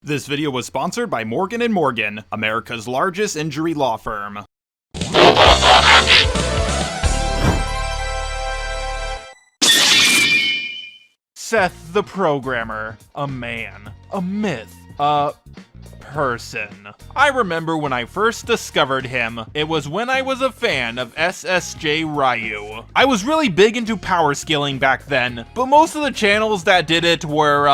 This video was sponsored by Morgan & Morgan, America's largest injury law firm. Seth the Programmer. A man. A myth. A person. I remember when I first discovered him, it was when I was a fan of SSJ Ryu. I was really big into power scaling back then, but most of the channels that did it were,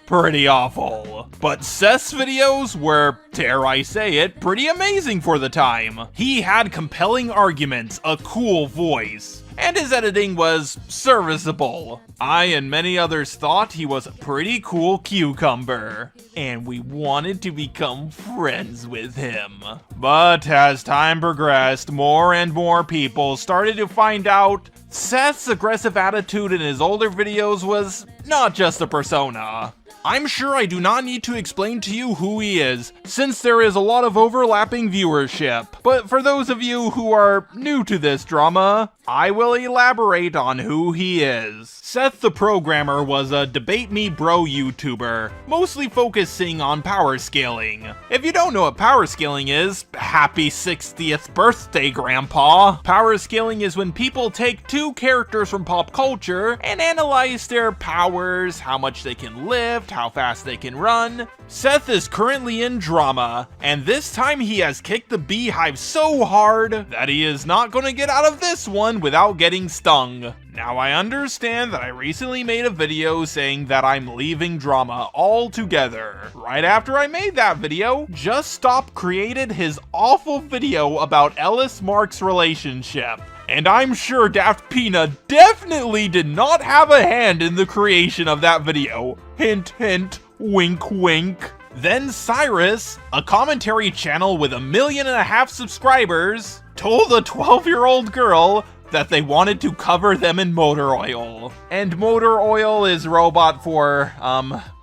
pretty awful. But Seth's videos were, dare I say it, pretty amazing for the time. He had compelling arguments, a cool voice, and his editing was serviceable. I and many others thought he was a pretty cool cucumber, and we wanted to become friends with him. But as time progressed, more and more people started to find out Seth's aggressive attitude in his older videos was not just a persona. I'm sure I do not need to explain to you who he is, since there is a lot of overlapping viewership. But for those of you who are new to this drama, I will elaborate on who he is. Seth the Programmer was a Debate Me Bro YouTuber, mostly focusing on power scaling. If you don't know what power scaling is, happy 60th birthday, Grandpa. Power scaling is when people take two characters from pop culture and analyze their powers, how much they can lift, how fast they can run. Seth is currently in drama, and this time he has kicked the beehive so hard that he is not going to get out of this one without getting stung. Now I understand that I recently made a video saying that I'm leaving drama altogether. Right after I made that video, Just Stop created his awful video about Ellis Mark's relationship. And I'm sure Daft Pina definitely did not have a hand in the creation of that video. Hint, hint, wink, wink. Then Cyrus, a commentary channel with 1.5 million subscribers, told a 12-year-old girl that they wanted to cover them in motor oil. And motor oil is robot for,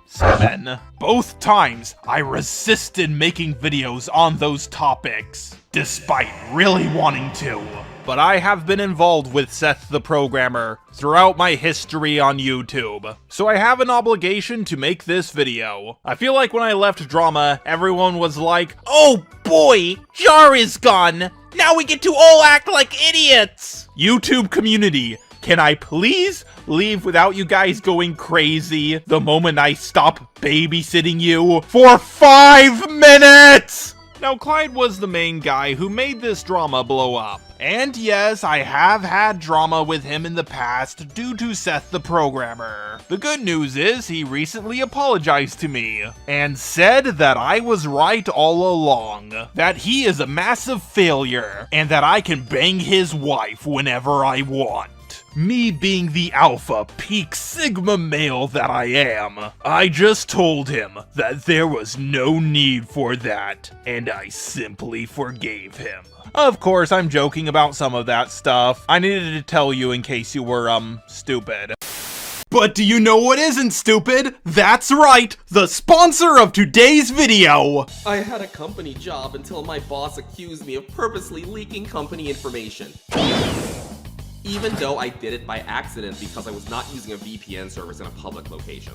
semen. Both times, I resisted making videos on those topics, despite really wanting to. But I have been involved with Seth the Programmer throughout my history on YouTube, so I have an obligation to make this video. I feel like when I left drama, everyone was like, "Oh boy, Jar is gone! Now we get to all act like idiots!" YouTube community, can I please leave without you guys going crazy the moment I stop babysitting you for 5 minutes? Now, Clyde was the main guy who made this drama blow up. And yes, I have had drama with him in the past due to Seth the Programmer. The good news is he recently apologized to me and said that I was right all along, that he is a massive failure, and that I can bang his wife whenever I want. Me being the alpha peak sigma male that I am, I just told him that there was no need for that, and I simply forgave him. Of course, I'm joking about some of that stuff. I needed to tell you in case you were, stupid. But do you know what isn't stupid? That's right, the sponsor of today's video! I had a company job until my boss accused me of purposely leaking company information. Even though I did it by accident because I was not using a VPN service in a public location.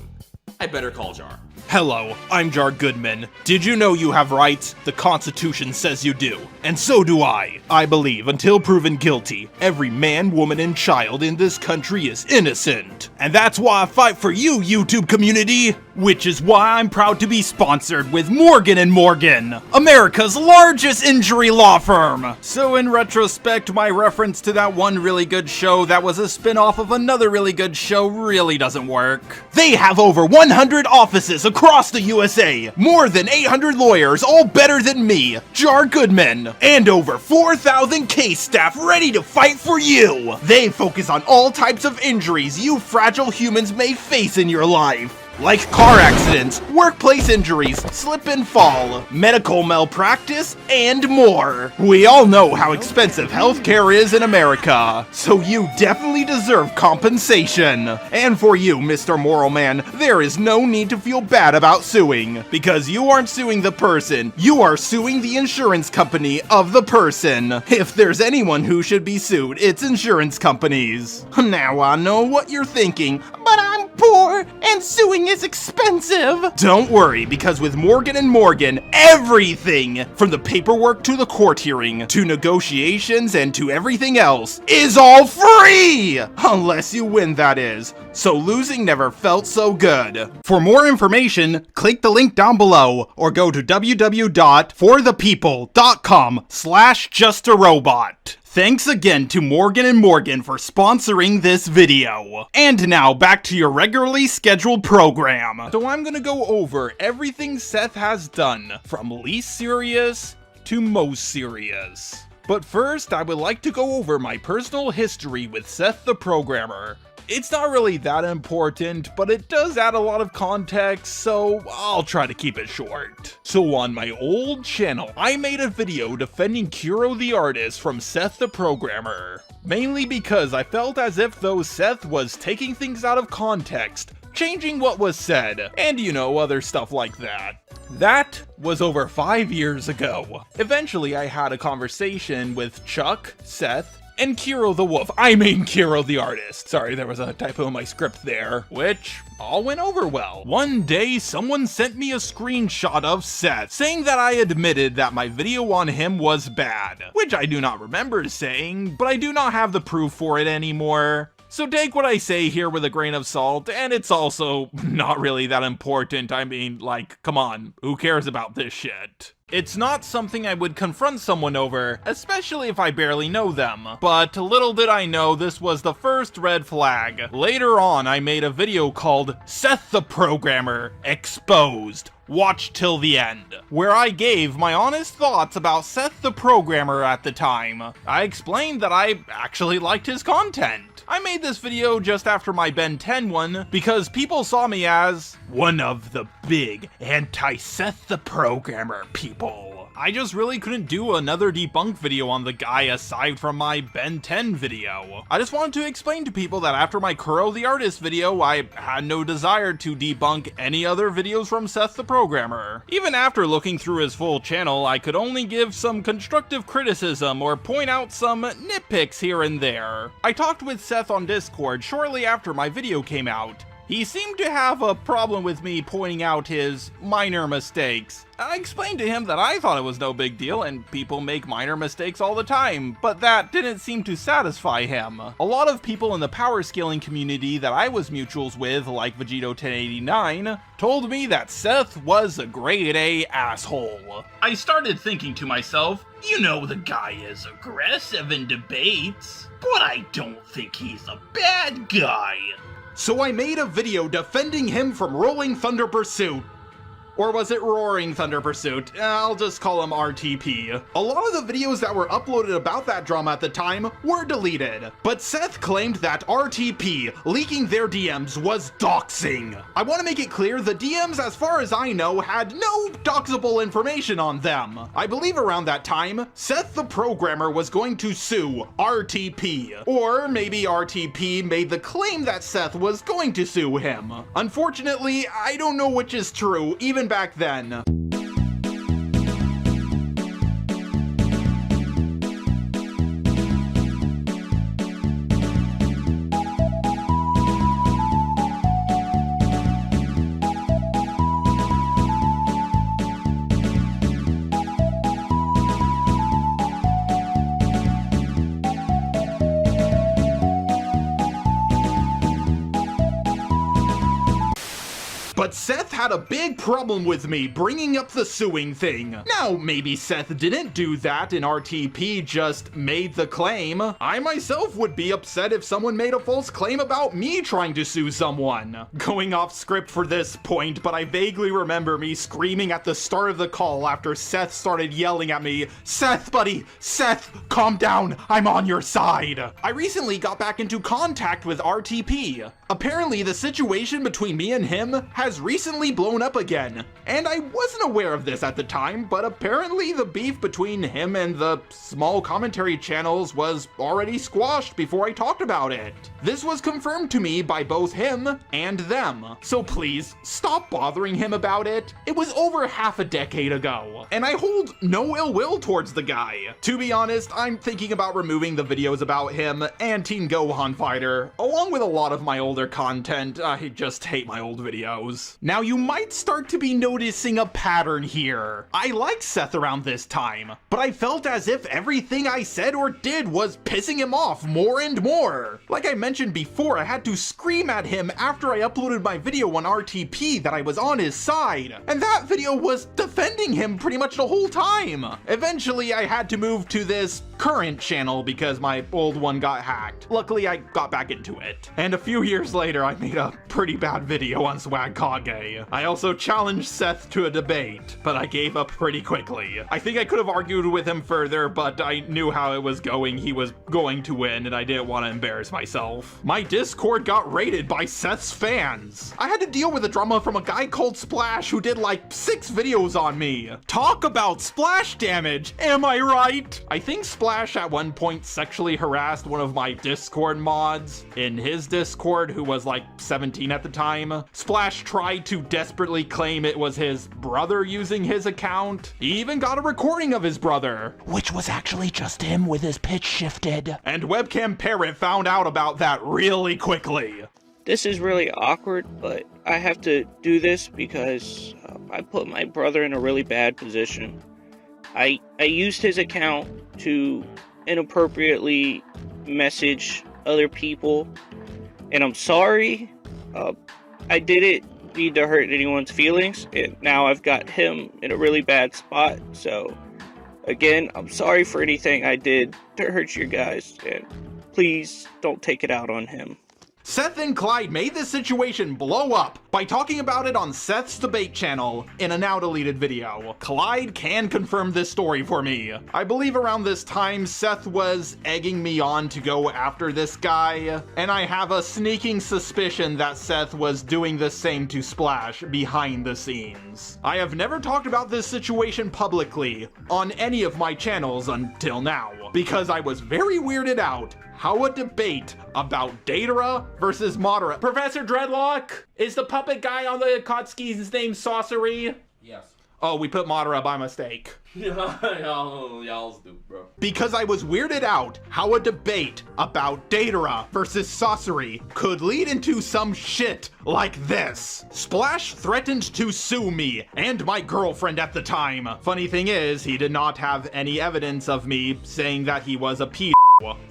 I better call Jar. Hello, I'm Jar Goodman. Did you know you have rights? The Constitution says you do. And so do I. I believe until proven guilty, every man, woman, and child in this country is innocent. And that's why I fight for you, YouTube community. Which is why I'm proud to be sponsored with Morgan & Morgan, America's largest injury law firm. So in retrospect, my reference to that one really good show that was a spin-off of another really good show really doesn't work. They have over 100 offices across the USA, more than 800 lawyers, all better than me, Jar Goodman, and over 4,000 case staff ready to fight for you. They focus on all types of injuries you fragile humans may face in your life. Like car accidents, workplace injuries, slip and fall, medical malpractice, and more. We all know how expensive healthcare is in America, so you definitely deserve compensation. And for you, Mr. Moral Man, there is no need to feel bad about suing, because you aren't suing the person, you are suing the insurance company of the person. If there's anyone who should be sued, it's insurance companies. Now I know what you're thinking, but I'm poor, and suing is expensive. Don't worry, because with Morgan & Morgan, everything, from the paperwork to the court hearing, to negotiations and to everything else, is all free! Unless you win, that is. So losing never felt so good. For more information, click the link down below, or go to www.forthepeople.com/justarobot. Thanks again to Morgan & Morgan for sponsoring this video. And now back to your regularly scheduled program. So I'm gonna go over everything Seth has done, from least serious to most serious. But first, I would like to go over my personal history with Seth the Programmer. It's not really that important, but it does add a lot of context, so I'll try to keep it short. So on my old channel, I made a video defending Kuro the artist from Seth the Programmer. Mainly because I felt as if though Seth was taking things out of context, changing what was said, and you know, other stuff like that. That was over 5 years ago. Eventually I had a conversation with Chuck, Seth, and Kuro the Wolf. I mean Kuro the artist. Sorry, there was a typo in my script there, which all went over well. One day, someone sent me a screenshot of Seth, saying that I admitted that my video on him was bad, which I do not remember saying, but I do not have the proof for it anymore. So take what I say here with a grain of salt, and it's also not really that important. I mean, like, come on, who cares about this shit? It's not something I would confront someone over, especially if I barely know them. But little did I know this was the first red flag. Later on, I made a video called Seth the Programmer Exposed. Watch till the end, where I gave my honest thoughts about Seth the Programmer at the time. I explained that I actually liked his content. I made this video just after my Ben 10 one because people saw me as one of the big anti-Seth the Programmer people. I just really couldn't do another debunk video on the guy aside from my Ben 10 video. I just wanted to explain to people that after my Kuro the Artist video, I had no desire to debunk any other videos from Seth the Programmer. Even after looking through his full channel, I could only give some constructive criticism or point out some nitpicks here and there. I talked with Seth on Discord shortly after my video came out. He seemed to have a problem with me pointing out his minor mistakes. I explained to him that I thought it was no big deal and people make minor mistakes all the time, but that didn't seem to satisfy him. A lot of people in the power scaling community that I was mutuals with, like Vegito1089, told me that Seth was a grade A asshole. I started thinking to myself, you know the guy is aggressive in debates, but I don't think he's a bad guy. So I made a video defending him from Rolling Thunder Pursuit. Or was it Roaring Thunder Pursuit? I'll just call him RTP. A lot of the videos that were uploaded about that drama at the time were deleted, but Seth claimed that RTP leaking their DMs was doxing. I want to make it clear the DMs, as far as I know, had no doxable information on them. I believe around that time, Seth the Programmer was going to sue RTP. Or maybe RTP made the claim that Seth was going to sue him. Unfortunately, I don't know which is true, even back then. But Seth had a big problem with me bringing up the suing thing. Now, maybe Seth didn't do that and RTP just made the claim. I myself would be upset if someone made a false claim about me trying to sue someone. Going off script for this point, but I vaguely remember me screaming at the start of the call after Seth started yelling at me, "Seth, buddy, Seth, calm down, I'm on your side." I recently got back into contact with RTP. Apparently, the situation between me and him has has recently blown up again. And I wasn't aware of this at the time, but apparently the beef between him and the small commentary channels was already squashed before I talked about it. This was confirmed to me by both him and them. So please, stop bothering him about it. It was over half a decade ago, and I hold no ill will towards the guy. To be honest, I'm thinking about removing the videos about him and Teen Gohan Fighter, along with a lot of my older content. I just hate my old videos. Now you might start to be noticing a pattern here. I liked Seth around this time, but I felt as if everything I said or did was pissing him off more and more. Like I mentioned before, I had to scream at him after I uploaded my video on RTP that I was on his side, and that video was defending him pretty much the whole time. Eventually, I had to move to this current channel because my old one got hacked. Luckily, I got back into it. And a few years later, I made a pretty bad video on Swagkage. I also challenged Seth to a debate, but I gave up pretty quickly. I think I could have argued with him further, but I knew how it was going. He was going to win, and I didn't want to embarrass myself. My Discord got raided by Seth's fans. I had to deal with the drama from a guy called Splash who did like 6 videos on me. Talk about splash damage, am I right? I think Splash at one point sexually harassed one of my Discord mods in his Discord who was like 17 at the time. Splash tried to desperately claim it was his brother using his account. He even got a recording of his brother, Which was actually just him with his pitch shifted. and Webcam Parrot found out about that really quickly. This is really awkward, but I have to do this because I put my brother in a really bad position. I used his account to inappropriately message other people, and I'm sorry. I didn't need to hurt anyone's feelings, and now I've got him in a really bad spot. So, again, I'm sorry for anything I did to hurt you guys, and please don't take it out on him. Seth and Clyde made this situation blow up by talking about it on Seth's debate channel in a now deleted video. Clyde can confirm this story for me. I believe around this time Seth was egging me on to go after this guy, and I have a sneaking suspicion that Seth was doing the same to Splash behind the scenes. I have never talked about this situation publicly on any of my channels until now, because I was very weirded out how a debate about Datara versus Madara. Professor Dreadlock, is the puppet guy on the Akatsuki's name Sorcery? Yes. Oh, we put Madara by mistake. Y'all's do, bro. Because I was weirded out how a debate about Datara versus Sorcery could lead into some shit like this. Splash threatened to sue me and my girlfriend at the time. Funny thing is, he did not have any evidence of me saying that he was a pedo.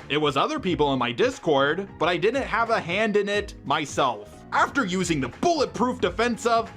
It was other people in my Discord, but I didn't have a hand in it myself. After using the bulletproof defense of,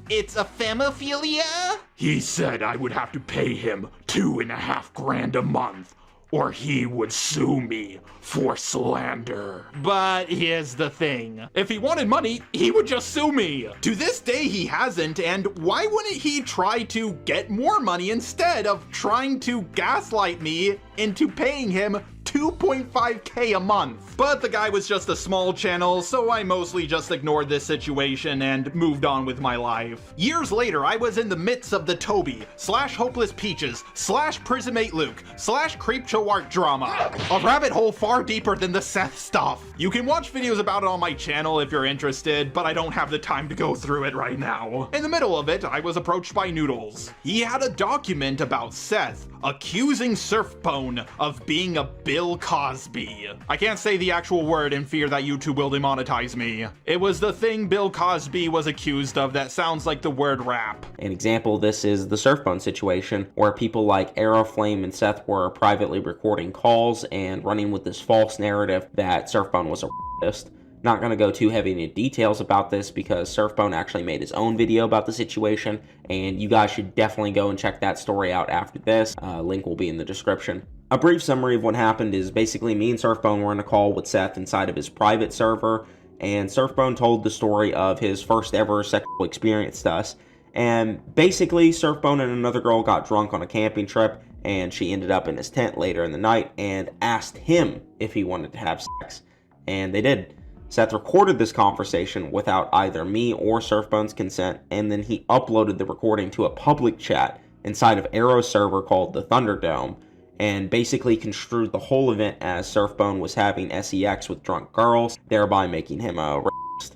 it's a femophilia? He said I would have to pay him $2.5 grand a month, or he would sue me for slander. But here's the thing. If he wanted money, he would just sue me. To this day, he hasn't, and why wouldn't he try to get more money instead of trying to gaslight me into paying him $2.5K a month? But the guy was just a small channel, so I mostly just ignored this situation and moved on with my life. Years later, I was in the midst of the Toby / Hopeless Peaches / Prismate Luke / Creepshow Art drama, a rabbit hole far deeper than the Seth stuff. You can watch videos about it on my channel if you're interested, but I don't have the time to go through it right now. In the middle of it, I was approached by Noodles. He had a document about Seth accusing Surfbone of being a Bill Cosby. I can't say the actual word in fear that YouTube will demonetize me. It was the thing Bill Cosby was accused of that sounds like the word rap. An example of this is the Surfbone situation, where people like Aeroflame and Seth were privately recording calls and running with this false narrative that Surfbone was a rapist. Not going to go too heavy into details about this because Surfbone actually made his own video about the situation, and you guys should definitely go and check that story out after this. Link will be in the description. A brief summary of what happened is basically me and Surfbone were on a call with Seth inside of his private server, and Surfbone told the story of his first ever sexual experience to us. And basically, Surfbone and another girl got drunk on a camping trip, and she ended up in his tent later in the night and asked him if he wanted to have sex. And they did. Seth recorded this conversation without either me or Surfbone's consent, and then he uploaded the recording to a public chat inside of Arrow's server called the Thunderdome, and basically construed the whole event as Surfbone was having sex with drunk girls, thereby making him a racist.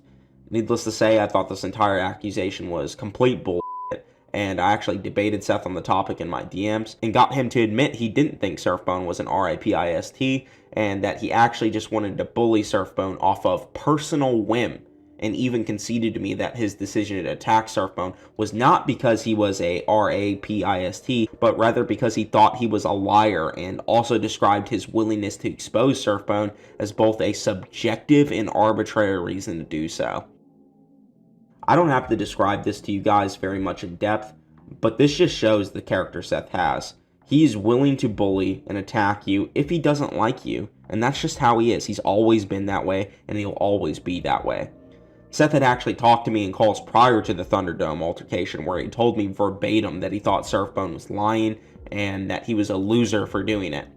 Needless to say, I thought this entire accusation was complete bullshit, and I actually debated Seth on the topic in my DMs, and got him to admit he didn't think Surfbone was an RIPIST, and that he actually just wanted to bully Surfbone off of personal whim, and even conceded to me that his decision to attack Surfbone was not because he was a RAPIST, but rather because he thought he was a liar, and also described his willingness to expose Surfbone as both a subjective and arbitrary reason to do so. I don't have to describe this to you guys very much in depth, but this just shows the character Seth has. He's willing to bully and attack you if he doesn't like you, and that's just how he is. He's always been that way, and he'll always be that way. Seth had actually talked to me in calls prior to the Thunderdome altercation where he told me verbatim that he thought Surfbone was lying and that he was a loser for doing it.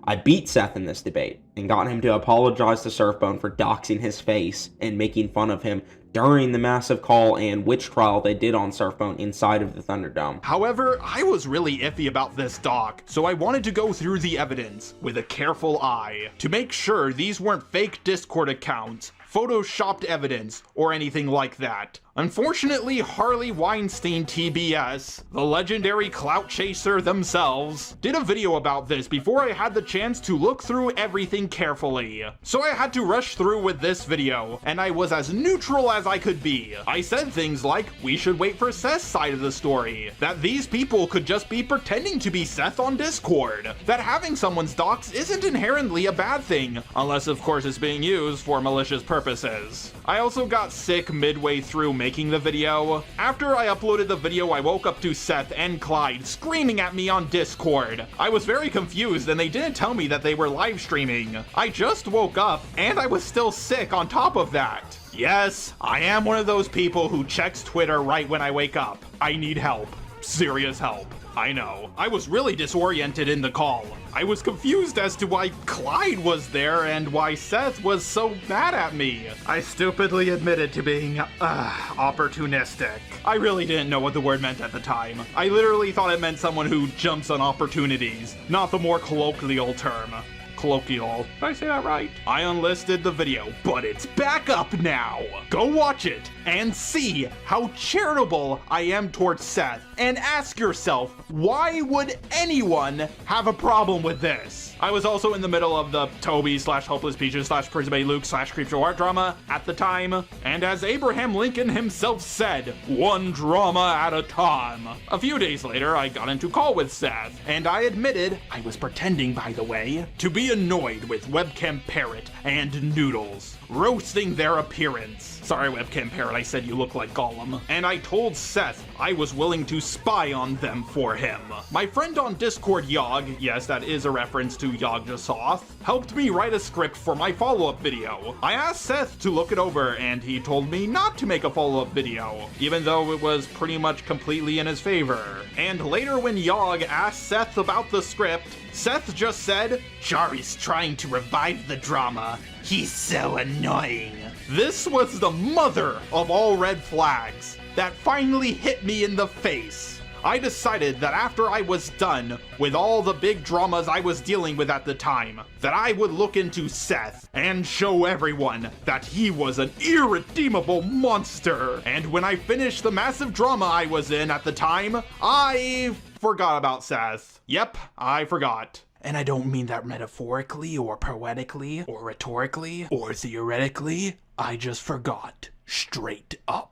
I beat Seth in this debate and got him to apologize to Surfbone for doxing his face and making fun of him during the massive call and witch trial they did on Surfbone inside of the Thunderdome. However, I was really iffy about this doc, so I wanted to go through the evidence with a careful eye to make sure these weren't fake Discord accounts, photoshopped evidence, or anything like that. Unfortunately, Harley Weinstein TBS, the legendary clout chaser themselves, did a video about this before I had the chance to look through everything carefully. So I had to rush through with this video, and I was as neutral as I could be. I said things like, we should wait for Seth's side of the story, that these people could just be pretending to be Seth on Discord, that having someone's docs isn't inherently a bad thing, unless of course it's being used for malicious purposes. I also got sick midway through making the video. After I uploaded the video, I woke up to Seth and Clyde screaming at me on Discord. I was very confused and they didn't tell me that they were live streaming. I just woke up and I was still sick on top of that. Yes, I am one of those people who checks Twitter right when I wake up. I need help. Serious help. I know. I was really disoriented in the call. I was confused as to why Clyde was there and why Seth was so mad at me. I stupidly admitted to being, opportunistic. I really didn't know what the word meant at the time. I literally thought it meant someone who jumps on opportunities, not the more colloquial term. Colloquial. Did I say that right? I unlisted the video, but it's back up now. Go watch it and see how charitable I am towards Seth, and ask yourself, why would anyone have a problem with this? I was also in the middle of the Toby / Hopeless Peaches / Prisme Luke / Creepshow art drama at the time, and as Abraham Lincoln himself said, one drama at a time. A few days later, I got into call with Seth, and I admitted, I was pretending by the way, to be annoyed with Webcam Parrot and Noodles, roasting their appearance. Sorry, Webcam Parrot, I said you look like Gollum. And I told Seth I was willing to spy on them for him. My friend on Discord, Yog, yes, that is a reference to Yog Jasoth, helped me write a script for my follow-up video. I asked Seth to look it over, and he told me not to make a follow-up video, even though it was pretty much completely in his favor. And later when Yog asked Seth about the script, Seth just said, Jari's trying to revive the drama. He's so annoying. This was the mother of all red flags that finally hit me in the face. I decided that after I was done with all the big dramas I was dealing with at the time, that I would look into Seth and show everyone that he was an irredeemable monster. And when I finished the massive drama I was in at the time, I forgot about Seth. Yep, I forgot. And I don't mean that metaphorically or poetically or rhetorically or theoretically. I just forgot. Straight up.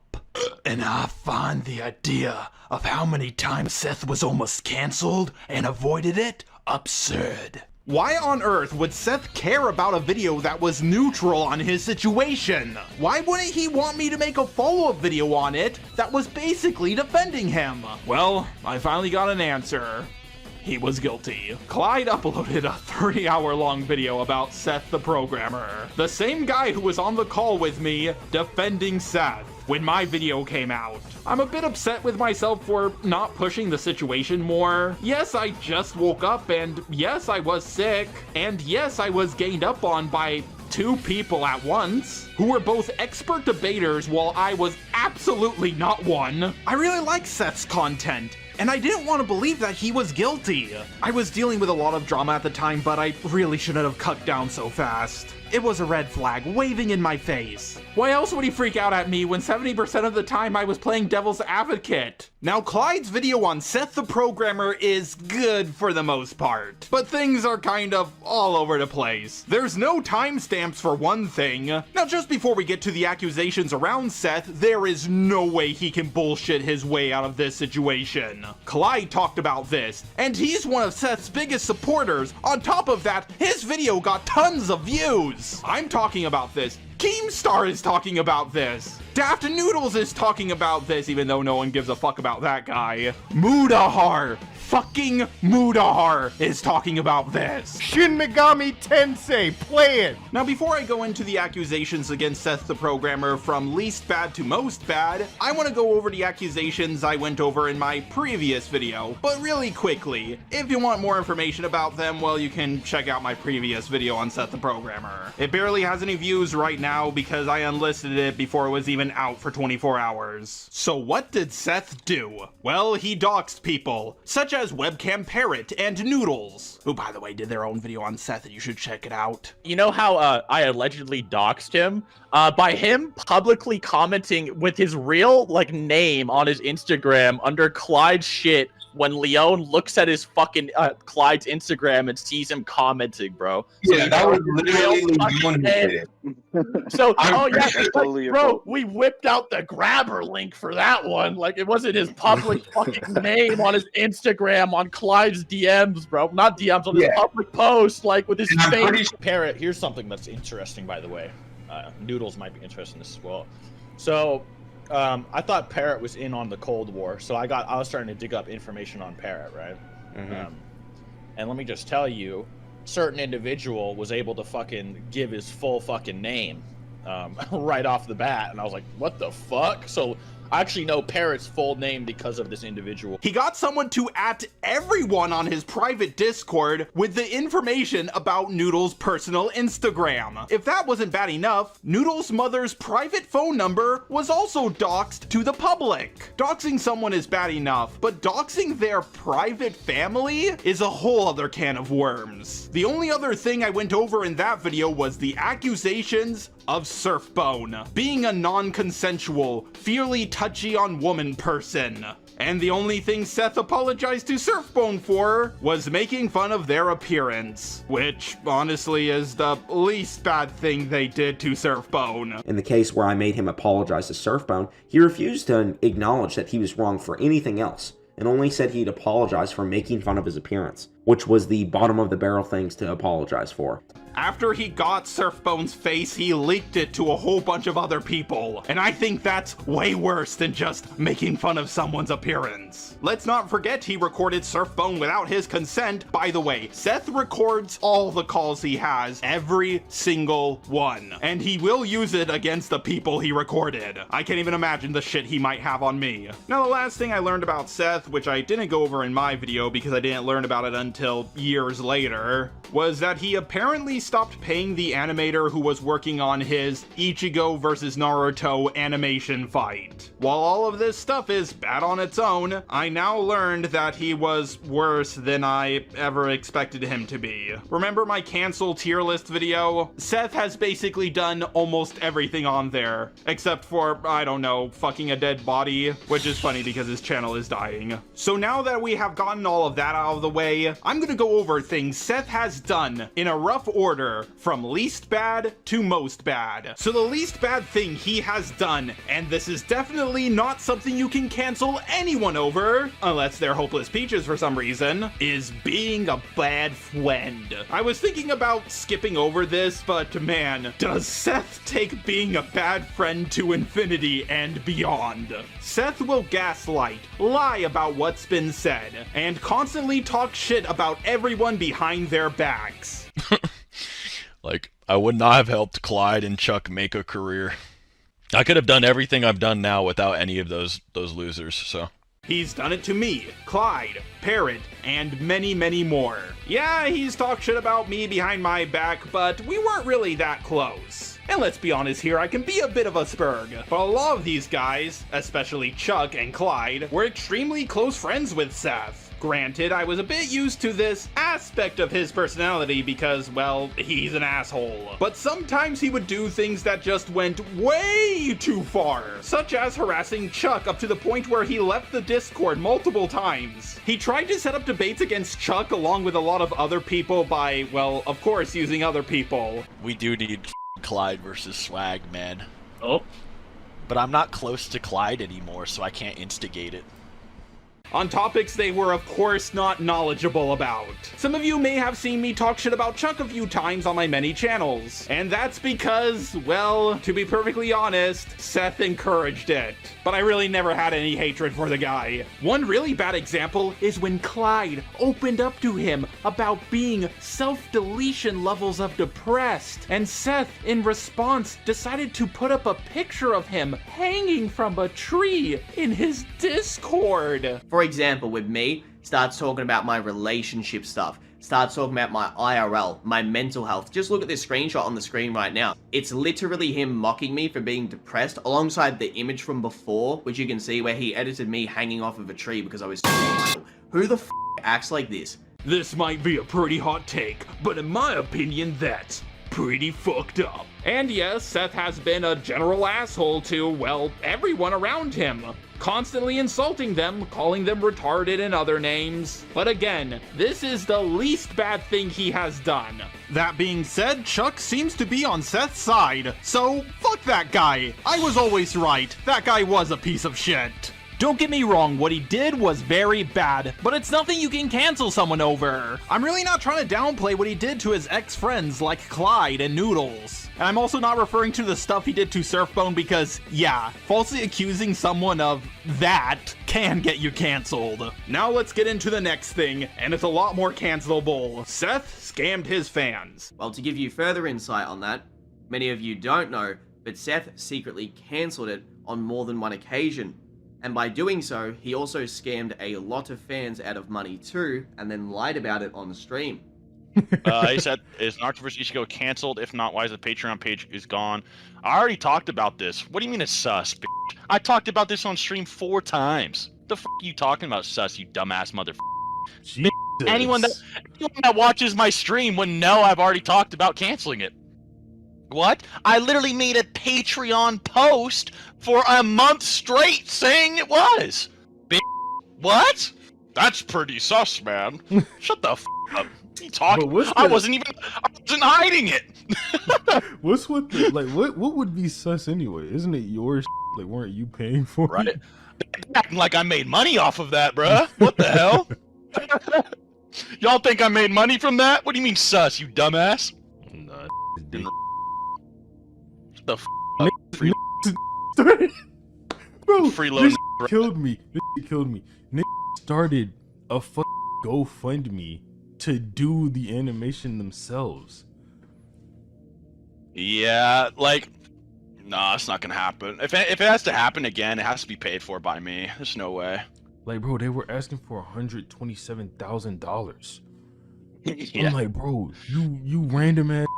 And I find the idea of how many times Seth was almost cancelled and avoided it absurd. Why on earth would Seth care about a video that was neutral on his situation? Why wouldn't he want me to make a follow-up video on it that was basically defending him? Well, I finally got an answer. He was guilty. Clyde uploaded a 3-hour-long video about Seth the Programmer, the same guy who was on the call with me defending Seth when my video came out. I'm a bit upset with myself for not pushing the situation more. Yes, I just woke up, and yes, I was sick, and yes, I was ganged up on by 2 people at once. who were both expert debaters while I was absolutely not one. I really like Seth's content, and I didn't want to believe that he was guilty. I was dealing with a lot of drama at the time, but I really shouldn't have cut down so fast. It was a red flag waving in my face. Why else would he freak out at me when 70% of the time I was playing devil's advocate? Now, Clyde's video on Seth the Programmer is good for the most part, but things are kind of all over the place. There's no timestamps for one thing. Now, just before we get to the accusations around Seth, there is no way he can bullshit his way out of this situation. Clyde talked about this, and he's one of Seth's biggest supporters. On top of that, his video got tons of views. I'm talking about this. Keemstar is talking about this. Daft Noodles is talking about this, even though no one gives a fuck about that guy. Mudahar, fucking Mudahar is talking about this. Shin Megami Tensei, play it! Now, before I go into the accusations against Seth the Programmer from least bad to most bad, I want to go over the accusations I went over in my previous video. But really quickly, if you want more information about them, well, you can check out my previous video on Seth the Programmer. It barely has any views right now because I unlisted it before it was even out for 24 hours. So what did Seth do? Well, he doxed people, such as Webcam Parrot and Noodles, who, by the way, did their own video on Seth, and you should check it out. You know how I allegedly doxed him? By him publicly commenting with his real, name on his Instagram under Clyde's shit when Leon looks at his fucking Clyde's Instagram and sees him commenting, bro. So yeah, that was literally Leon who did it. So, Totally bro, we whipped out the grabber link for that one. It wasn't his public fucking name on his Instagram on Clyde's DMs, bro. Not DMs, on his public post, with his face. Parrot, here's something that's interesting, by the way. Noodles might be interested in this as well. So, I thought Parrot was in on the Cold War, so I was starting to dig up information on Parrot, right? Mm-hmm. And let me just tell you, certain individual was able to fucking give his full fucking name right off the bat, and I was like, what the fuck? So I actually know Parrot's full name because of this individual. He got someone to @ everyone on his private Discord with the information about Noodles' personal Instagram. If that wasn't bad enough, Noodles' mother's private phone number was also doxed to the public. Doxing someone is bad enough, but doxing their private family is a whole other can of worms. The only other thing I went over in that video was the accusations of Surfbone being a non-consensual, fiercely touchy on woman person. And the only thing Seth apologized to Surfbone for was making fun of their appearance, which honestly is the least bad thing they did to Surfbone. In the case where I made him apologize to Surfbone, he refused to acknowledge that he was wrong for anything else, and only said he'd apologize for making fun of his appearance, which was the bottom of the barrel things to apologize for. After he got Surfbone's face, he leaked it to a whole bunch of other people. And I think that's way worse than just making fun of someone's appearance. Let's not forget he recorded Surfbone without his consent. By the way, Seth records all the calls he has, every single one. And he will use it against the people he recorded. I can't even imagine the shit he might have on me. Now, the last thing I learned about Seth, which I didn't go over in my video because I didn't learn about it until years later, was that he apparently stopped paying the animator who was working on his Ichigo versus Naruto animation fight. While all of this stuff is bad on its own, I now learned that he was worse than I ever expected him to be. Remember my cancel tier list video? Seth has basically done almost everything on there, except for, I don't know, fucking a dead body, which is funny because his channel is dying. So now that we have gotten all of that out of the way, I'm gonna go over things Seth has done in a rough order from least bad to most bad. So the least bad thing he has done, and this is definitely not something you can cancel anyone over, unless they're hopeless peaches for some reason, is being a bad friend. I was thinking about skipping over this, but man, does Seth take being a bad friend to infinity and beyond. Seth will gaslight, lie about what's been said, and constantly talk shit about everyone behind their backs. I would not have helped Clyde and Chuck make a career. I could have done everything I've done now without any of those losers, so. He's done it to me, Clyde, Parrot, and many, many more. Yeah, he's talked shit about me behind my back, but we weren't really that close. And let's be honest here, I can be a bit of a spurg, but a lot of these guys, especially Chuck and Clyde, were extremely close friends with Seth. Granted, I was a bit used to this aspect of his personality because, well, he's an asshole. But sometimes he would do things that just went way too far, such as harassing Chuck up to the point where he left the Discord multiple times. He tried to set up debates against Chuck along with a lot of other people by, well, of course, using other people. We do need Clyde versus Swag, man. Oh. But I'm not close to Clyde anymore, so I can't instigate it. On topics they were of course not knowledgeable about. Some of you may have seen me talk shit about Chuck a few times on my many channels, and that's because, well, to be perfectly honest, Seth encouraged it. But I really never had any hatred for the guy. One really bad example is when Clyde opened up to him about being self-deletion levels of depressed, and Seth, in response, decided to put up a picture of him hanging from a tree in his Discord. For example, with me, starts talking about my relationship stuff, starts talking about my IRL, my mental health. Just look at this screenshot on the screen right now. It's literally him mocking me for being depressed alongside the image from before, which you can see where he edited me hanging off of a tree because I was suicidal. Who the f acts like this? This might be a pretty hot take, but in my opinion, that's pretty fucked up. And yes, Seth has been a general asshole to, well, everyone around him. Constantly insulting them, calling them retarded and other names. But again, this is the least bad thing he has done. That being said, Chuck seems to be on Seth's side, so fuck that guy. I was always right. That guy was a piece of shit. Don't get me wrong, what he did was very bad, but it's nothing you can cancel someone over. I'm really not trying to downplay what he did to his ex-friends like Clyde and Noodles. And I'm also not referring to the stuff he did to Surfbone because, yeah, falsely accusing someone of that can get you canceled. Now let's get into the next thing, and it's a lot more cancelable. Seth scammed his fans. Well, to give you further insight on that, many of you don't know, but Seth secretly cancelled it on more than one occasion. And by doing so, he also scammed a lot of fans out of money too, and then lied about it on the stream. He said, is Narctiverse Ichigo canceled? If not, why is the Patreon page is gone? I already talked about this. What do you mean it's sus, bitch? I talked about this on stream 4 times. The f are you talking about, sus, you dumbass motherfucker? Anyone that watches my stream would know I've already talked about canceling it. What? I literally made a Patreon post for a month straight saying it was. What? That's pretty sus, man. Shut the f up. What are you talking? I wasn't hiding it. What's with the, like what would be sus anyway? Isn't it yours? Like, weren't you paying for right? it? Acting like I made money off of that, bruh. What the hell? Y'all think I made money from that? What do you mean sus, you dumbass? Nah, the f up. Free bro, freeload this killed me. This killed me. Nick started a GoFundMe to do the animation themselves. Yeah, like, nah, it's not gonna happen. If it has to happen again, it has to be paid for by me. There's no way. Like, bro, they were asking for $127,000. Yeah. I'm like, bro, you random ass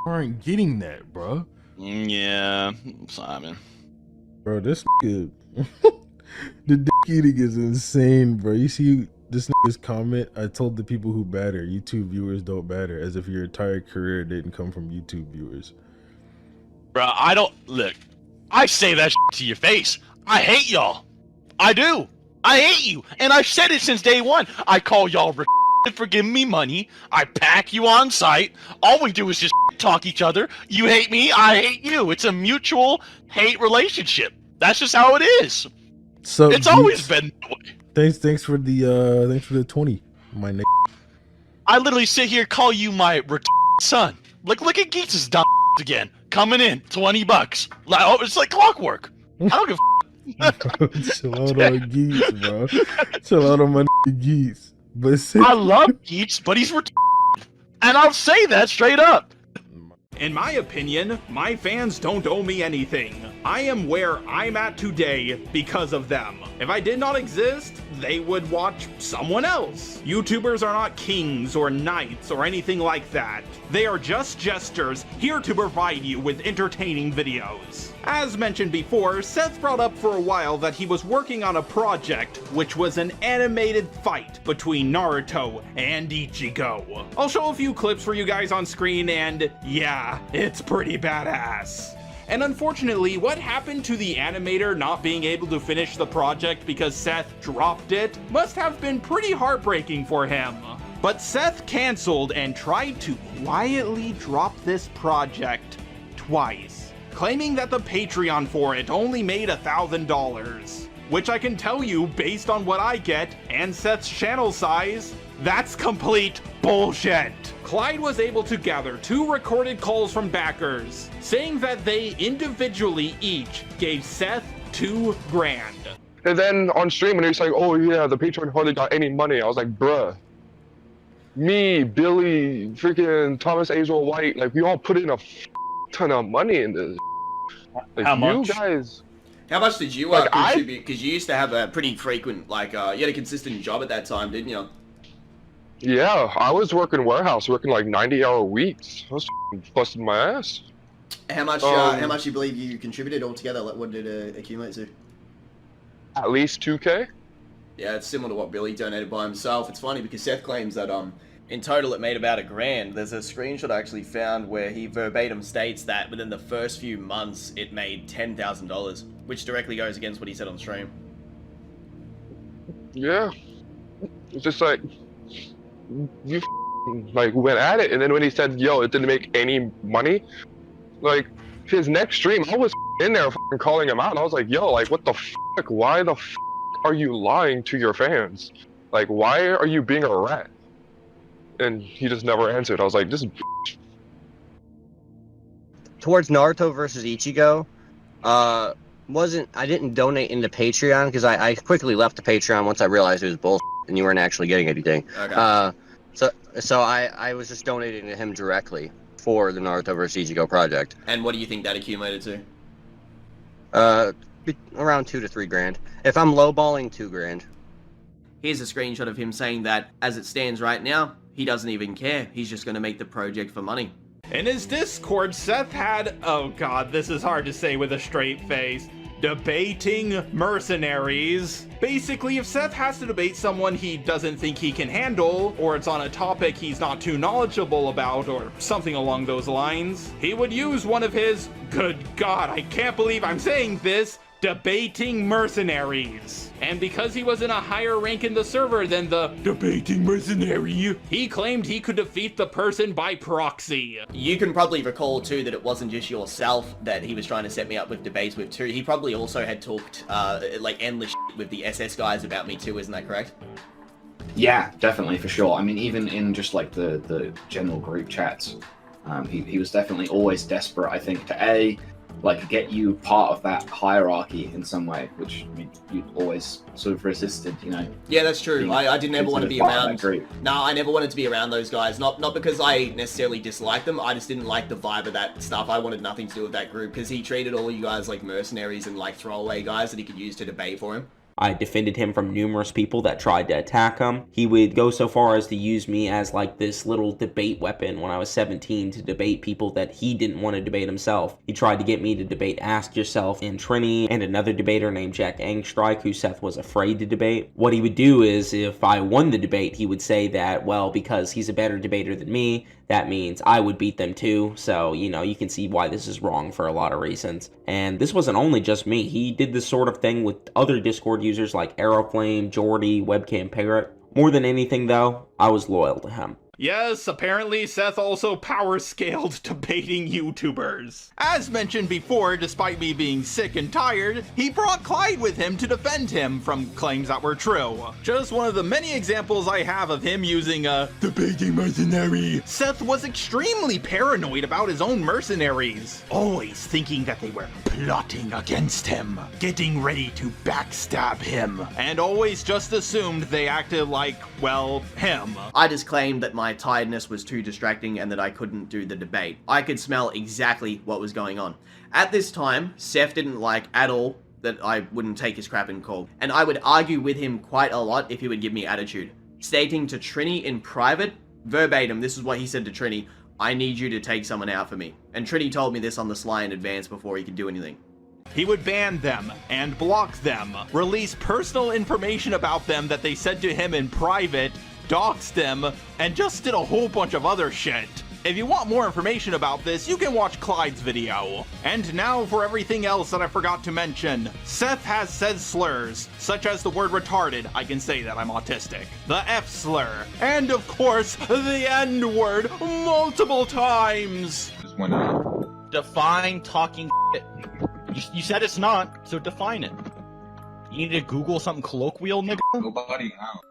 aren't getting that, bro. Yeah, Simon. Bro, this nigga, the dick eating is insane, bro. You see this nigga's comment? I told the people who batter, YouTube viewers don't batter, as if your entire career didn't come from YouTube viewers. Bro, I don't look. I say that to your face. I hate y'all. I do. I hate you, and I've said it since day one. I call y'all for giving me money. I pack you on site. All we do is just talk each other. You hate me, I hate you. It's a mutual hate relationship. That's just how it is. So it's always been that way. Thanks for the 20, my nigga. I literally sit here call you my son. Like, look at Geets' dumb again coming in, $20. Like, oh, it's like clockwork. I don't give a Chill out on Geets, bro. Chill out on my nigga Geets. But I love Geets, but he's retarded. And I'll say that straight up. In my opinion, my fans don't owe me anything. I am where I'm at today because of them. If I did not exist, they would watch someone else. YouTubers are not kings or knights or anything like that. They are just jesters here to provide you with entertaining videos. As mentioned before, Seth brought up for a while that he was working on a project which was an animated fight between Naruto and Ichigo. I'll show a few clips for you guys on screen and yeah, it's pretty badass. And unfortunately, what happened to the animator not being able to finish the project because Seth dropped it must have been pretty heartbreaking for him. But Seth canceled and tried to quietly drop this project twice, claiming that the Patreon for it only made $1,000, which I can tell you, based on what I get and Seth's channel size, that's complete bullshit. Clyde was able to gather 2 recorded calls from backers, saying that they individually each gave Seth $2,000. And then on stream, when he was like, oh yeah, the Patreon hardly got any money, I was like, bruh. Me, Billy, freaking Thomas Azrael White, like we all put in a ton of money in this. Like, How much? You guys. How much did you contribute? Because you used to have a pretty frequent, like, you had a consistent job at that time, didn't you? Yeah, I was working warehouse, working like 90-hour weeks. I was busting my ass. How much do you believe you contributed altogether? Like, what did it accumulate to? At least 2K. Yeah, it's similar to what Billy donated by himself. It's funny because Seth claims that in total it made about $1,000. There's a screenshot I actually found where he verbatim states that within the first few months it made $10,000, which directly goes against what he said on stream. Yeah, it's just like you like went at it, and then when he said, "Yo, it didn't make any money," like his next stream, I was in there calling him out, and I was like, "Yo, like what the fuck? Why the fuck are you lying to your fans? Like, why are you being a rat?" And he just never answered. I was like, "This is." Towards Naruto versus Ichigo, I didn't donate into Patreon because I quickly left the Patreon once I realized it was bullshit and you weren't actually getting anything. Okay. So I was just donating to him directly for the Naruto vs Ichigo project. And what do you think that accumulated to? Around $2,000 to $3,000. If I'm lowballing, $2,000. Here's a screenshot of him saying that, as it stands right now, he doesn't even care. He's just going to make the project for money. In his Discord, Seth had, oh god, this is hard to say with a straight face, debating mercenaries. Basically, if Seth has to debate someone he doesn't think he can handle, or it's on a topic he's not too knowledgeable about, or something along those lines, he would use one of his, good god, I can't believe I'm saying this, debating mercenaries. And because he was in a higher rank in the server than the debating mercenary, he claimed he could defeat the person by proxy. You can probably recall too that it wasn't just yourself that he was trying to set me up with debates with too. He probably also had talked like endless shit with the SS guys about me too, isn't that correct? Yeah, definitely, for sure. I mean, even in just like the general group chats, he was definitely always desperate, I think, to like get you part of that hierarchy in some way, which I mean, you always sort of resisted, you know. Yeah, that's true. I didn't ever want to be around. No, I never wanted to be around those guys. Not because I necessarily disliked them. I just didn't like the vibe of that stuff. I wanted nothing to do with that group because he treated all you guys like mercenaries and like throwaway guys that he could use to debate for him. I defended him from numerous people that tried to attack him. He would go so far as to use me as like this little debate weapon when I was 17 to debate people that he didn't want to debate himself. He tried to get me to debate Ask Yourself and Trini and another debater named Jack Angstrike who Seth was afraid to debate. What he would do is if I won the debate, he would say that, well, because he's a better debater than me, that means I would beat them too. So, you know, you can see why this is wrong for a lot of reasons. And this wasn't only just me. He did this sort of thing with other Discord users like Aeroflame, Jordy, Webcam Parrot. More than anything, though, I was loyal to him. Yes, apparently Seth also power-scaled debating YouTubers. As mentioned before, despite me being sick and tired, he brought Clyde with him to defend him from claims that were true. Just one of the many examples I have of him using a debating mercenary. Seth was extremely paranoid about his own mercenaries, always thinking that they were plotting against him, getting ready to backstab him, and always just assumed they acted like, well, him. I just claimed that my my tiredness was too distracting and that I couldn't do the debate. I could smell exactly what was going on. At this time, Seth didn't like at all that I wouldn't take his crap in call, and I would argue with him quite a lot if he would give me attitude. Stating to Trini in private, verbatim, this is what he said to Trini, "I need you to take someone out for me." And Trini told me this on the sly in advance before he could do anything. He would ban them and block them, release personal information about them that they said to him in private, doxed them, and just did a whole bunch of other shit. If you want more information about this, you can watch Clyde's video. And now for everything else that I forgot to mention. Seth has said slurs, such as the word retarded, I can say that I'm autistic, the F slur, and of course, the N word multiple times. Define talking shit. You said it's not, so define it. You need to Google something colloquial, nigga? Nobody knows.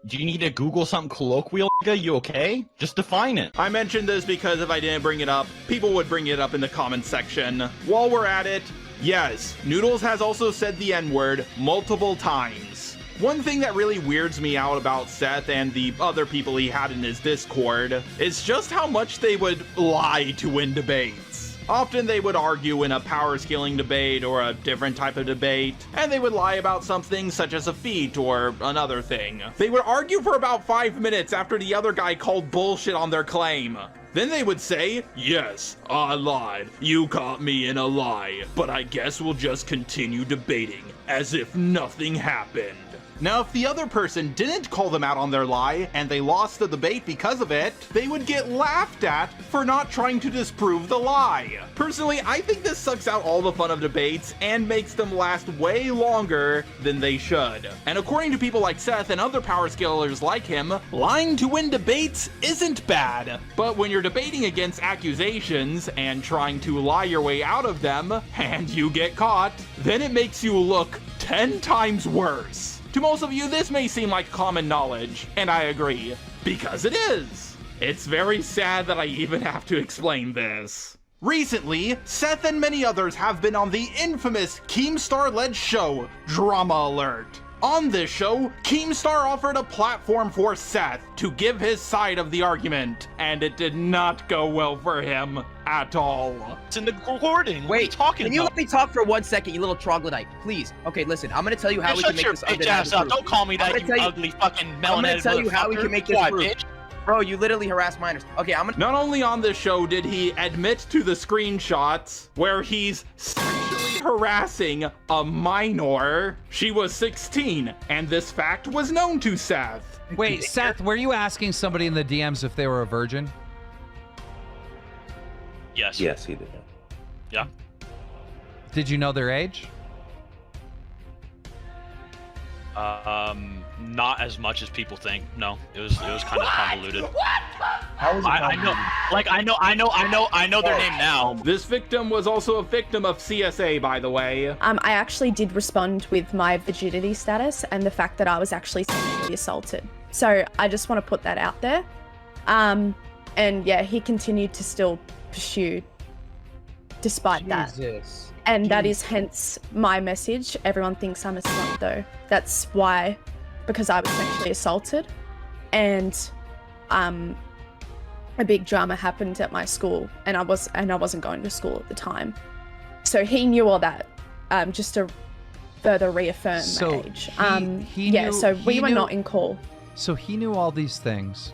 Do you need to Google something colloquial, nigga? You okay? Just define it. I mentioned this because if I didn't bring it up, people would bring it up in the comments section. While we're at it, yes, Noodles has also said the N-word multiple times. One thing that really weirds me out about Seth and the other people he had in his Discord is just how much they would lie to win debates. Often they would argue in a power scaling debate or a different type of debate, and they would lie about something such as a feat or another thing. They would argue for about 5 minutes after the other guy called bullshit on their claim. Then they would say, "Yes, I lied. You caught me in a lie. But I guess we'll just continue debating as if nothing happened." Now, if the other person didn't call them out on their lie and they lost the debate because of it, they would get laughed at for not trying to disprove the lie. Personally, I think this sucks out all the fun of debates and makes them last way longer than they should. And according to people like Seth and other power scalers like him, lying to win debates isn't bad. But when you're debating against accusations and trying to lie your way out of them, and you get caught, then it makes you look 10 times worse. To most of you, this may seem like common knowledge, and I agree, because it is. It's very sad that I even have to explain this. Recently, Seth and many others have been on the infamous Keemstar-led show, Drama Alert. On this show, Keemstar offered a platform for Seth to give his side of the argument, and it did not go well for him at all. It's in the recording. Wait, talking can you let me talk for 1 second, you little troglodyte? Please. Okay, listen, I'm gonna tell you how we can make this undeniable. Don't call me that, you ugly fucking melon. I'm gonna tell you how we can make this proof. Bitch. Bro, you literally harass minors. Okay, I'm gonna... Not only on this show did he admit to the screenshots where he's sexually harassing a minor, she was 16, and this fact was known to Seth. Wait, Seth, were you asking somebody in the DMs if they were a virgin? Yes. Yes, he did. Yeah. Did you know their age? Not as much as people think. No, it was kind of convoluted. How was it I know, like I know their name now. This victim was also a victim of CSA, by the way. I actually did respond with my virginity status and the fact that I was actually sexually assaulted. So I just want to put that out there. And yeah, he continued to still pursue despite that. And that is hence my message. Everyone thinks I'm a slut though. That's why, because I was sexually assaulted and a big drama happened at my school and I wasn't going to school at the time. So he knew all that, just to further reaffirm my age. So we were not in call. So he knew all these things.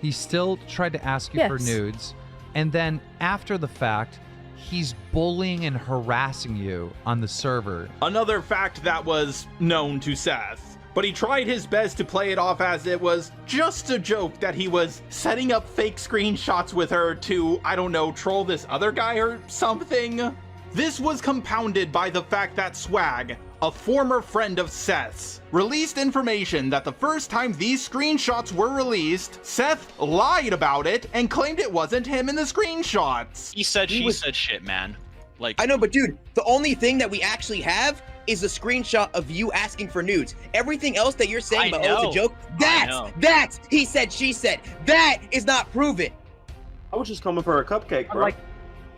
He still tried to ask you for nudes. And then after the fact, he's bullying and harassing you on the server. Another fact that was known to Seth, but he tried his best to play it off as it was just a joke that he was setting up fake screenshots with her to, I don't know, troll this other guy or something. This was compounded by the fact that Swag, a former friend of Seth's, released information that the first time these screenshots were released, Seth lied about it and claimed it wasn't him in the screenshots. He said she said shit, man. Like, I know, but dude, the only thing that we actually have is a screenshot of you asking for nudes. Everything else that you're saying about oh, it's a joke, that's he said, she said. That is not proven. I was just coming for a cupcake, bro.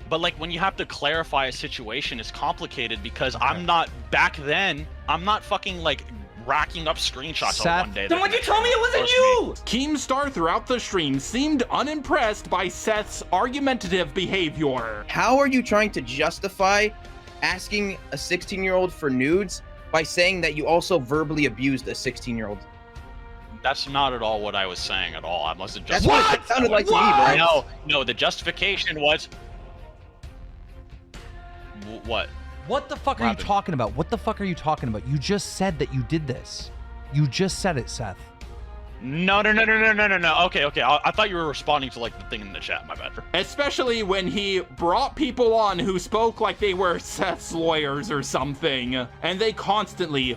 But like when you have to clarify a situation, it's complicated because I'm not fucking like racking up screenshots on one day. Then why'd you tell me it wasn't you? Still, Keemstar throughout the stream seemed unimpressed by Seth's argumentative behavior. How are you trying to justify asking a 16-year-old for nudes by saying that you also verbally abused a 16-year-old? That's not at all what I was saying at all. I wasn't That's just. what it sounded like to me, bro. No, the justification was. What? What the fuck are you talking about? What the fuck are you talking about? You just said that you did this. You just said it, Seth. No. Okay. I thought you were responding to like the thing in the chat. My bad. Especially when he brought people on who spoke like they were Seth's lawyers or something. And they constantly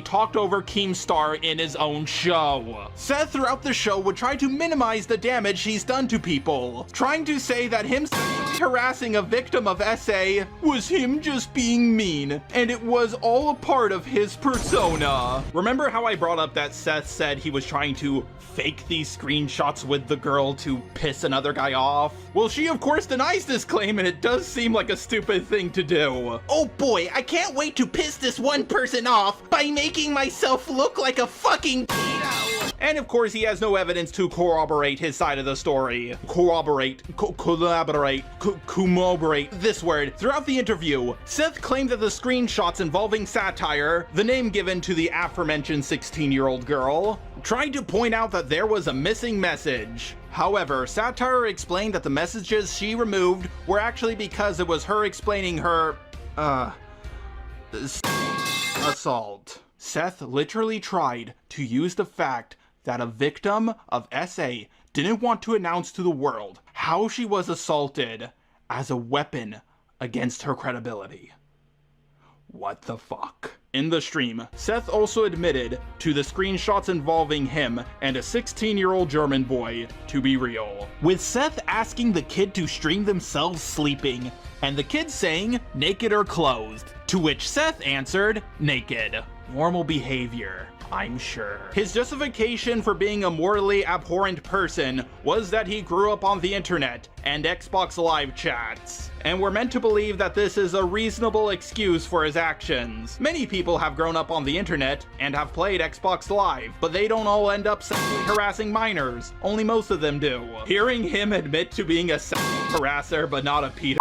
talked over Keemstar in his own show. Seth throughout the show would try to minimize the damage he's done to people, trying to say that him sexually harassing a victim of SA was him just being mean, and it was all a part of his persona. Remember how I brought up that Seth said he was trying to fake these screenshots with the girl to piss another guy off? Well, she of course denies this claim, and it does seem like a stupid thing to do. Oh boy, I can't wait to piss this one person off by making myself look like a fucking pedo. And of course, he has no evidence to corroborate his side of the story. Corroborate this word. Throughout the interview, Seth claimed that the screenshots involving satire, the name given to the aforementioned 16-year-old girl, tried to point out that there was a missing message. However, Satire explained that the messages she removed were actually because it was her explaining her, assault. Seth literally tried to use the fact that a victim of SA didn't want to announce to the world how she was assaulted as a weapon against her credibility. What the fuck? In the stream, Seth also admitted to the screenshots involving him and a 16-year-old German boy to be real, with Seth asking the kid to stream themselves sleeping, and the kid saying naked or clothed, to which Seth answered naked. Normal behavior, I'm sure. His justification for being a morally abhorrent person was that he grew up on the internet and Xbox Live chats, and we're meant to believe that this is a reasonable excuse for his actions. Many people have grown up on the internet and have played Xbox Live, but they don't all end up sexually harassing minors. Only most of them do. Hearing him admit to being a sexual harasser but not a pedo,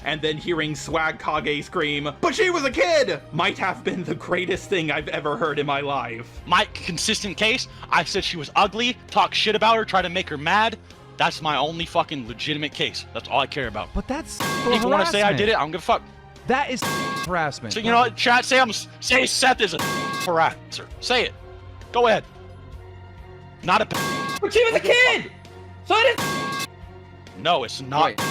and then hearing Swagkage scream, "But she was a kid!" might have been the greatest thing I've ever heard in my life. My consistent case, I said she was ugly, talk shit about her, try to make her mad. That's my only fucking legitimate case. That's all I care about. But that's if you want to say I did it, I don't give a fuck. That is harassment. So you know what, chat, say Seth is a harasser. Say it. Go ahead. Not a. But she was a kid! So it is. No, it's not.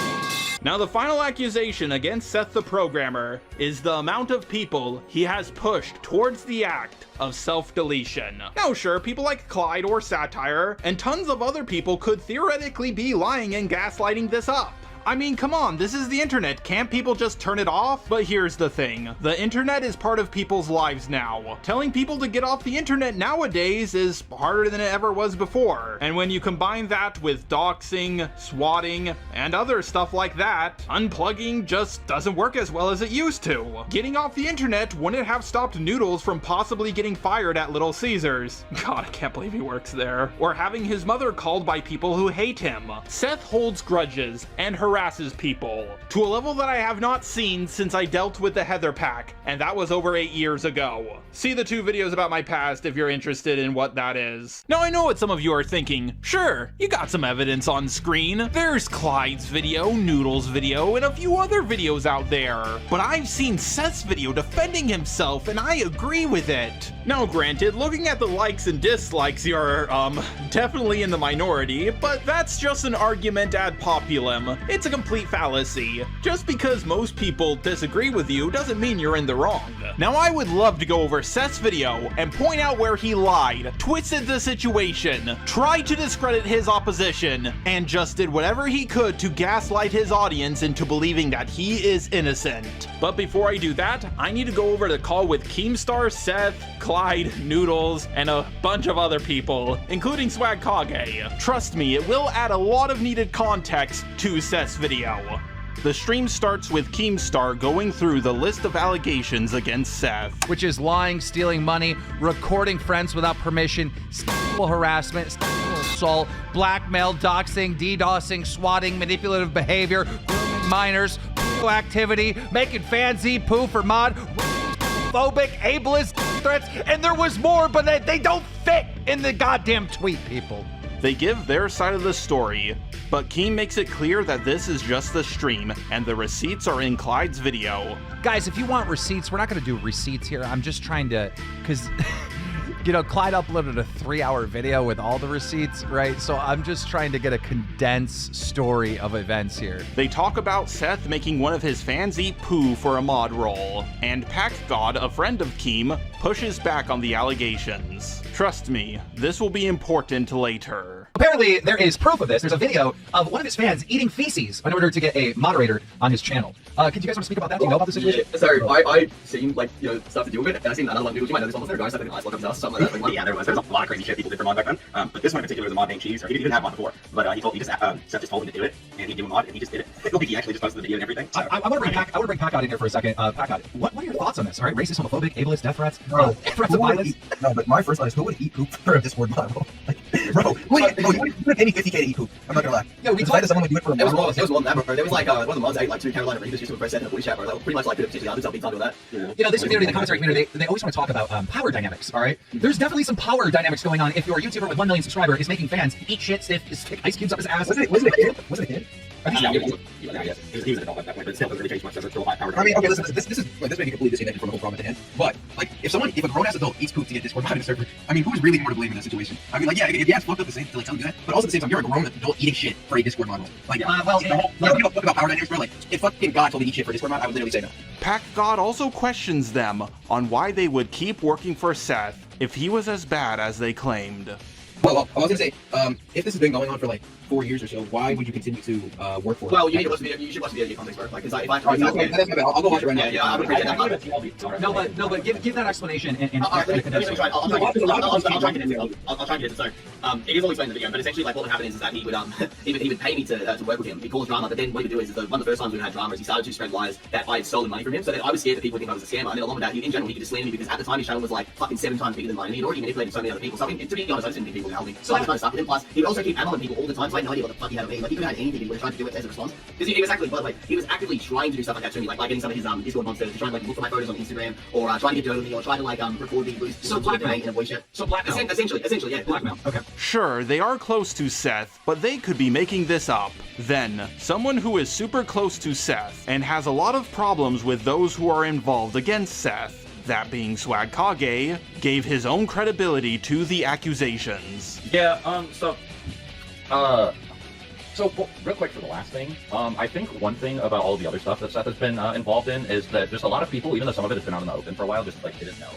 Now, the final accusation against Seth the Programmer is the amount of people he has pushed towards the act of self-deletion. Now, sure, people like Clyde or Satire and tons of other people could theoretically be lying and gaslighting this up. I mean, come on, this is the internet. Can't people just turn it off? But here's the thing. The internet is part of people's lives now. Telling people to get off the internet nowadays is harder than it ever was before. And when you combine that with doxing, swatting, and other stuff like that, unplugging just doesn't work as well as it used to. Getting off the internet wouldn't have stopped Noodles from possibly getting fired at Little Caesars. God, I can't believe he works there. Or having his mother called by people who hate him. Seth holds grudges and harasses people to a level that I have not seen since I dealt with the Heather Pack, and that was over 8 years ago. See the 2 videos about my past if you're interested in what that is. Now, I know what some of you are thinking. Sure, you got some evidence on screen. There's Clyde's video, Noodles' video, and a few other videos out there. But I've seen Seth's video defending himself, and I agree with it. Now, granted, looking at the likes and dislikes, you're, definitely in the minority, but that's just an argument ad populum. It's a complete fallacy. Just because most people disagree with you doesn't mean you're in the wrong. Now, I would love to go over Seth's video and point out where he lied, twisted the situation, tried to discredit his opposition, and just did whatever he could to gaslight his audience into believing that he is innocent. But before I do that, I need to go over the call with Keemstar, Seth, Clyde, Noodles, and a bunch of other people, including Swagkage. Trust me, it will add a lot of needed context to Seth's video. The stream starts with Keemstar going through the list of allegations against Seth. Which is lying, stealing money, recording friends without permission, sexual harassment, sexual assault, blackmail, doxing, DDoSing, swatting, manipulative behavior, grooming minors, activity, making fans eat poo for mod, phobic, ableist threats, and there was more, but they don't fit in the goddamn tweet, people. They give their side of the story, but Keem makes it clear that this is just the stream, and the receipts are in Clyde's video. Guys, if you want receipts, we're not going to do receipts here. I'm just trying to, because, you know, Clyde uploaded a 3-hour video with all the receipts, right? So I'm just trying to get a condensed story of events here. They talk about Seth making one of his fans eat poo for a mod role, and PackGod, a friend of Keem, pushes back on the allegations. Trust me, this will be important later. Apparently, there is proof of this. There's a video of one of his fans eating feces in order to get a moderator on his channel. Can you guys want to speak about that? Do you know about the situation? Yeah. So I seen like stuff to do with it, and I seen another one Noodles. You might know this one was there. Guys, I think Ice Welcome something like that. Like, yeah, there was a lot of crazy shit people did for mod back then. But this one in particular was a mod named Cheese. Or he didn't have mod before, but Seth just told him to do it, and he did a mod, and he just did it. Like, he actually just posted the video and everything. So. I want to bring PackGod in here for a second. PackGod, what are your thoughts on this? All right, racist, homophobic, ableist, death threats, threats of violence. No, but my first thought is, who would eat poop for a Discord mod? Like, bro, you would pay me 50K to eat poop. I'm not gonna lie. Yeah, we told someone would do it for a mod. It was more than that, bro. There was like one of the mods ate like 2 Carolina Reapers just to a in the voice chat, bro. That pretty much like could have potentially himself big time with that. Yeah. You know, this community, the commentary community, they always want to talk about power dynamics, all right? There's definitely some power dynamics going on if your YouTuber with 1 million subscribers is making fans eat shit, stick ice cubes up his ass. Was it a kid? Was it a kid? Yes. He was an adult at that point, but still doesn't really change much. There's still a high power. I mean, okay, listen, this may be completely disconnected from the whole problem at hand, but like, if a grown-ass adult eats poop to get Discord behind a server, I mean, who's really more to blame in that situation? I mean, like, yeah, it's fucked up to say, to like tell you that, but also at the same time, you're a grown adult eating shit for a Discord mod. Like, you know, talk about power dynamics, bro. Like, if fucking God told me to eat shit for a Discord mod, I would literally say no. PackGod also questions them on why they would keep working for Seth if he was as bad as they claimed. Well, I was gonna say, if this has been going on for like 4 years or so, why would you continue to work for it? Well, you should watch the video context work. Like, because if I try to... I'll go watch it right now. Yeah, I would appreciate that. No, but give that explanation and I'll try and get into it. So, it is all explained in the video, but essentially, like, what would happen is that he would pay me to work with him. He'd cause drama, but then what he would do is one of the first times we had drama is he started to spread lies that I had stolen money from him, so that I was scared that people would think I was a scammer, and then along with that, in general, he could just slander me because at the time his channel was like fucking 7 times bigger than mine, and he'd already manipulated so many other people. So, I mean, to be honest, I just didn't think people would help me. So I just kind of stuck with him. Plus, he would also keep ammoing people all the time, so I had no idea what the fuck he had on me. Like, he could have had anything he would have tried to do it as a response. Because he was actually, by the way, he was actively trying to do stuff like that to me, like getting some of his Discord monsters to try and like look for my photos on Instagram, or trying to get dirt with me, or trying to like record me, boost so blackmail in a voice chat. So blackmail. Essentially, yeah, blackmail. Okay. Sure, they are close to Seth, but they could be making this up. Then, someone who is super close to Seth and has a lot of problems with those who are involved against Seth, that being Swagkage, gave his own credibility to the accusations. Yeah, So, real quick for the last thing, I think one thing about all the other stuff that Seth has been involved in is that just a lot of people, even though some of it has been out in the open for a while, just like didn't know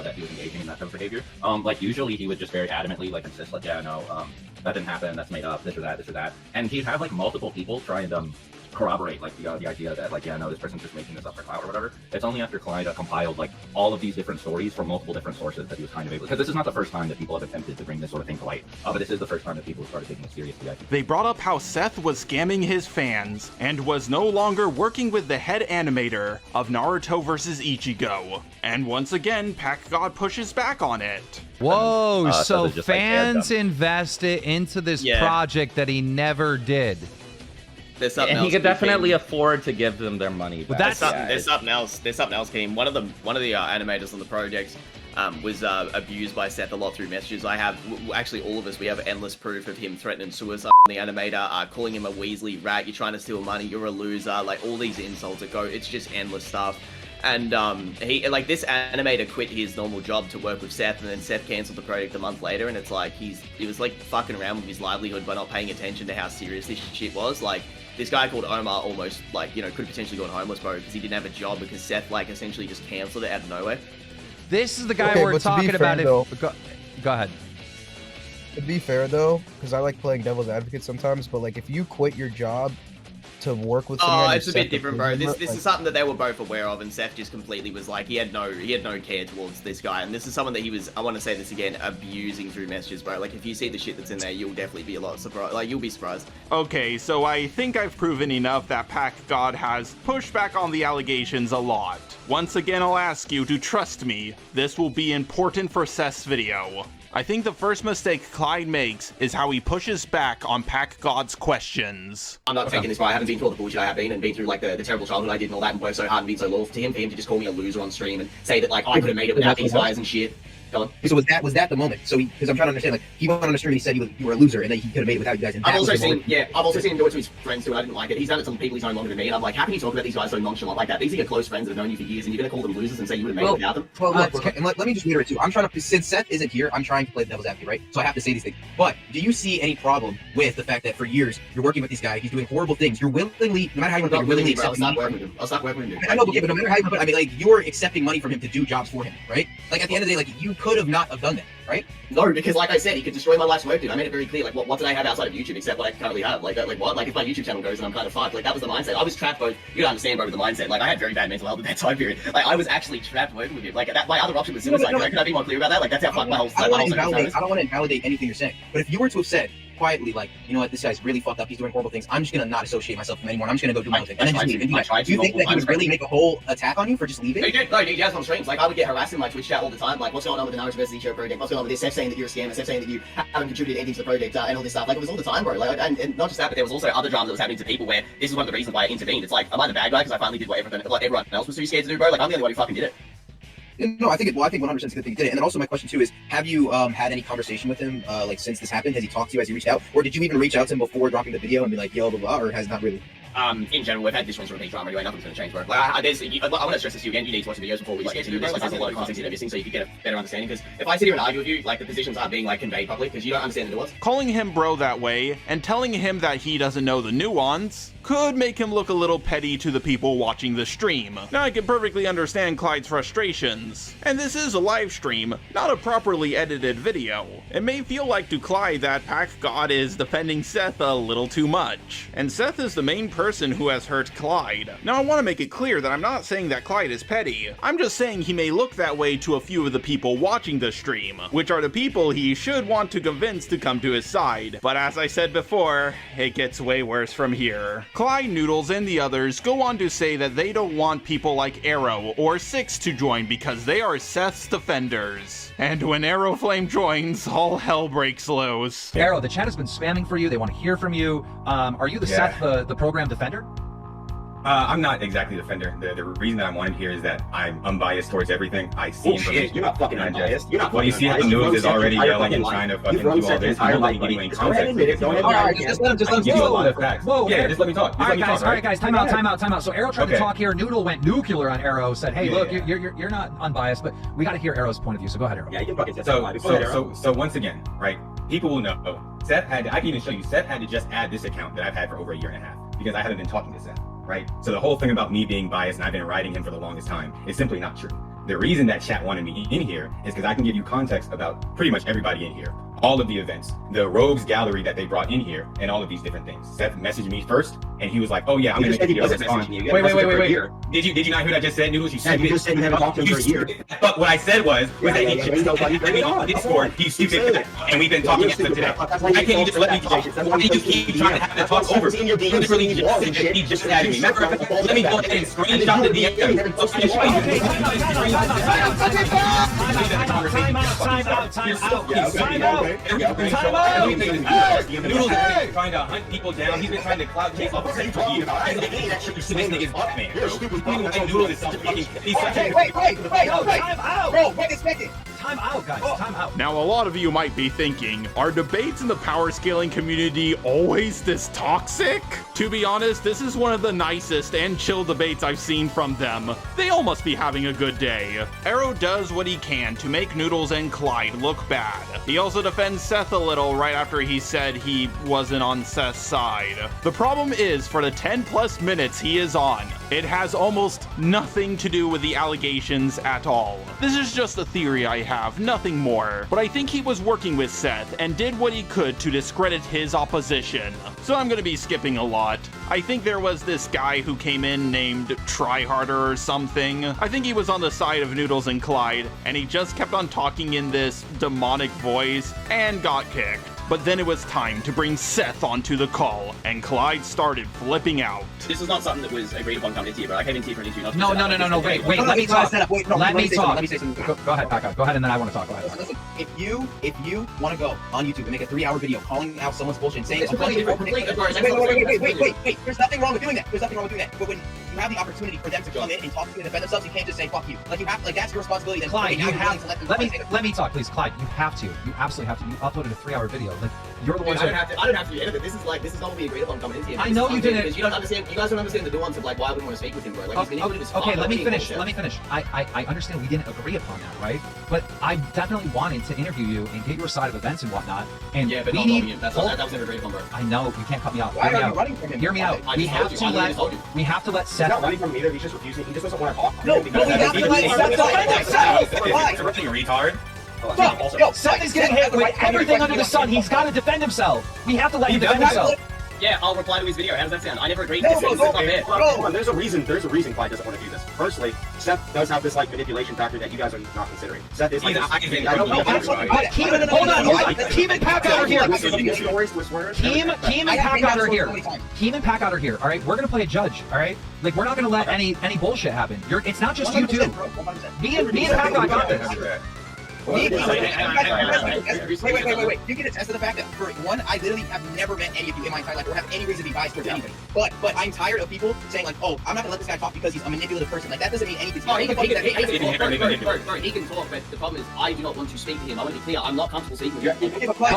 that he was engaging in that type of behavior. Like usually he would just very adamantly like insist like, yeah, no, that didn't happen, that's made up, this or that, and he'd have like multiple people try and corroborate like the idea that like, yeah, no, this person's just making this up for clout or whatever. It's only after Clyde compiled like all of these different stories from multiple different sources that he was kind of able, because this is not the first time that people have attempted to bring this sort of thing to light, but this is the first time that people have started taking it seriously, I think. They brought up how Seth was scamming his fans and was no longer working with the head animator of Naruto vs. Ichigo. And once again, PackGod pushes back on it. Whoa, so fans invested into this project that he never did. And he could definitely afford to give them their money back. There's something else, Keem. One of the animators on the project was abused by Seth a lot through messages. I have, actually all of us, we have endless proof of him threatening suicide on the animator, calling him a Weasley rat, you're trying to steal money, you're a loser, like all these insults that go, it's just endless stuff. And he, like, this animator quit his normal job to work with Seth, and then Seth cancelled the project a month later, and it's like, he was like fucking around with his livelihood by not paying attention to how serious this shit was. Like, this guy called Omar almost, like, you know, could have potentially gone homeless, bro, because he didn't have a job because Seth, like, essentially just cancelled it out of nowhere. This is the guy we're talking about. Go ahead. To be fair, though, because I like playing devil's advocate sometimes, but, like, if you quit your job to work with? Oh, it's a bit different, bro. This is something that they were both aware of, and Seth just completely was like, he had no care towards this guy, and this is someone that he was, I want to say this again, abusing through messages, bro. Like, if you see the shit that's in there, you'll definitely be a lot surprised. Like, you'll be surprised. Okay, so I think I've proven enough that Pack God has pushed back on the allegations a lot. Once again, I'll ask you to trust me. This will be important for Seth's video. I think the first mistake Clyde makes is how he pushes back on Pack God's questions. I'm not taking this, but I haven't been through all the bullshit I have been, and been through like the terrible childhood I did and all that, and worked so hard and been so loyal to him. For him to just call me a loser on stream and say that like I could have made it without these guys and shit. So was that the moment? So because I'm trying to understand, like he went on the stream and he said you were a loser and that he could have made it without you guys. And I've also seen him do it to his friends too, and I didn't like it. He's done it to some people he's known longer than me, and I'm like, how can you talk about these guys so nonchalant like that? These are your close friends that have known you for years, and you're gonna call them losers and say you would have made it without them? Well, let me just reiterate too. I'm trying to, since Seth isn't here, I'm trying to play the devil's advocate, right? So I have to say these things. But do you see any problem with the fact that for years you're working with this guy, he's doing horrible things, you're willingly, no matter how you want to, you're willingly accepting money from him? I'll stop working with him. I know, but no matter how you want to, I mean, like you're accepting money from him to do jobs for him, right? Like at the end of the day, like you could have not have done that. Right? No, because like I said, he could destroy my life's work, dude. I made it very clear. Like, what did I have outside of YouTube except what I currently have? Like what? Like, if my YouTube channel goes and I'm kind of fucked, like that was the mindset. I was trapped, both. You don't understand, bro, with the mindset. Like, I had very bad mental health at that time period. Like, I was actually trapped working with him. Like, that my other option was suicide. Could I be more clear about that? Like, that's how fucked my whole. I don't want to invalidate anything you're saying, but if you were to have said quietly, like, you know what, this guy's really fucked up, he's doing horrible things, I'm just gonna not associate myself with him anymore, I'm just gonna go do my own thing, and then just leave. Do you think that he would really make a whole attack on you for just leaving? He did. No, he has on streams. Like, I would get harassed in my Twitch chat all the time. Like, what's going on with the Naruto versus Ichiro project? What's going on with this? Seth saying that you're a scammer. Seth saying that you haven't contributed anything to the project and all this stuff. Like, it was all the time, bro. Like, and not just that, but there was also other drama that was happening to people where this is one of the reasons why I intervened. It's like, am I the bad guy because I finally did what everyone else was too scared to do, bro? Like, I'm the only one who fucking did it. No, I think 100% is a good thing you did it. And then also my question too is, have you had any conversation with him like since this happened? Has he talked to you? Has he reached out? Or did you even reach out to him before dropping the video and be like, yo, blah, blah, or has not really? In general, we've had this one sort of drama anyway, nothing's going to change, bro. Like, I want to stress this to you again, you need to watch the videos before we just get to do this. Like, there's a lot of context you're missing, so you can get a better understanding, because if I sit here and argue with you, like, the positions aren't being, like, conveyed properly, because you don't understand the nuance. Calling him bro that way, and telling him that he doesn't know the nuance, could make him look a little petty to the people watching the stream. Now, I can perfectly understand Clyde's frustrations, and this is a live stream, not a properly edited video. It may feel like to Clyde that Pack God is defending Seth a little too much, and Seth is the main person who has hurt Clyde. Now, I want to make it clear that I'm not saying that Clyde is petty. I'm just saying he may look that way to a few of the people watching the stream, which are the people he should want to convince to come to his side. But as I said before, it gets way worse from here. Clyde, Noodles, and the others go on to say that they don't want people like Arrow or Six to join because they are Seth's defenders. And when Arrow Flame joins, all hell breaks loose. Arrow, the chat has been spamming for you. They want to hear from you. Are you the Seth the program defender? I'm not exactly a defender. The reason that I'm wanted here is that I'm unbiased towards everything. I see shit, you're not fucking unbiased. You're not well, you see how the news is already yelling and trying to fucking do all this. You don't like giving any context. Alright, just let him give you a lot of facts. Whoa, yeah, just let me talk. Alright guys, time out. So Arrow tried to talk here. Noodle went nuclear on Arrow, said, hey, look, you're not unbiased, but we gotta hear Arrow's point of view, so go ahead, Arrow. Yeah, you can fucking so once again, right, people will know. Seth I can even show you, Seth had to just add this account that I've had for over a year and a half, because I haven't been talking to Seth. Right? So the whole thing about me being biased and I've been writing him for the longest time is simply not true. The reason that chat wanted me in here is because I can give you context about pretty much everybody in here. All of the events, the rogues gallery that they brought in here, and all of these different things. Seth messaged me first, and he was like, "Oh yeah, I'm gonna make a video respond." Wait. Did you not hear what I just said, Noodles? You just said you haven't talked to him for a year. But what I said was that he just let me on Discord. He's stupid, and we've been talking yesterday today. Why can't you just let me talk? Why do you keep trying to have to talk over? He literally just said that he just added me. Let me go ahead and screenshot the DM. Time out. Noodles has been trying to hunt people down. He's been trying to cloud chase off of for years. This nigga is up, man. Noodles is some fucking. Wait. Time out. Bro, what expected? Time out, guys. Time out. Now, a lot of you might be thinking, are debates in the power scaling community always this toxic? To be honest, this is one of the nicest and chill debates I've seen from them. They all must be having a good day. Arrow does what he can to make Noodles and Clyde look bad. He also defends Seth a little right after he said he wasn't on Seth's side. The problem is, for the 10+ minutes he is on, it has almost nothing to do with the allegations at all. This is just a theory I have. have, nothing more. But I think he was working with Seth and did what he could to discredit his opposition. So I'm gonna be skipping a lot. I think there was this guy who came in named Tryharder or something. I think he was on the side of Noodles and Clyde, and he just kept on talking in this demonic voice and got kicked. But then it was time to bring Seth onto the call, and Clyde started flipping out. This is not something that was agreed upon coming into you, but I came into you for an interview. No, wait, let me talk. Let me talk. Let me say something. Go ahead, back up. Go ahead, and then I want to talk. Go ahead. Listen, if you want to go on YouTube and make a 3-hour video calling out someone's bullshit and saying, It's completely different. wait, there's nothing wrong with doing that. But when you have the opportunity for them to come in and talk to you and defend themselves, you can't just say fuck you. Like you have, like that's your responsibility. Then Clyde, you have. Let me talk, please. Clyde, you have to. You absolutely have to. You uploaded a 3-hour video. Like you're the one. I don't have to be edited. This is not what we agreed upon coming into here. I know you didn't. You don't understand. You guys don't understand the nuance of like why I wouldn't want to speak with him, bro. Like he's manipulative as fuck. Okay, let me finish. I understand we didn't agree upon that, right? But I definitely wanted to interview you and get your side of events and whatnot. And yeah, but we not need. you. That was never agreed upon, bro. I know you can't cut me off. Why are you running from him? Hear me out. We have to let. We have to let Seth. He's not running from me either. He's just refusing. He just doesn't want to talk. No, we have to let Seth defend himself. Why? It's a retard. Seth is getting hit with everything under the sun. He's got to defend himself. We have to let him defend himself. Yeah, I'll reply to his video. How does that sound? I never agreed. There's a reason Clyde doesn't want to do this. Firstly, Seth does have this like manipulation factor that you guys are not considering. Seth is like hold on. Keem and Pack are here. Keem and Pack are here. All right, we're gonna play a judge. All right, like we're not gonna let any bullshit happen. It's not just you two. Me and Pack got this. Wait. You can attest to the fact that, for one, I literally have never met any of you in my entire life or have any reason to be biased towards anybody. But I'm tired of people saying, like, oh, I'm not going to let this guy talk because he's a manipulative person. Like, that doesn't mean anything. He can talk, but the problem is I do not want to speak to him. I want to be clear. I'm not comfortable speaking with him.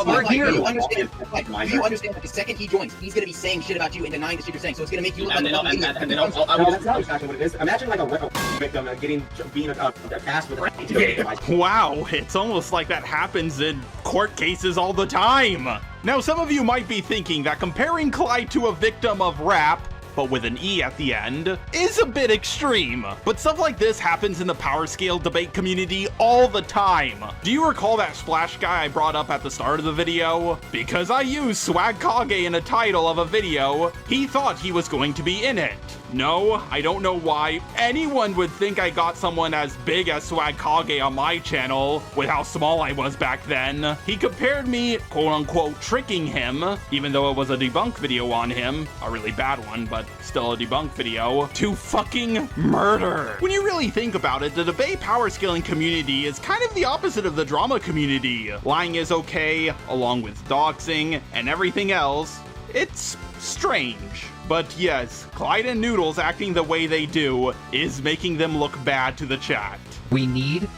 We're here. You understand that the second he joins, he's going to be saying shit about you and denying the shit you're saying. So it's going to make you look like an idiot. That's not exactly what it is. Imagine like a victim being a cast with a Wow, it's almost like that happens in court cases all the time. Now, some of you might be thinking that comparing Clyde to a victim of rap, but with an E at the end, is a bit extreme. But stuff like this happens in the power scale debate community all the time. Do you recall that splash guy I brought up at the start of the video? Because I used Swagkage in a title of a video, he thought he was going to be in it. No, I don't know why anyone would think I got someone as big as Swagkage on my channel with how small I was back then. He compared me, quote unquote, tricking him, even though it was a debunk video on him, a really bad one, but still a debunk video, to fucking murder. When you really think about it, the debate power scaling community is kind of the opposite of the drama community. Lying is okay, along with doxing and everything else. It's strange. But yes, Clyde and Noodles acting the way they do is making them look bad to the chat. We need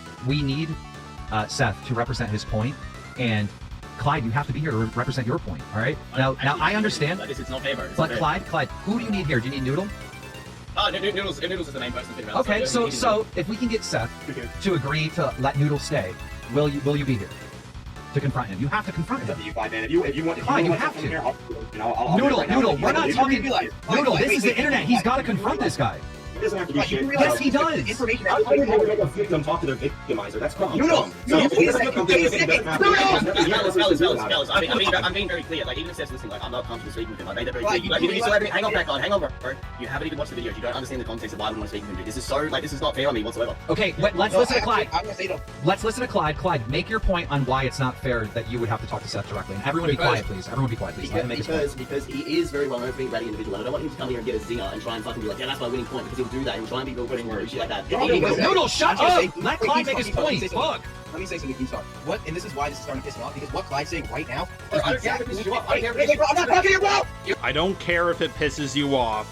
Seth to represent his point, and Clyde, you have to be here to represent your point. All right. Now I understand. It's not fair. But Clyde, who do you need here? Do you need Noodle? Noodles is the main person. Okay, so if we can get Seth to agree to let Noodle stay, will you be here to confront him? You have to confront him. If you want, Clyde, you have to. Noodle, we're not talking. Noodle, this is the internet. He's got to confront this guy. He doesn't have to do shit. Yes, he does. I would never make a victim talk to their victimizer. That's fucking Noodle. Fellas, I'm being very clear. Like, even if Seth's listening, like, I'm not comfortable speaking with him. I made that very clear. Like, you saw everything. Hang on, bro. You haven't even watched the videos. You don't understand the context of why I wouldn't want to speak with him. This is not fair on me whatsoever. Okay, let's listen to Clyde. Let's listen to Clyde. Clyde, make your point on why it's not fair that you would have to talk to Seth directly. And everyone be quiet, please. Let him make his point. Because he is very well known for being a ratty individual, and I don't want him to come here and get a zinger and try and fucking be like, yeah, that's my winning point, because he'll do that and try and be winning or shit like that. Noodle, shut up! Let Clyde make his point. Fuck. Let me say something, Keemstar. And this is why this is starting to piss me off, because what Clyde's saying right now is I'm not talking about. I don't care if it pisses you off.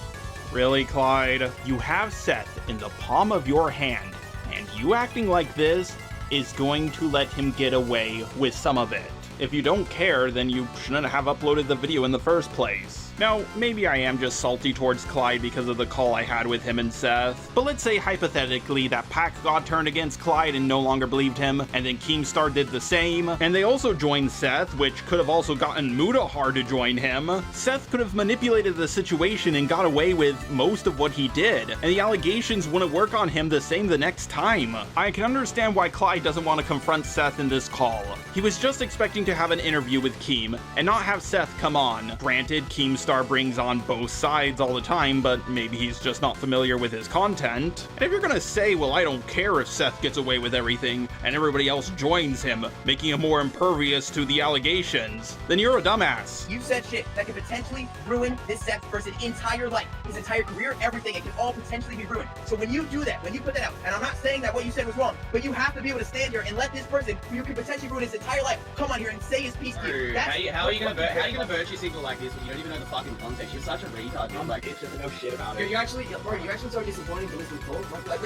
Really, Clyde? You have Seth in the palm of your hand, and you acting like this is going to let him get away with some of it. If you don't care, then you shouldn't have uploaded the video in the first place. Now, maybe I am just salty towards Clyde because of the call I had with him and Seth, but let's say hypothetically that Pac God turned against Clyde and no longer believed him, and then Keemstar did the same, and they also joined Seth, which could have also gotten Mudahar to join him. Seth could have manipulated the situation and got away with most of what he did, and the allegations wouldn't work on him the same the next time. I can understand why Clyde doesn't want to confront Seth in this call. He was just expecting to have an interview with Keem and not have Seth come on. Granted, Keemstar brings on both sides all the time, but maybe he's just not familiar with his content. And if you're gonna say, well, I don't care if Seth gets away with everything and everybody else joins him, making him more impervious to the allegations, then you're a dumbass. You said shit that could potentially ruin this Seth person's entire life, his entire career, everything. It can all potentially be ruined. So when you do that, when you put that out, and I'm not saying that what you said was wrong, but you have to be able to stand here and let this person, who you could potentially ruin his entire life, come on here and say his piece to you. How are you gonna virtue signal like this when you don't even know the fucking context? You're such a retard, dude. Like, it's just no shit about it. You're actually so disappointing to listen to talk. Like,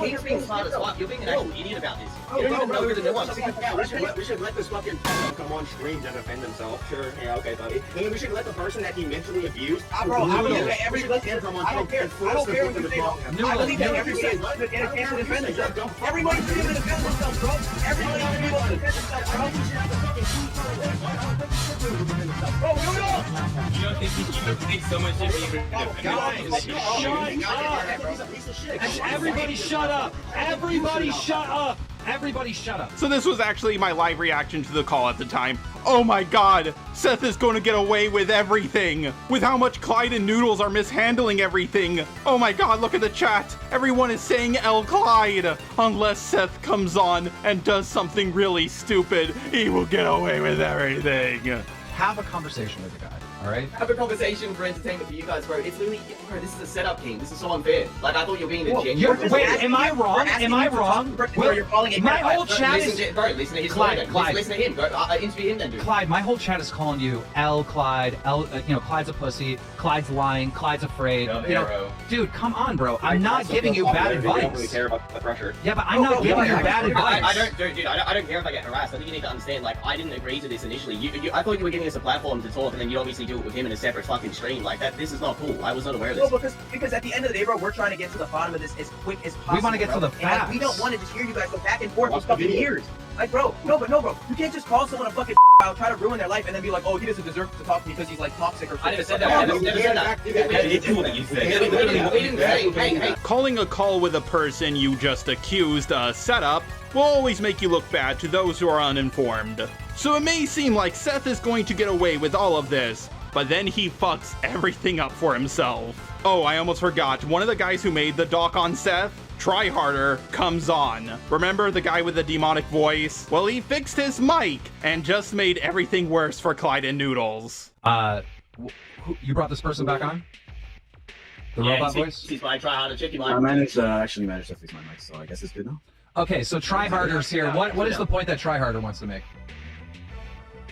Keem's being smart as fuck. You're being an actual idiot about this. You don't even know who the nuance is. We should let this fucking come on stream to defend himself. Sure, yeah, okay, buddy. And then we should let the person that he mentally abused. I don't care. I don't care what you say. I believe that every person should get a chance to defend themselves. Everybody should be able to defend themselves, bro. Everybody should be able to defend themselves, bro. Bro, you don't think someone should be able to defend Everybody shut up! Everybody shut up! Everybody shut up. So this was actually my live reaction to the call at the time. Oh my god, Seth is going to get away with everything. With how much Clyde and Noodles are mishandling everything. Oh my god, look at the chat. Everyone is saying L Clyde. Unless Seth comes on and does something really stupid, he will get away with everything. Have a conversation with the guy. All right. Have a conversation for entertainment for you guys, bro. It's literally, bro, this is a setup, King. This is so unfair. Like, I thought you were being a genuine. Wait, am I wrong? Am I wrong? Bro, you're calling it my whole chat is. Bro, listen to his Clyde. Listen to him. Go interview him then, dude. Clyde, my whole chat is calling you L Clyde. L, Clyde's a pussy. Clyde's lying. Clyde's afraid. Dude, come on, bro. I'm not giving you bad advice. I don't really care about the pressure. Yeah, but I'm not giving you bad advice. I don't care if I get harassed. I think you need to understand. Like, I didn't agree to this initially. I thought you were giving us a platform to talk, and then you obviously do it with him in a separate fucking stream. Like that, this is not cool. I was not aware of this. No, because at the end of the day, bro, we're trying to get to the bottom of this as quick as possible. We want to get to the facts. And we don't want to just hear you guys go back and forth for fucking years. Like, bro, no, bro. You can't just call someone a fucking out, try to ruin their life, and then be like, oh, he doesn't deserve to talk to me because he's like toxic or something. I never said that. I never said that. Calling a call with a person you just accused a setup will always make you look bad to those who are uninformed. So it may seem like Seth is going to get away with all of this, but then he fucks everything up for himself. Oh, I almost forgot. One of the guys who made the doc on Seth, Try Harder, comes on. Remember the guy with the demonic voice? Well, he fixed his mic and just made everything worse for Clyde and Noodles. You brought this person back on? The robot voice? He's my Try Harder chicken mic. I actually managed to fix my mic, so I guess it's good now. Okay, so Try Harder's here. What is the point that Try Harder wants to make?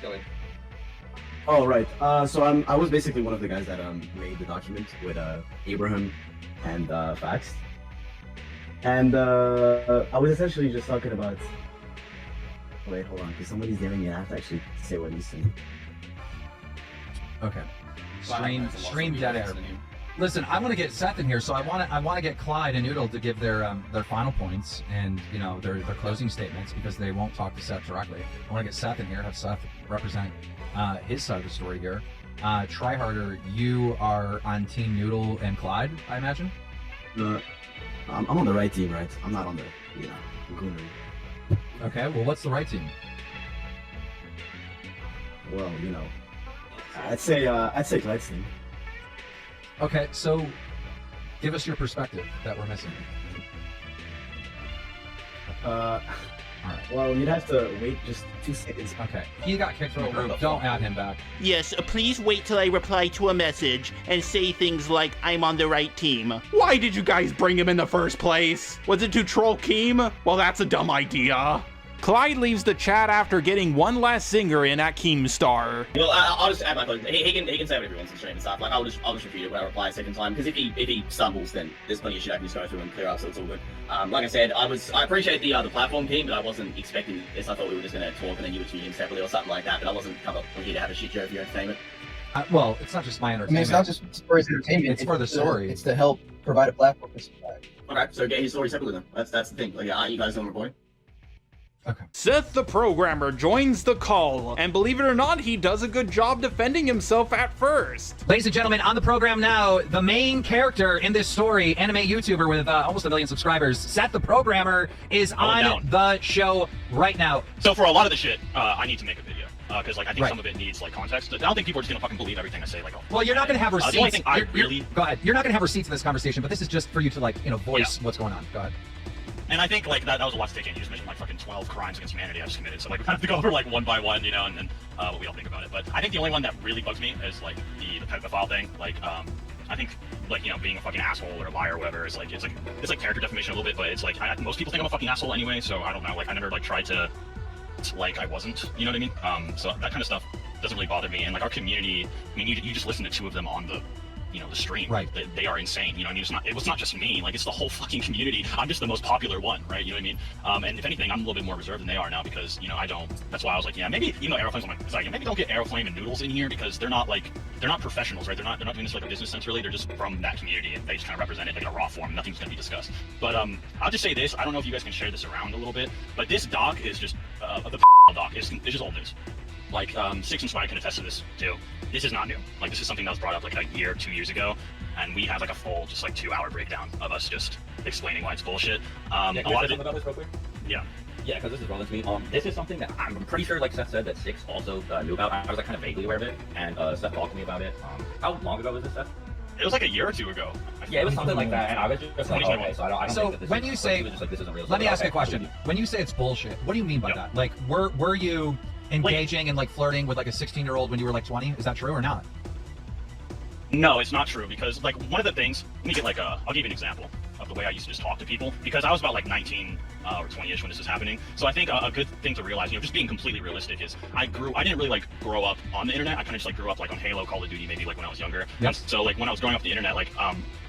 Go ahead. Oh, right. So I was basically one of the guys that made the document with Abraham and Fax. And I was essentially just talking about... Wait, hold on, because somebody's yelling me. I have to actually say what he's saying. Okay. Stream dead air. Listen, I want to get Seth in here, so I want to get Clyde and Noodle to give their final points and their closing statements because they won't talk to Seth directly. I want to get Seth in here, have Seth represent his side of the story here. Try Harder, you are on Team Noodle and Clyde, I imagine? I'm on the right team, right? I'm not on the, goonery. Okay, well, what's the right team? Well, I'd say Clyde's team. Okay, so give us your perspective that we're missing. All right. Well, you'd have to wait just 2 seconds. Okay. He got kicked from the group. Don't add him back. Yes, please wait till I reply to a message and say things like, I'm on the right team. Why did you guys bring him in the first place? Was it to troll Keem? Well, that's a dumb idea. Clyde leaves the chat after getting one last zinger in at Keemstar. Well, I'll just add my point. He can say whatever he wants on stream and stuff. Like I'll just repeat it when I reply a second time, because if he stumbles, then there's plenty of shit I can just go through and clear up, so it's all good. Like I said, I appreciate the platform team, but I wasn't expecting this. I thought we were just gonna talk and then you would tune in separately or something like that. But I wasn't come up here to have a shit show for your entertainment. Well, it's not just my I entertainment. mean, it's not just for his entertainment. It's for the story. It's to help provide a platform for society. Okay, so get his story separately then. That's the thing. Like, aren't you guys on recording? Seth the Programmer joins the call, and believe it or not, he does a good job defending himself at first. Ladies and gentlemen, on the program now, the main character in this story, anime YouTuber with almost 1 million subscribers, Seth the Programmer, is on the show right now. So for a lot of the shit, I need to make a video. Because like I think some of it needs like context. I don't think people are just gonna fucking believe everything I say. Like, well, you're not gonna have receipts. The only thing go ahead. You're not gonna have receipts in this conversation, but this is just for you to like, voice what's going on. Go ahead. And I think like that was a lot to take in. You just mentioned like fucking 12 crimes against humanity I just committed. So like we kind of have to go over like one by one, and then what we all think about it. But I think the only one that really bugs me is like the pedophile thing. Like I think like being a fucking asshole or a liar or whatever is like it's like character defamation a little bit. But it's like most people think I'm a fucking asshole anyway. So I don't know. Like I never like tried to like I wasn't. You know what I mean? So that kind of stuff doesn't really bother me. And like our community, I mean, you just listen to 2 of them on the stream. Right. They are insane. I mean, it was not just me. Like, it's the whole fucking community. I'm just the most popular one, right? You know what I mean? And if anything, I'm a little bit more reserved than they are now because, I don't. That's why I was like, yeah, maybe, Aeroflame's on my side. Maybe don't get Aeroflame and Noodles in here because they're not professionals, right? They're not doing this like a business sense really. They're just from that community and they just kind of represent it like in a raw form. Nothing's gonna be discussed. But I'll just say this. I don't know if you guys can share this around a little bit, but this doc is just the doc. It's just old news. Like, Six and Swag can attest to this too. This is not new. Like, this is something that was brought up like a year or 2 years ago, and we had like a full, just like 2-hour breakdown of us just explaining why it's bullshit. Yeah, can I say something about this real quick? Yeah. Yeah, because this is relevant to me. This is something that I'm pretty sure, like Seth said, that Six also knew about. I was like kind of vaguely aware of it, and Seth talked to me about it. How long ago was this, Seth? It was like a year or 2 ago. Yeah, it was something like that, and I was just like, okay, so I don't think that this when is, you say, just like, this isn't real. let me ask you a question. When you say it's bullshit, what do you mean by that? Like, were you engaging and like flirting with like a 16-year-old when you were like 20? Is that true or not? No, it's not true because like one of the things, let me get like I'll give you an example of the way I used to just talk to people because I was about like 19 or 20-ish when this was happening. So I think a good thing to realize, just being completely realistic is I didn't really like grow up on the internet. I kind of just like grew up like on Halo, Call of Duty, maybe like when I was younger. Yep. And so like when I was growing up the internet, like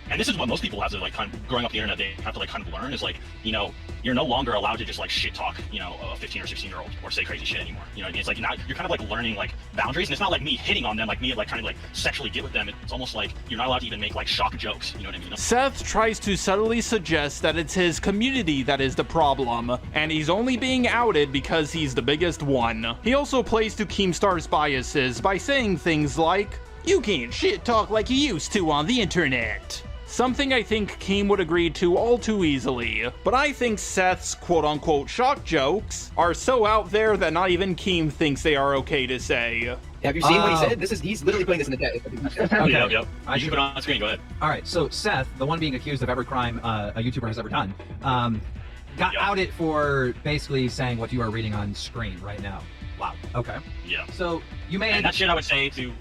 and this is what most people have to like kind of growing up the internet, they have to like kind of learn is like, you're no longer allowed to just like shit talk, a 15 or 16-year-old or say crazy shit anymore. You know what I mean? It's like you're kind of like learning like boundaries, and it's not like me hitting on them, like me like trying to like sexually get with them. It's almost like you're not allowed to even make like shock jokes. You know what I mean? Seth tries to subtly suggest that it's his community that is the problem, and he's only being outed because he's the biggest one. He also plays to Keemstar's biases by saying things like, "You can't shit talk like you used to on the internet." Something I think Keem would agree to all too easily, but I think Seth's quote-unquote shock jokes are so out there that not even Keem thinks they are okay to say. Have you seen what he said? He's literally putting this in the text. Okay. Yep. You can put it on the screen, go ahead. Alright, so Seth, the one being accused of every crime a YouTuber has ever done, got outed for basically saying what you are reading on screen right now. Wow. Okay. Yeah. So you made... And that shit I would say to...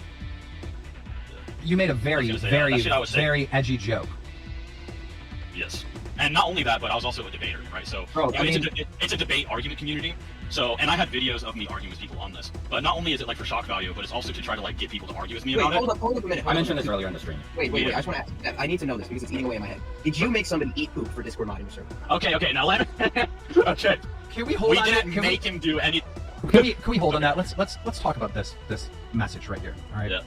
You made a very edgy joke. Yes. And not only that, but I was also a debater, right? So it's a debate argument community. So, and I had videos of me arguing with people on this. But not only is it like for shock value, but it's also to try to like get people to argue with me about it. Hold up a minute. I mentioned this earlier on the stream. Wait. I just want to ask. I need to know this because it's eating away in my head. Did you make somebody eat poop for Discord modding server? Okay. Now let okay. Can we hold on that? We didn't make him do any. Can we hold on that? Let's talk about this message right here. All right. Yeah.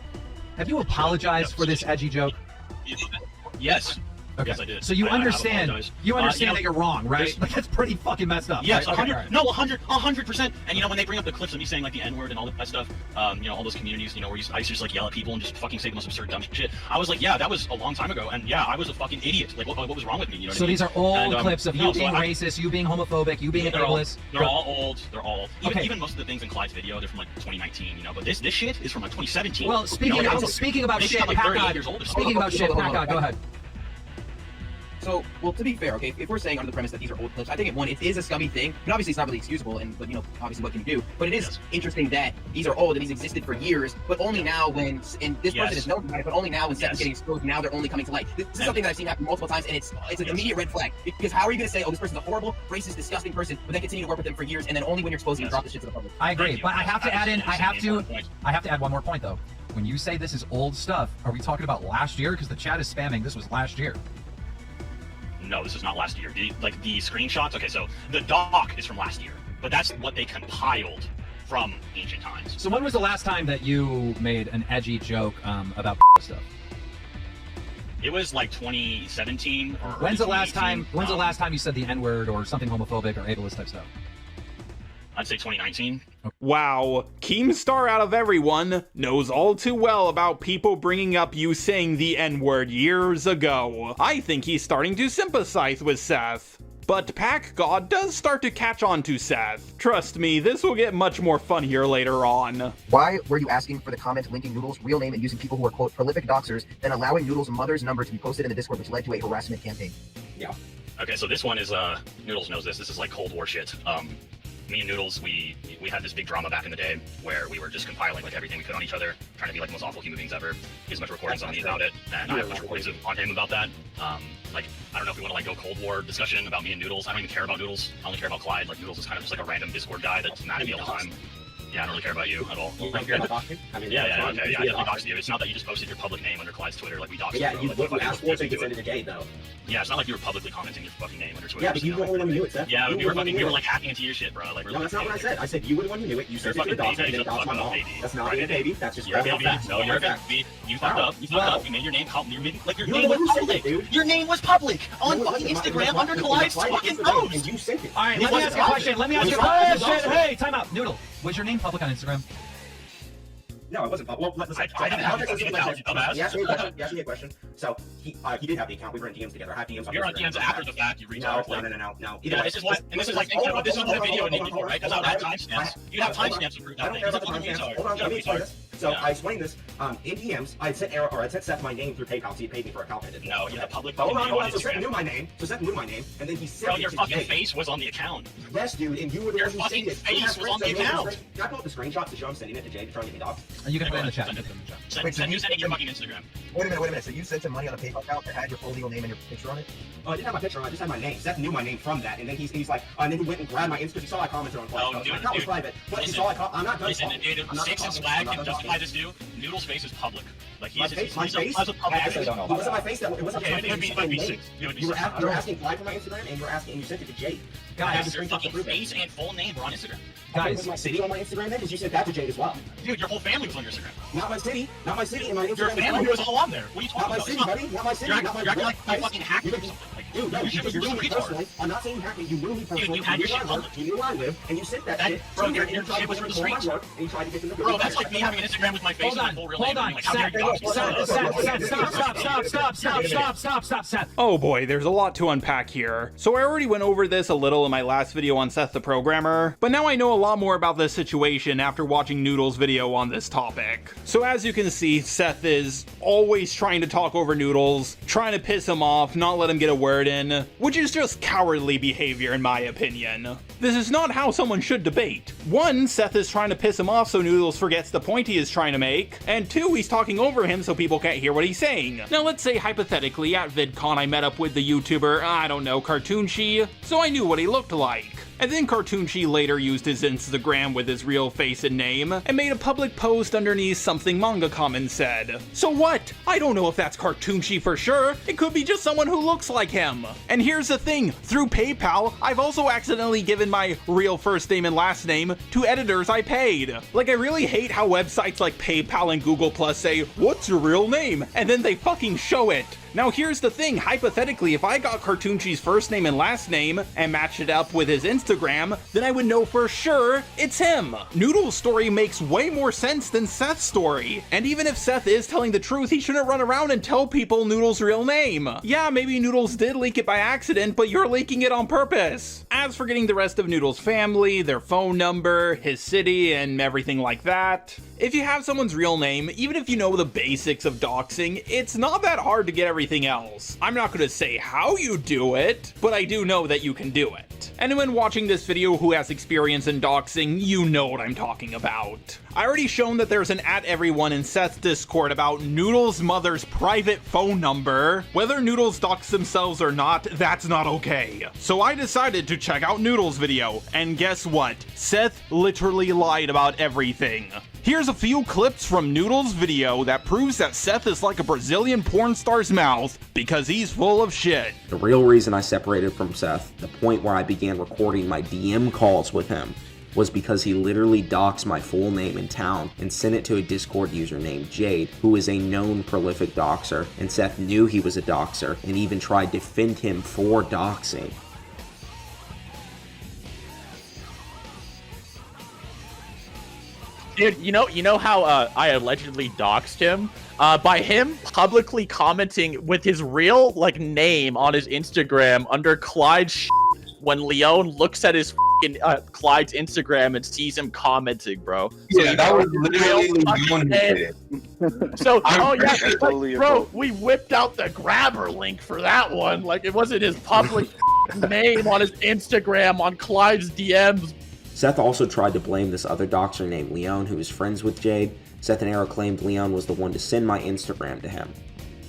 Have you apologized for this edgy joke? Yes. Okay. Yes, I did. So you understand that you're wrong, right? Like, that's pretty fucking messed up. Yes, right? 100%. And when they bring up the clips of me saying like the N-word and all that stuff, all those communities, where I used to just like yell at people and just fucking say the most absurd dumb shit. I was like, yeah, that was a long time ago, and yeah, I was a fucking idiot. Like, what was wrong with me? You know what I mean? These are old clips of you being racist, you being homophobic, you being ableist. They're all old. They're all even most of the things in Clyde's video, they're from like 2019. But this shit is from like 2017. Well, speaking about shit, Packard, go ahead. So, well, to be fair, okay, if we're saying under the premise that these are old clips, I think it is a scummy thing, but obviously it's not really excusable, but obviously what can you do? But it is interesting that these are old and these existed for years, but only now when, and this person is known about it, but only now when Seth is getting exposed, now they're only coming to light. This is something that I've seen happen multiple times, and it's an immediate red flag. Because how are you going to say, oh, this person's a horrible, racist, disgusting person, but then continue to work with them for years, and then only when you're exposing you drop this shit to the public? I agree, but I have to add in, I have to add one more point though. When you say this is old stuff, are we talking about last year? Because the chat is spamming this was last year. No, this is not last year. The screenshots, okay, so the doc is from last year, but that's what they compiled from ancient times. So when was the last time that you made an edgy joke about stuff? It was like 2017 or When's the last 2018. time? When's the last time you said the N-word or something homophobic or ableist type stuff? I'd say 2019. Wow, Keemstar out of everyone knows all too well about people bringing up you saying the N-word years ago. I think he's starting to sympathize with Seth. But Pack God does start to catch on to Seth. Trust me, this will get much more funnier later on. Why were you asking for the comment linking Noodles' real name and using people who are, quote, prolific doxers, then allowing Noodles' mother's number to be posted in the Discord, which led to a harassment campaign? Yeah. Okay, so this one is, Noodles knows this. This is like Cold War shit. Me and Noodles, we had this big drama back in the day where we were just compiling like everything we could on each other, trying to be like the most awful human beings ever. He has much recordings on me about it, and I have much recordings on him about that. Like, I don't know if we want to like go Cold War discussion about me and Noodles. I don't even care about Noodles. I only care about Clyde. Like, Noodles is kind of just like a random Discord guy that's mad at me all the time. Yeah, I don't really care about you at all. You don't care about doxing? I mean, yeah, I definitely doxed you. It's not that you just posted your public name under Clyde's Twitter, like we doxed you. Yeah, you like, asked for it so you could send it to Jade, though. Yeah, it's not like you were publicly commenting your fucking name under Twitter. Yeah, but you were the only one who knew it, Seth. Yeah, we were like hacking into your shit, bro. Like, no, that's not what I said. I said you were the one who knew it. You said it to the doxer, and then doxed my mom. That's not being a baby. That's just you're a baby. No, you're a baby. You fucked up. You fucked up. You made your name public. Your name was public. Your name was public on fucking Instagram under Clyde's fucking nose. And you sent it. All right, let me ask you a question. Let me ask you a question. Hey, time out. Noodle, was your name public on Instagram? No, it wasn't. Well, listen. He asked me a question. So he did have the account. We were in DMs together. I had DMs on You're on DMs after the fact. You reach out. No. Yeah, this is like this is like the video in before, right? Because I have timestamps. You have timestamps to prove that. I don't care about the timestamps. Hold on, let me explain this. So I explained this in DMs. I sent Seth my name through PayPal. So he paid me for account. No, you had public. Hold on. So Seth knew my name. And then he sent it. Your fucking face was on the account. Yes, dude. And you were the one who sent it. Your fucking face was on the account. Can I pull up the screenshots to show him sending it to Jay to try and get me doxed? You can put it in the chat. Send you sending your fucking Instagram. Wait a minute. So you sent him money on a PayPal account that had your full legal name and your picture on it? Oh, I didn't have my picture on it. I just had my name. Seth knew my name from that, and then he's like, and then he went and grabbed my Instagram. He saw I commented on Clyde. My account was private, but he saw I'm not done. Listen, dude, Six and Swag can justify this dude. Noodle's face is public. Like he's my face. It wasn't my face. It wasn't my face. It would be Six. You were asking Clyde for my Instagram, and you sent it to Jade. Guys, your fucking face and full name were on Instagram. Guys, was my city on my Instagram then? Because you sent that to Jade as well. Dude, your whole family was on your Instagram. Not my city, and my Instagram. Your family was all on there. What are you talking about? Not my city, buddy. Not my city. You're acting like you fucking hacked or something. Dude, no, you knew me personally. I'm not saying you hacked me. You knew me personally. You had your shit public. You knew where I live, and you sent that shit. Bro, your shit was for the streets. And you tried to get to the Bro, that's like me having an Instagram with my face and full real name. Like, how dare you Stop. Oh boy, there's a lot to unpack here. So I already went over this a little in my last video on Seth the Programmer, but now I know a lot more about this situation after watching Noodles' video on this topic. So as you can see, Seth is always trying to talk over Noodles, trying to piss him off, not let him get a word in, which is just cowardly behavior in my opinion. This is not how someone should debate. One, Seth is trying to piss him off so Noodles forgets the point he is trying to make, and two, he's talking over him so people can't hear what he's saying. Now let's say hypothetically at VidCon I met up with the YouTuber, I don't know, Cartoonshi, so I knew what he looked like. And then Cartoonshi later used his Instagram with his real face and name, and made a public post underneath something Manga Common said. So what? I don't know if that's Cartoonshi for sure, it could be just someone who looks like him. And here's the thing, through PayPal, I've also accidentally given my real first name and last name to editors I paid. Like, I really hate how websites like PayPal and Google Plus say, what's your real name? And then they fucking show it. Now here's the thing, hypothetically, if I got Cartoonshi's first name and last name and matched it up with his Instagram, then I would know for sure it's him. Noodles' story makes way more sense than Seth's story. And even if Seth is telling the truth, he shouldn't run around and tell people Noodles' real name. Yeah, maybe Noodles did leak it by accident, but you're leaking it on purpose. As for getting the rest of Noodles' family, their phone number, his city, and everything like that, If you have someone's real name, even if you know the basics of doxing, it's not that hard to get everything else. I'm not gonna say how you do it, but I do know that you can do it. Anyone watching this video who has experience in doxing, you know what I'm talking about. I already shown that there's an @everyone in Seth's Discord about Noodles' mother's private phone number. Whether Noodles dox themselves or not, that's not okay. So I decided to check out Noodles' video, and guess what? Seth literally lied about everything. Here's a few clips from Noodles' video that proves that Seth is like a Brazilian porn star's mouth because he's full of shit. The real reason I separated from Seth, the point where I began recording my DM calls with him, was because he literally doxed my full name in town and sent it to a Discord user named Jade, who is a known prolific doxer, and Seth knew he was a doxer and even tried to defend him for doxing. Dude, you know how I allegedly doxed him? By him publicly commenting with his real name on his Instagram under Clyde's when Leon looks at his Clyde's Instagram and sees him commenting, bro. So yeah, that was literally So, bro, we whipped out the grabber link for that one. Like, it wasn't his public name on his Instagram on Clyde's DMs. Seth also tried to blame this other doxer named Leon, who is friends with Jade. Seth and Arrow claimed Leon was the one to send my Instagram to him.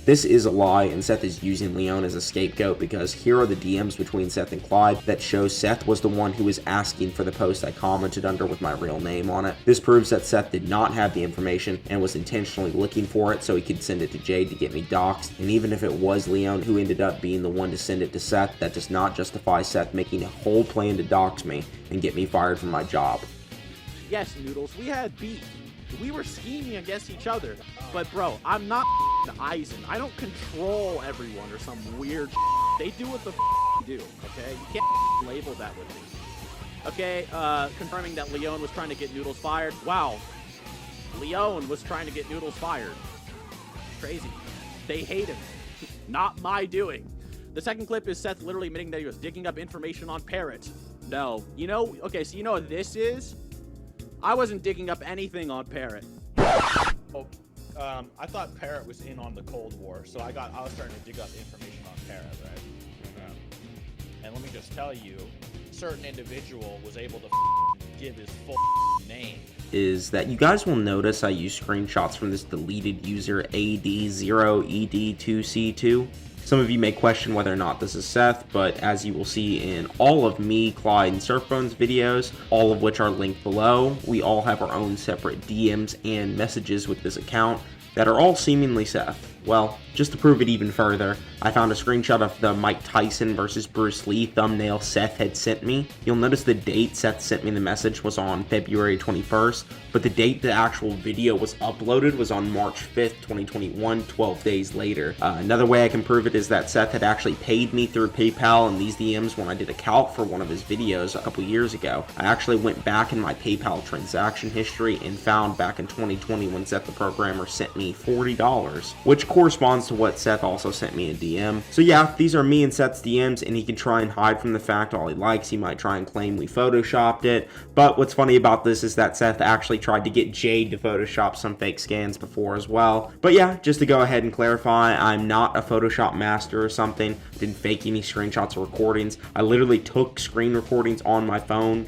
This is a lie, and Seth is using Leon as a scapegoat because here are the DMs between Seth and Clyde that shows Seth was the one who was asking for the post I commented under with my real name on it. This proves that Seth did not have the information and was intentionally looking for it so he could send it to Jade to get me doxxed, and even if it was Leon who ended up being the one to send it to Seth, that does not justify Seth making a whole plan to dox me and get me fired from my job. Yes, Noodles, we had beef. We were scheming against each other. But bro, I'm not Eisen. I don't control everyone or some weird They do what the do, okay? You can't label that with me. Okay, confirming that Leon was trying to get Noodles fired. Wow. Leon was trying to get Noodles fired. Crazy. They hate him. Not my doing. The second clip is Seth literally admitting that he was digging up information on Parrot. No. You know, okay, so you know what this is? I wasn't digging up anything on Parrot. Oh, I thought Parrot was in on the Cold War, so I was starting to dig up information on Parrot, right? And let me just tell you, a certain individual was able to give his full name. Is that you guys will notice I use screenshots from this deleted user AD0ED2C2. Some of you may question whether or not this is Seth, but as you will see in all of me, Clyde, and Surfbone's videos, all of which are linked below, we all have our own separate DMs and messages with this account that are all seemingly Seth. Well, just to prove it even further, I found a screenshot of the Mike Tyson versus Bruce Lee thumbnail Seth had sent me. You'll notice the date Seth sent me the message was on February 21st, but the date the actual video was uploaded was on March 5th, 2021, 12 days later. Another way I can prove it is that Seth had actually paid me through PayPal in these DMs when I did a calc for one of his videos a couple years ago. I actually went back in my PayPal transaction history and found back in 2020 when Seth the Programmer sent me $40, which corresponds to what Seth also sent me a DM. So yeah, these are me and Seth's DMs, and he can try and hide from the fact all he likes. He might try and claim we photoshopped it, but what's funny about this is that Seth actually tried to get Jade to photoshop some fake scans before as well. But yeah, just to go ahead and clarify, I'm not a Photoshop master or something. Didn't fake any screenshots or recordings. I literally took screen recordings on my phone.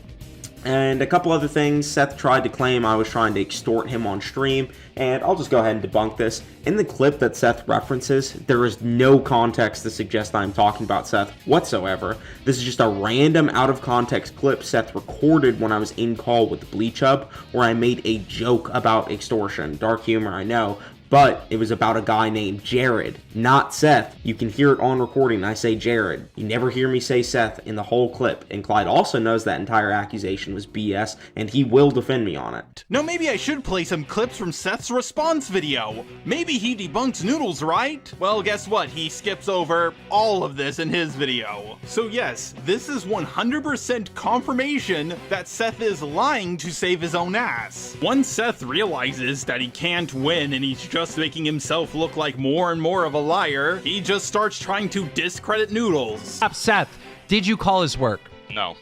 And a couple other things, Seth tried to claim I was trying to extort him on stream, and I'll just go ahead and debunk this. In the clip that Seth references, there is no context to suggest I'm talking about Seth whatsoever. This is just a random out of context clip Seth recorded when I was in call with Bleach Hub, where I made a joke about extortion. Dark humor, I know. But it was about a guy named Jared, not Seth. You can hear it on recording, I say Jared. You never hear me say Seth in the whole clip, and Clyde also knows that entire accusation was BS, and he will defend me on it. Now maybe I should play some clips from Seth's response video. Maybe he debunks Noodles, right? Well, guess what? He skips over all of this in his video. So yes, this is 100% confirmation that Seth is lying to save his own ass. Once Seth realizes that he can't win and he's just making himself look like more and more of a liar, he just starts trying to discredit Noodles. Seth, did you call his work? No.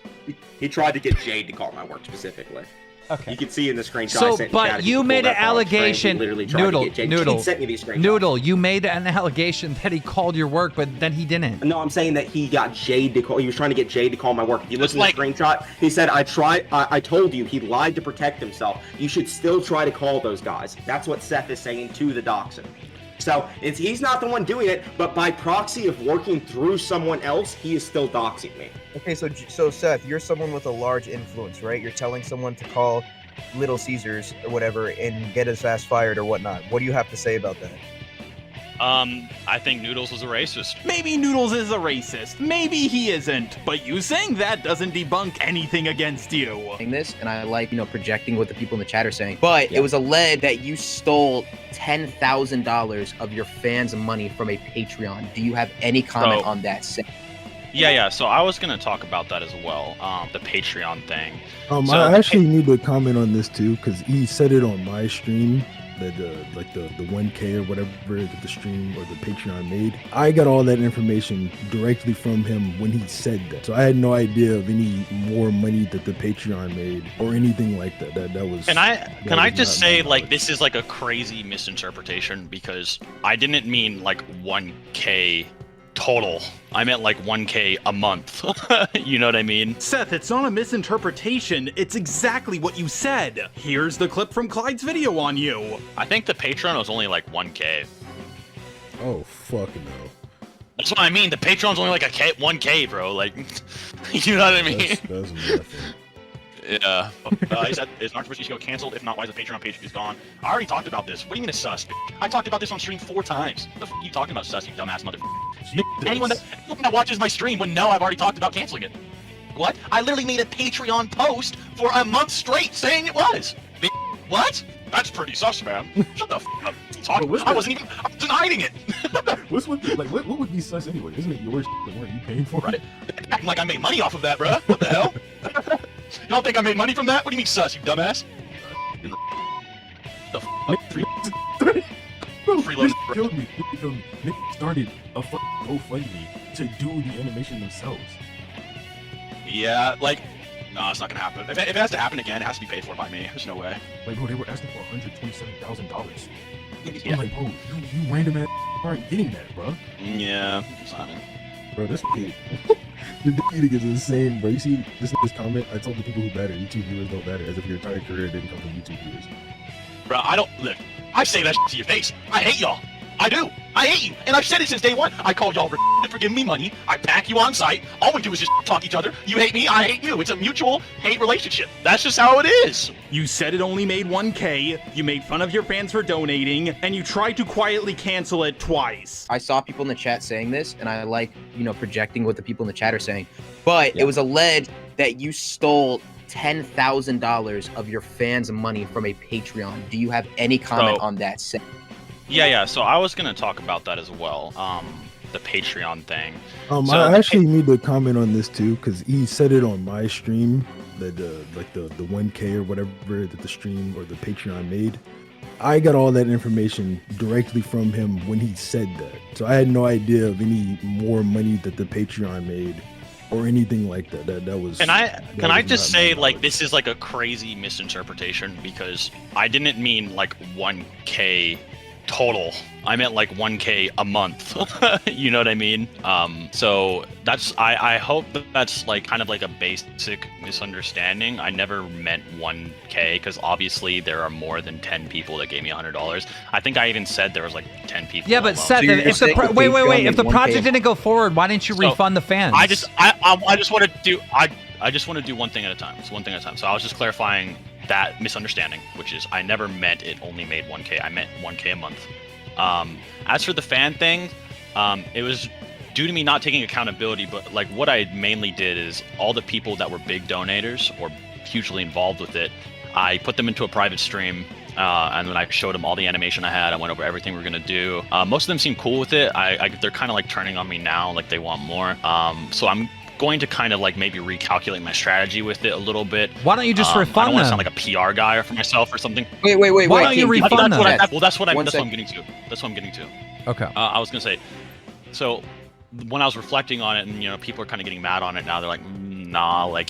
He tried to get Jade to call my work specifically. You can see in the screenshot. I So, sent but Chad, you pull made an that file up, Frank, allegation, he literally tried to Noodle, get Jay- Noodle, he sent me these screenshots. Noodle, you made an allegation that he called your work, but then he didn't. No, I'm saying that he got Jade to call. He was trying to get Jade to call my work. If you listen to the screenshot, he said, I told you, he lied to protect himself. You should still try to call those guys. That's what Seth is saying to the doxer. So he's not the one doing it, but by proxy of working through someone else, he is still doxing me. Okay, so Seth, you're someone with a large influence, right? You're telling someone to call Little Caesars or whatever and get his ass fired or whatnot. What do you have to say about that? I think Noodles was a racist. Maybe Noodles is a racist. Maybe he isn't. But you saying that doesn't debunk anything against you. This, and I like, projecting what the people in the chat are saying. But it was alleged that you stole $10,000 of your fans' money from a Patreon. Do you have any comment on that? Yeah. So I was gonna talk about that as well. The Patreon thing. I actually need to comment on this too, because he said it on my stream that the 1K or whatever that the stream or the Patreon made. I got all that information directly from him when he said that. So I had no idea of any more money that the Patreon made or anything like that. That was. Can I just say, like, this is like a crazy misinterpretation, because I didn't mean like 1K total. I meant like 1K a month. You know what I mean? Seth, it's not a misinterpretation. It's exactly what you said. Here's the clip from Clyde's video on you. I think the Patreon was only like 1K. Oh, fuck no. That's what I mean. The Patreon's only like 1K, bro. Like, you know what I mean? That's nothing. Yeah. He said, is Narcissist Ego canceled? If not, why is the Patreon page is gone? I already talked about this. What do you mean it's sus? I talked about this on stream 4 times. What the f are you talking about, sus, you dumbass motherfucker? Anyone that watches my stream would know I've already talked about canceling it. What? I literally made a Patreon post for a month straight saying it was. What? That's pretty sus, man. Shut the f up. I wasn't hiding it. What would be sus anyway? Isn't it yours? Weren't you paying for it? Acting like I made money off of that, bruh. What the hell? You don't think I made money from that? What do you mean sus, you dumbass? The f Freeload killed me. Nick started a GoFundMe to do the animation themselves. Yeah, like, no, it's not gonna happen. If it has to happen again, it has to be paid for by me. There's no way. Like, bro, they were asking for $127,000. Yeah. I'm like, bro, you random ass aren't getting that, bro. Yeah, it's not. Bro, this kid, the dick is insane, bro. You see this comment? I told the people who matter, YouTube viewers don't matter, as if your entire career didn't come from YouTube viewers. Bro, I don't look. I say that to your face. I hate y'all. I do. I hate you. And I've said it since day one. I called y'all for giving me money. I pack you on site. All we do is just talk each other. You hate me, I hate you. It's a mutual hate relationship. That's just how it is. You said it only made 1K, you made fun of your fans for donating, and you tried to quietly cancel it twice. I saw people in the chat saying this, and I like, projecting what the people in the chat are saying. But it was alleged that you stole $10,000 of your fans' money from a Patreon. Do you have any comment on that? Yeah. So I was gonna talk about that as well. The Patreon thing. I actually need to comment on this too, because he said it on my stream that the 1K or whatever that the stream or the Patreon made. I got all that information directly from him when he said that. So I had no idea of any more money that the Patreon made or anything like that. That was. Can I just say, like, this is like a crazy misinterpretation, because I didn't mean like 1K total. I meant like 1K a month. You know what I mean? So that's, I hope that's like kind of like a basic misunderstanding. I never meant 1K, because obviously there are more than 10 people that gave me $100. I think I even said there was like 10 people. Yeah, but Seth, if the wait, if the project didn't go forward, why didn't you refund the fans? I just want to do one thing at a time. It's one thing at a time. So I was just clarifying that misunderstanding, which is I never meant it only made 1K. I meant 1K a month. As for the fan thing, it was due to me not taking accountability, but like what I mainly did is all the people that were big donators or hugely involved with it, I put them into a private stream, and then I showed them all the animation I had. I went over everything we were gonna do. Most of them seemed cool with it. They're kind of like turning on me now, like they want more. So I'm going to kind of like maybe recalculate my strategy with it a little bit. Why don't you just refund them? I don't want to sound like a PR guy or for myself or something. Wait. Why don't you refund them? That's what I'm getting to. That's what I'm getting to. Okay. I was gonna say, so when I was reflecting on it, and people are kind of getting mad on it now. They're like, nah, like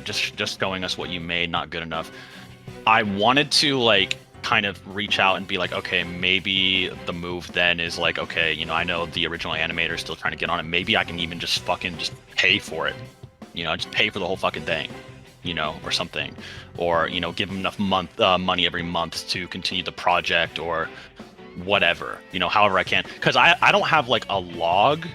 just showing us what you made, not good enough. I wanted to like kind of reach out and be like, okay, maybe the move then is like, okay, you know, I know the original animator is still trying to get on it. Maybe I can even just fucking just pay for it. You know, just pay for the whole fucking thing, you know, or something. Or, you know, give them enough money every month to continue the project or whatever, you know, however I can. Because I don't have like a log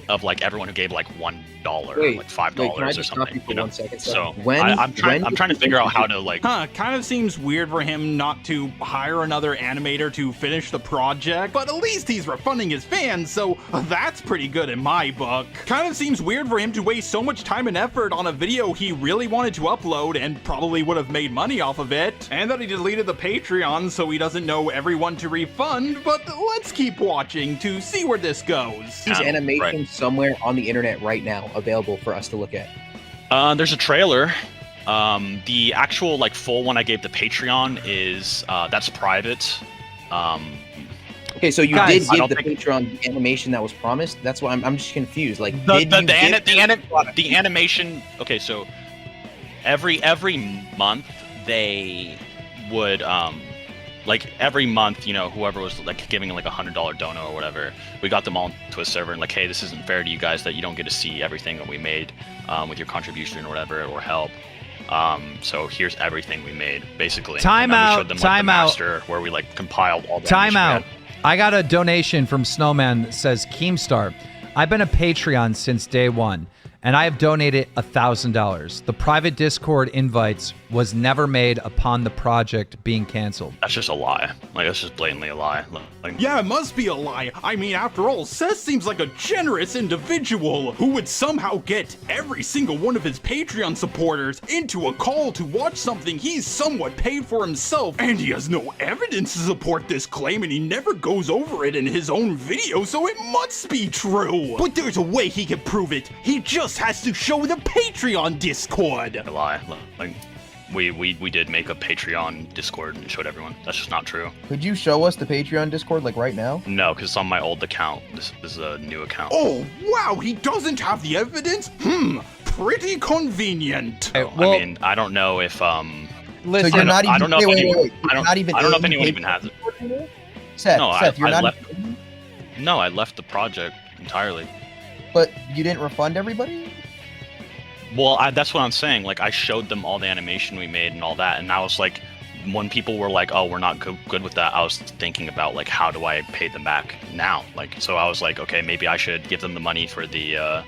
of like everyone who gave like $1 or like $5 or something. You know? 1 second? So I'm trying to figure out how to like. Kind of seems weird for him not to hire another animator to finish the project, but at least he's refunding his fans, so that's pretty good in my book. Kind of seems weird for him to waste so much time and effort on a video he really wanted to upload and probably would have made money off of it, and that he deleted the Patreon so he doesn't know everyone to refund, but let's keep watching to see where this goes. These animations somewhere on the internet right now available for us to look at. There's a trailer. The actual like full one I gave the Patreon is that's private. Okay, so you did give the Patreon animation that was promised. That's why I'm just confused. Like the animation. Okay, so every month they would like every month, you know, whoever was like giving like $100 dono or whatever, we got them all to a server and like, hey, this isn't fair to you guys that you don't get to see everything that we made with your contribution or whatever or help. So here's everything we made, basically. Time out. Showed them, like, the master where we like compiled all the Time out. I got a donation from Snowman that says, Keemstar, I've been a Patreon since day one, and I have donated $1,000. The private Discord invites was never made upon the project being canceled. That's just a lie. Like, that's just blatantly a lie. Like, yeah, it must be a lie. I mean, after all, Seth seems like a generous individual who would somehow get every single one of his Patreon supporters into a call to watch something he's somewhat paid for himself, and he has no evidence to support this claim, and he never goes over it in his own video, so it must be true. But there's a way he can prove it. He just has to show the Patreon Discord. A lie. Like, we did make a Patreon Discord and showed everyone. That's just not true. Could you show us the Patreon Discord like right now? No, because it's on my old account. This is a new account. Oh, wow, he doesn't have the evidence? Pretty convenient. I mean, I don't know if Listen, so you're not even. I don't know if anyone even has it. Seth, you're not. No, I left the project entirely. But you didn't refund everybody? Well, that's what I'm saying. Like, I showed them all the animation we made and all that, and I was like, when people were like, "Oh, we're not good with that," I was thinking about like, how do I pay them back now? Like, so I was like, okay, maybe I should give them the money for the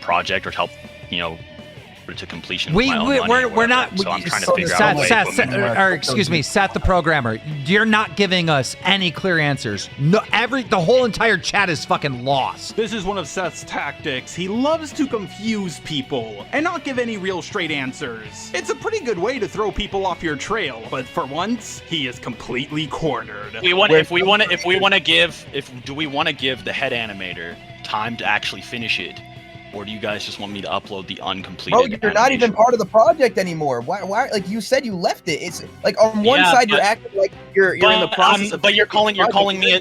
project or help, you know, to completion. We're not. So I'm trying to figure out a way. Seth the Programmer, you're not giving us any clear answers. No, the whole entire chat is fucking lost. This is one of Seth's tactics. He loves to confuse people and not give any real straight answers. It's a pretty good way to throw people off your trail, but for once, he is completely cornered. Do we want to give the head animator time to actually finish it? Or do you guys just want me to upload the uncompleted Bro, you're not even part of the project anymore. Why? Like you said, you left it. It's like on one side you're acting like you're in the process of. But they're calling me a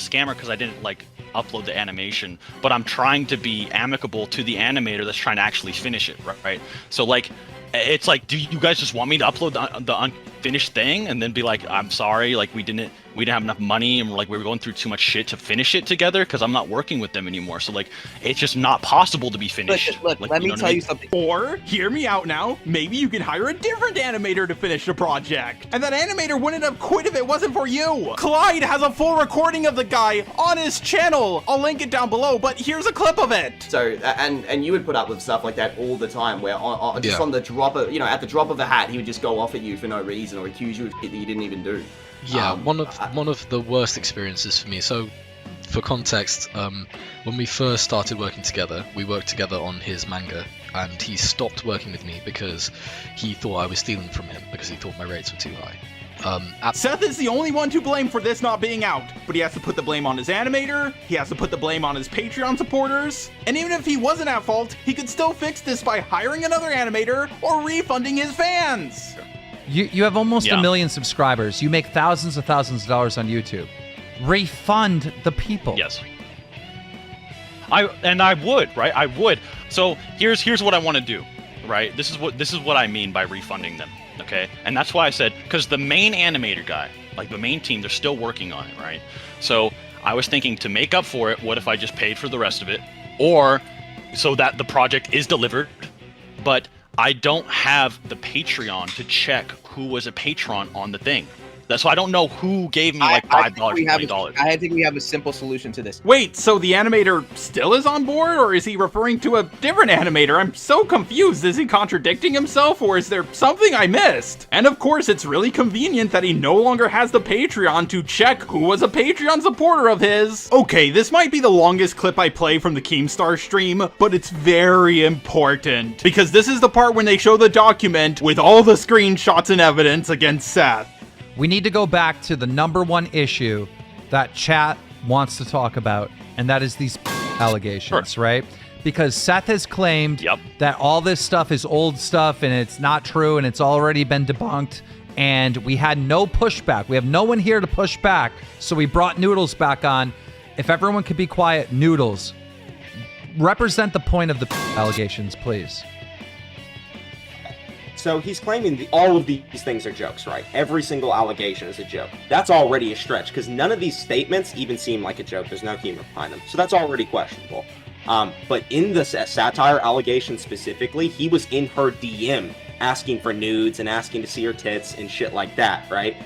scammer because I didn't like upload the animation. But I'm trying to be amicable to the animator that's trying to actually finish it, right? So like, it's like, do you guys just want me to upload the unfinished thing and then be like, I'm sorry, like we didn't have enough money and we were going through too much shit to finish it together because I'm not working with them anymore. So like, it's just not possible to be finished. Look, like, let me tell you something. Or hear me out now. Maybe you can hire a different animator to finish the project, and that animator wouldn't have quit if it wasn't for you. Clyde has a full recording of the guy on his channel. I'll link it down below, but here's a clip of it. So and you would put up with stuff like that all the time, where just on the drop of at the drop of a hat, he would just go off at you for no reason or accuse you of shit that you didn't even do. Yeah, one of the worst experiences for me. So, for context, when we first started working together, we worked together on his manga, and he stopped working with me because he thought I was stealing from him because he thought my rates were too high. Seth is the only one to blame for this not being out, but he has to put the blame on his animator, he has to put the blame on his Patreon supporters, and even if he wasn't at fault, he could still fix this by hiring another animator or refunding his fans. You have almost 1 million subscribers. You make thousands of dollars on YouTube. Refund the people. Yes. I would, right? So here's what I want to do, right? This is what I mean by refunding them. Okay, and that's why I said, because the main animator guy, like the main team, they're still working on it, right? So I was thinking, to make up for it, what if I just paid for the rest of it, or so that the project is delivered, but I don't have the Patreon to check who was a patron on the thing. That's why I don't know who gave me like $5, $20. I think we have a simple solution to this. Wait, so the animator still is on board, or is he referring to a different animator? I'm so confused. Is he contradicting himself, or is there something I missed? And of course, it's really convenient that he no longer has the Patreon to check who was a Patreon supporter of his. Okay, this might be the longest clip I play from the Keemstar stream, but it's very important, because this is the part when they show the document with all the screenshots and evidence against Seth. We need to go back to the #1 issue that chat wants to talk about, and that is these allegations, right? Because Seth has claimed that all this stuff is old stuff and it's not true and it's already been debunked, and we had no pushback. We have no one here to push back, so we brought Noodles back on. If everyone could be quiet, Noodles, represent the point of the allegations, please. So he's claiming all of these things are jokes, right? Every single allegation is a joke. That's already a stretch, because none of these statements even seem like a joke. There's no humor behind them. So that's already questionable. But in the satire allegation specifically, he was in her DM asking for nudes and asking to see her tits and shit like that, right?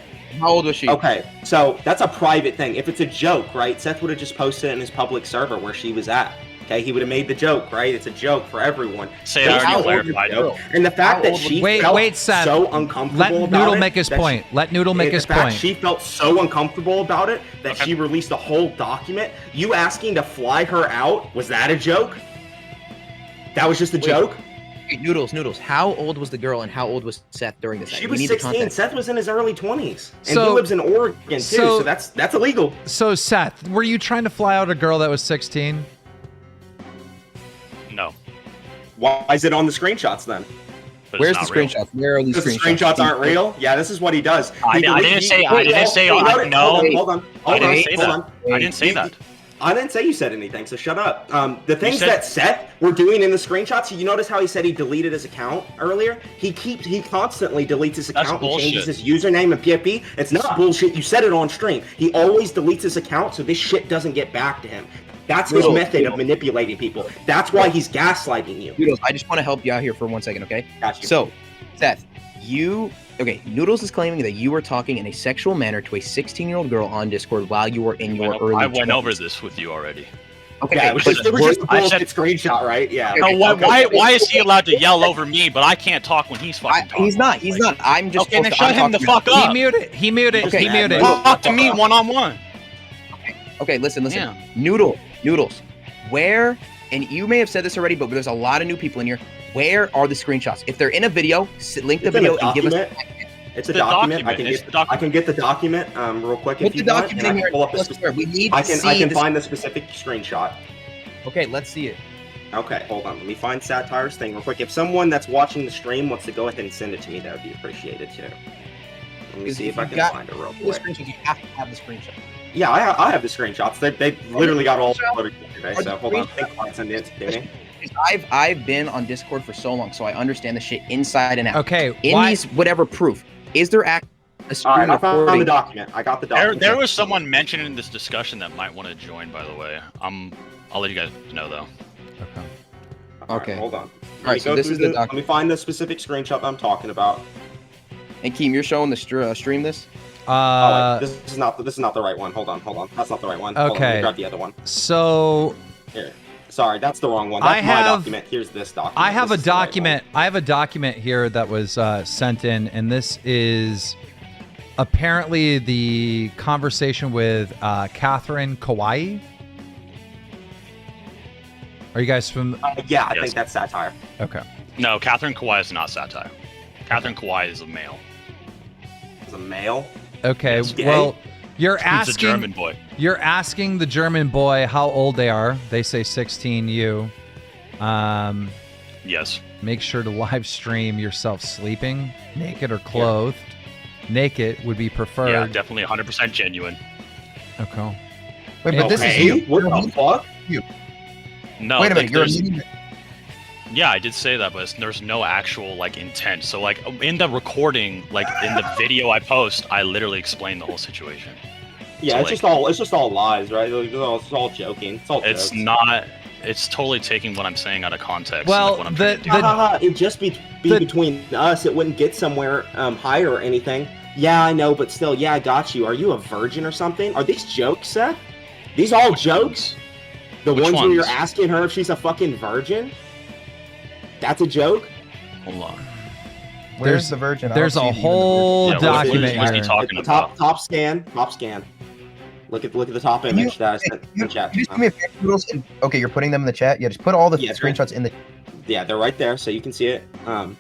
How old was she? Okay, so that's a private thing. If it's a joke, right, Seth would have just posted it in his public server where she was at. Okay, he would have made the joke, right? It's a joke for everyone. Say I already clarified. And the fact that she felt Seth. so uncomfortable Let about Noodle it, make his point. Let Noodle make his the fact point. She felt so uncomfortable about it that she released a whole document. You asking to fly her out, was that a joke? That was just a joke? Hey, Noodles, how old was the girl and how old was Seth during this? She was 16. Seth was in his early 20s. And So- he lives in Oregon too, so that's illegal. So Seth, were you trying to fly out a girl that was 16? No. Why is it on the screenshots then? Where's the screenshots? Where are these Because screenshots? the screenshots aren't real? Yeah, this is what he does. I didn't say no. I didn't say that. I didn't say you said anything, so shut up. The things that Seth were doing in the screenshots, you notice how he said he deleted his account earlier? He constantly deletes his account and changes his username and PFP. It's not bullshit. You said it on stream. He always deletes his account so this shit doesn't get back to him. That's his method of manipulating people. That's why he's gaslighting you. Noodles, I just want to help you out here for 1 second, okay? Got you. So, Seth, Noodles is claiming that you were talking in a sexual manner to a 16-year-old girl on Discord while you were in your early 20s. I went over this with you already. Okay, yeah, it was just a bullshit screenshot, right? Yeah. No, why is he allowed to yell over me, but I can't talk when he's fucking talking? He's not. I'm just. Okay, then shut him the fuck up. He muted. Talk to me one-on-one. Okay, listen. Yeah. Noodles, where, and you may have said this already, but there's a lot of new people in here. Where are the screenshots? If they're in a video, link the video and give us. It's a document. I can get the document real quick if you want. And I can pull up I can find the specific screenshot. Okay, let's see it. Okay, hold on. Let me find Satire's thing real quick. If someone that's watching the stream wants to go ahead and send it to me, that would be appreciated too. Let me see if I can find it real quick. You have to have the screenshot. Yeah, I have the screenshots. They literally got all uploaded today. So hold on. I think Clyde sent it to me. I've been on Discord for so long, so I understand the shit inside and out. Okay, these whatever proof, is there a screen I found the document. I got the document. There was someone mentioned in this discussion that might want to join, by the way. I'll let you guys know though. Okay. Hold on. All right, so this is the document. Let me find the specific screenshot I'm talking about. And Keem, you're showing the stream this? Wait, this is not the right one. Hold on. That's not the right one. Okay. Hold on, let me grab the other one. So here. Sorry, that's the wrong one. That's my document. Here's this document. I have a document. I have a document here that was sent in, and this is apparently the conversation with Catherine Kauai. Are you guys from? Yeah, I think that's satire. Okay. No, Catherine Kauai is not satire. Catherine Kauai is a male. Is a male? Okay. Well, you're asking. He's a German boy. You're asking the German boy how old they are. They say 16. Yes. Make sure to live stream yourself sleeping, naked or clothed. Yeah. Naked would be preferred. Yeah, definitely 100% genuine. Okay. Wait, but this is you. What the fuck? You. No. Wait a minute. Yeah, I did say that, but there's no actual like intent. So like in the recording, like in the video I post, I literally explain the whole situation. Yeah, So, it's just all lies, right? It's all joking. It's not. It's totally taking what I'm saying out of context. Well, like what I'm trying to do. It'd just be between us. It wouldn't get somewhere higher or anything. Yeah, I know, but still, yeah, I got you. Are you a virgin or something? Are these jokes, Seth? These all jokes? The Which ones where you're ones? asking her if she's a fucking virgin? That's a joke? Hold on. Where's the virgin? There's a whole document here. Top scan. Look at the top image that I sent in the chat. You just do me a favor, Noodles, and okay, you're putting them in the chat. Yeah, just put all the screenshots in the. Yeah, they're right there, so you can see it. Oh,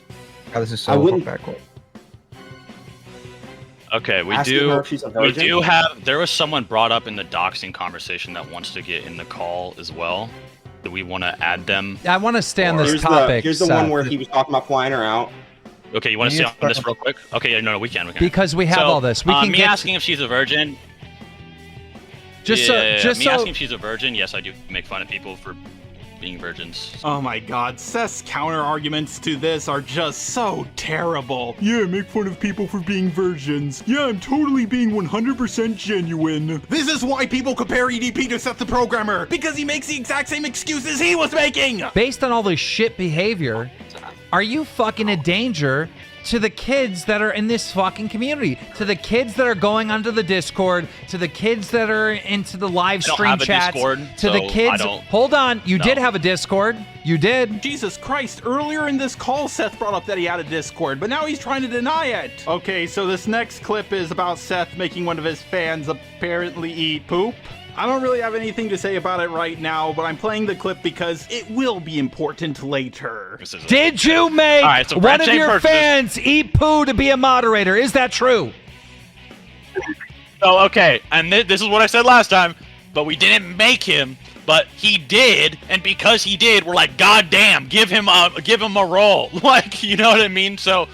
this is so I wouldn't. backward. Okay, we Asking her if she's a virgin? do have. There was someone brought up in the doxing conversation that wants to get in the call as well. Do we want to add them? I want to stay on this Here's topic. Here's the Seth. one where he was talking about flying her out. Okay, you want to stay on this real quick? Okay, yeah, no, we can. Because we have all this. We can me get asking if she's a virgin. Just me so asking if she's a virgin. Yes, I do make fun of people for being virgins. Oh my god, Seth's counter arguments to this are just so terrible. Yeah, make fun of people for being virgins. Yeah, I'm totally being 100% genuine. This is why people compare EDP to Seth the Programmer, because he makes the exact same excuses he was making! based on all this shit behavior, are you fucking a danger to the kids that are in this fucking community, to the kids that are going onto the Discord, to the kids that are into the live I don't stream have a chats, Discord, to the so kids. I don't- Hold on, you No. did have a Discord. You did. Jesus Christ, earlier in this call, Seth brought up that he had a Discord, but now he's trying to deny it. Okay, so this next clip is about Seth making one of his fans apparently eat poop. I don't really have anything to say about it right now, but I'm playing the clip because it will be important later. Did you make All right, so one of Brad your Chamber- fans eat poo to be a moderator? Is that true? Oh, okay, and this is what I said last time, but we didn't make him, but he did, and because he did, we're like, God damn, give him a role, like, you know what I mean? So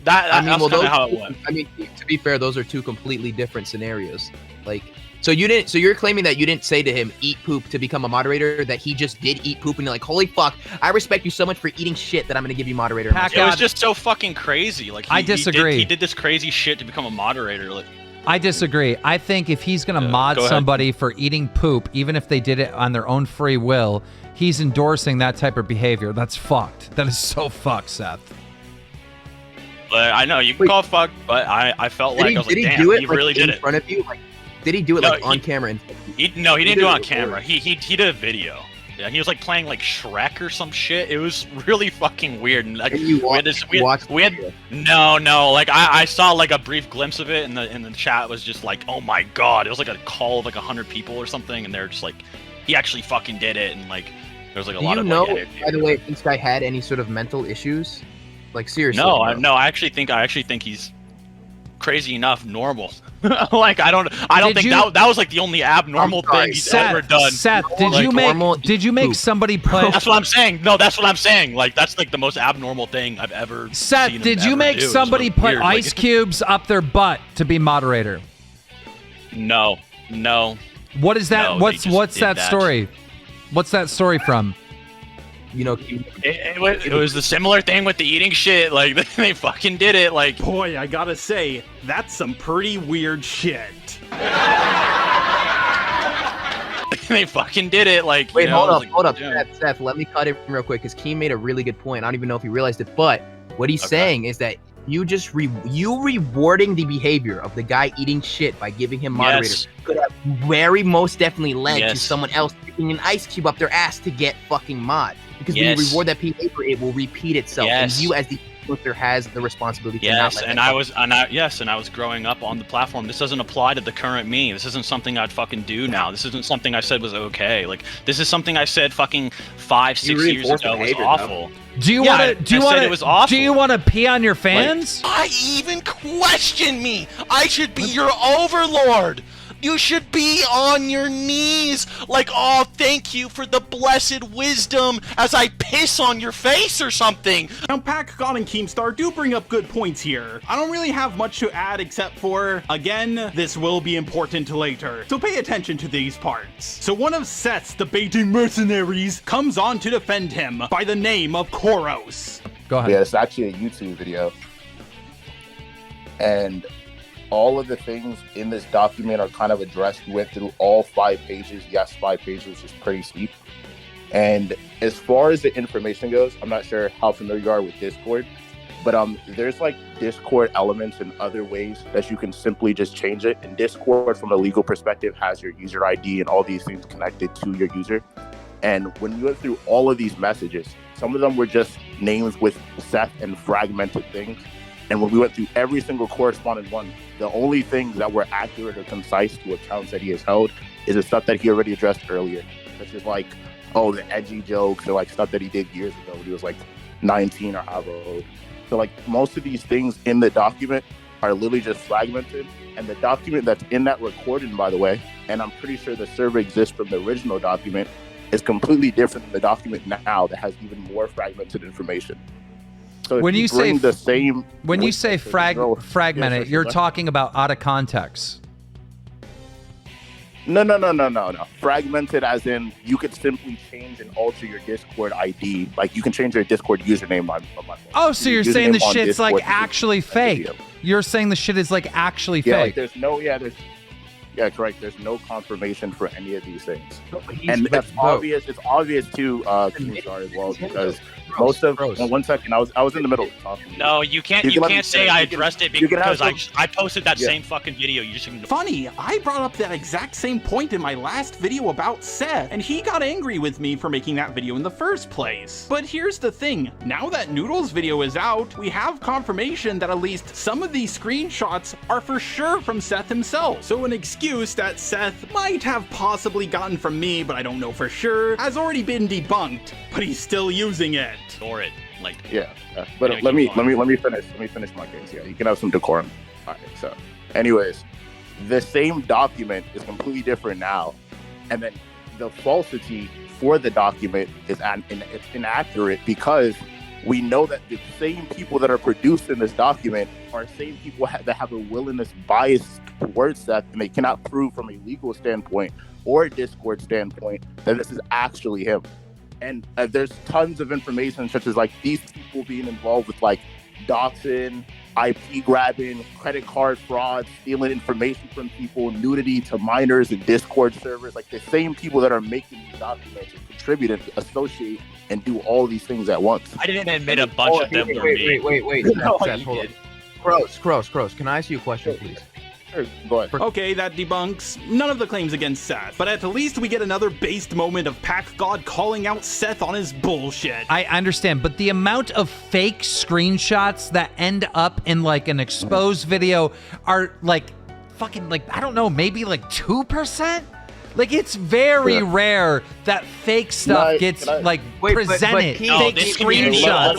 that's kind of how it went. I mean, to be fair, those are two completely different scenarios. Like, so you're claiming that you didn't say to him, eat poop to become a moderator, that he just did eat poop, and you're like, holy fuck, I respect you so much for eating shit that I'm gonna give you moderator. It was just so fucking crazy. Like I disagree. He did this crazy shit to become a moderator. Like I disagree. I think if he's going to mod go ahead. somebody for eating poop, even if they did it on their own free will, he's endorsing that type of behavior. That's fucked. That is so fucked, Seth. I know you can call fuck, but I felt like I was like, did he damn, do it he like, really in did it. front of you? Like, did he do it No, like on camera? And No, he didn't do it on before. camera. He did a video. Yeah, he was like playing like Shrek or some shit. It was really fucking weird. And like we had no. Like I saw like a brief glimpse of it, and the chat was just like, oh my god. It was like a call of like 100 people or something, and they're just like, he actually fucking did it, and like there was like a Do lot you of know, like, by the way, if this guy had any sort of mental issues? Like seriously? No, I actually think he's crazy enough normal. Like I don't think that was like the only abnormal thing he's ever done. Seth, did you make somebody put? That's what I'm saying. No, that's what I'm saying. Like that's like the most abnormal thing I've ever Seth, seen him did you ever make do. It's somebody so put weird. Like, ice cubes up their butt to be moderator? No. What is that? No, they just what's did that story? What's that story from? You know, it was the similar thing with the eating shit. Like they fucking did it. Like boy, I gotta say, that's some pretty weird shit. They fucking did it. Like wait, you know, hold up, yeah. Seth. Let me cut it real quick because Keem made a really good point. I don't even know if he realized it, but what he's saying is that you just you rewarding the behavior of the guy eating shit by giving him moderator could have very most definitely led to someone else picking an ice cube up their ass to get fucking mod. Because when you reward that behavior, it will repeat itself, and you as the influencer has the responsibility to not let and I was growing up on the platform. This doesn't apply to the current me. This isn't something I'd fucking do now. This isn't something I said was okay. Like this is something I said fucking 5-6 years ago was awful. Do you want to pee on your fans? I even question me. I should be your overlord. You should be on your knees, like, oh, thank you for the blessed wisdom as I piss on your face or something. Now, PackGod and Keemstar do bring up good points here. I don't really have much to add except for, again, this will be important later, so pay attention to these parts. So one of Seth's debating mercenaries comes on to defend him by the name of Koros. Go ahead. Yeah, it's actually a YouTube video. And all of the things in this document are kind of addressed. We went through all 5 pages. Yes, 5 pages, which is pretty steep. And as far as the information goes, I'm not sure how familiar you are with Discord, but there's like Discord elements and other ways that you can simply just change it. And Discord, from a legal perspective, has your user ID and all these things connected to your user. And when we went through all of these messages, some of them were just names with Seth and fragmented things. And when we went through every single corresponding one, the only things that were accurate or concise to accounts that he has held is the stuff that he already addressed earlier, such as like, oh, the edgy jokes or like stuff that he did years ago when he was like 19 or however old. So like most of these things in the document are literally just fragmented. And the document that's in that recording, by the way, and I'm pretty sure the server exists from the original document, is completely different than the document now that has even more fragmented information. So When you say the same, when you say fragmented, you're talking about out of context. No. Fragmented as in you could simply change and alter your Discord ID. Like you can change your Discord username on my phone. Oh, so you're saying the shit's Discord like actually fake. You're saying the shit is like actually Yeah, like fake. there's no, yeah, correct. There's no confirmation for any of these things. And that's obvious. It's obvious to Keemstar as well because most of, one second, I was in the middle of talking. No, you can't say I addressed it because I posted that same fucking video. You just Funny, I brought up that exact same point in my last video about Seth, and he got angry with me for making that video in the first place. But here's the thing, now that Noodles' video is out, we have confirmation that at least some of these screenshots are for sure from Seth himself. So an excuse that Seth might have possibly gotten from me, but I don't know for sure, has already been debunked, but he's still using it. Or it, like but anyway, let me finish my case. Yeah, you can have some decorum. All right. So, anyways, the same document is completely different now, and then the falsity for the document is it's inaccurate because we know that the same people that are producing this document are same people that have a willingness bias towards Seth, and they cannot prove from a legal standpoint or a Discord standpoint that this is actually him. And there's tons of information, such as like these people being involved with like doxing, IP grabbing, credit card fraud, stealing information from people, nudity to minors and Discord servers. Like the same people that are making these documents and contribute and associate and do all these things at once. I didn't admit a bunch of them were me. Wait. No, Seth, hold on. Crows, can I ask you a question, please? Sure, go ahead. Okay, that debunks none of the claims against Seth, but at least we get another based moment of PackGod calling out Seth on his bullshit. I understand, but the amount of fake screenshots that end up in like an exposed video are like fucking like, I don't know, maybe like 2%? Like it's very rare that fake stuff gets like presented. Fake screenshots.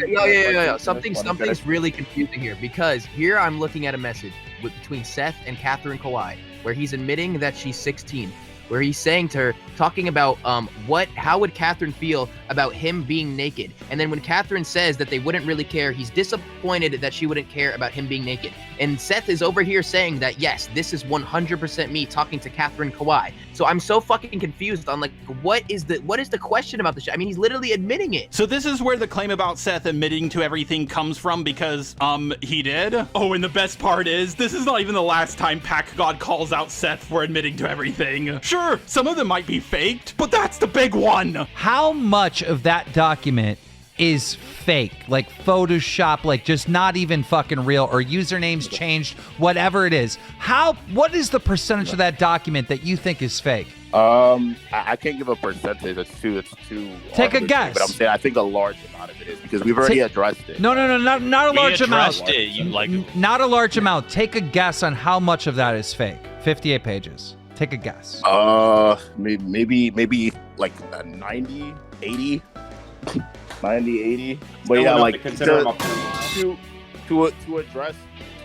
Yeah. Something's really confusing here because here I'm looking at a message between Seth and Catherine Kawhi where he's admitting that she's 16, where he's saying to her, talking about how would Catherine feel about him being naked? And then when Catherine says that they wouldn't really care, he's disappointed that she wouldn't care about him being naked. And Seth is over here saying that, yes, this is 100% me talking to Catherine Kawhi. So I'm so fucking confused on like, what is the question about the shit? I mean, he's literally admitting it. So this is where the claim about Seth admitting to everything comes from because, he did? Oh, and the best part is, this is not even the last time PackGod calls out Seth for admitting to everything. Sure, some of them might be faked, but that's the big one. How much of that document is fake, like Photoshop, like just not even fucking real, or usernames changed, whatever it is? What is the percentage of that document that you think is fake? I can't give a percentage. It's too Take a guess. But I'm saying I think a large amount of it is because we've already addressed it. No, not a large amount. Not a large amount. Take a guess on how much of that is fake. 58 pages. Take a guess. Maybe like 90, 80. 90, 80. But yeah, like to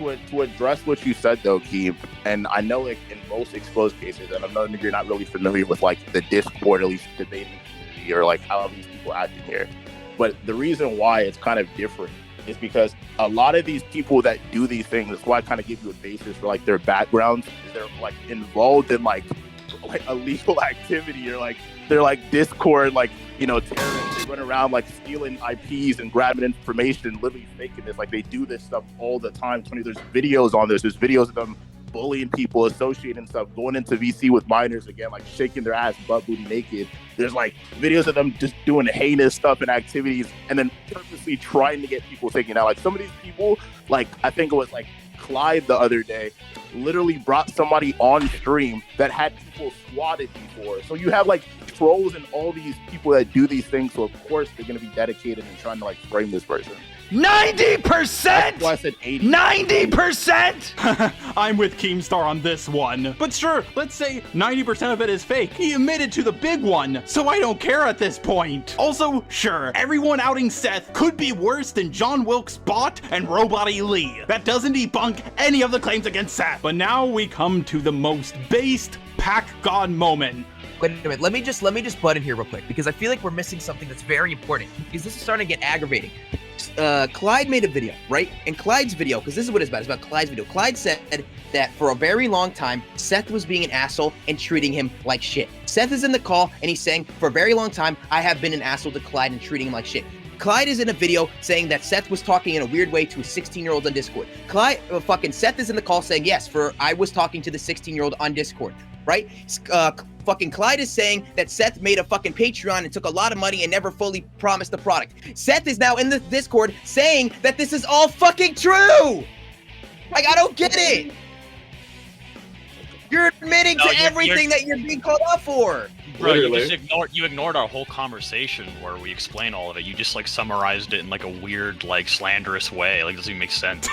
to address what you said though, Keem, and I know like in most exposed cases, and I know you're not really familiar with like the Discord, at least debating community, or like how these people act in here. But the reason why it's kind of different is because a lot of these people that do these things, that's why I kind of give you a basis for like their backgrounds, is they're like involved in like illegal activity, or like they're like Discord, like, you know, terrorists. They run around like stealing IPs and grabbing information, literally faking this. Like they do this stuff all the time. There's videos on this. There's videos of them bullying people, associating stuff, going into VC with minors again, like shaking their ass butt booty naked. There's like videos of them just doing heinous stuff and activities, and then purposely trying to get people taken out. Like some of these people, like I think it was like Clyde the other day, literally brought somebody on stream that had people swatted before. So you have like trolls and all these people that do these things. So of course they're going to be dedicated and trying to like frame this person. 90%! That's why I said 80. 90%! I'm with Keemstar on this one. But sure, let's say 90% of it is fake. He admitted to the big one, so I don't care at this point. Also, sure, everyone outing Seth could be worse than John Wilkes Bot and Robot Lee. That doesn't debunk any of the claims against Seth. But now we come to the most based pack god moment. Wait a minute, let me just butt in here real quick, because I feel like we're missing something that's very important, because this is starting to get aggravating. Clyde made a video, right? And Clyde's video, because this is what it's about Clyde's video. Clyde said that for a very long time, Seth was being an asshole and treating him like shit. Seth is in the call, and he's saying, for a very long time, I have been an asshole to Clyde and treating him like shit. Clyde is in a video saying that Seth was talking in a weird way to a 16-year-old on Discord. Seth is in the call saying, yes, I was talking to the 16-year-old on Discord, right? Fucking Clyde is saying that Seth made a fucking Patreon and took a lot of money and never fully promised the product. Seth is now in the Discord saying that this is all fucking true! Like, I don't get it! You're admitting to everything that you're being called out for! Bro, you ignored our whole conversation where we explained all of it. You just like summarized it in like a weird, like slanderous way. Like, it doesn't even make sense.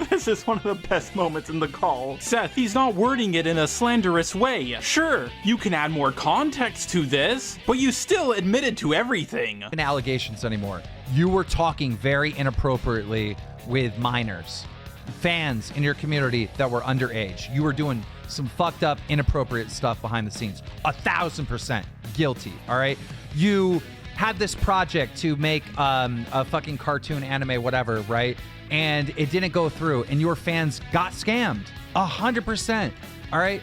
This is one of the best moments in the call. Seth, he's not wording it in a slanderous way. Sure, you can add more context to this, but you still admitted to everything. Allegations anymore. You were talking very inappropriately with minors, fans in your community that were underage. You were doing some fucked up, inappropriate stuff behind the scenes. 1,000% guilty, all right? You had this project to make a fucking cartoon, anime, whatever, right? And it didn't go through, and your fans got scammed. 100%, all right?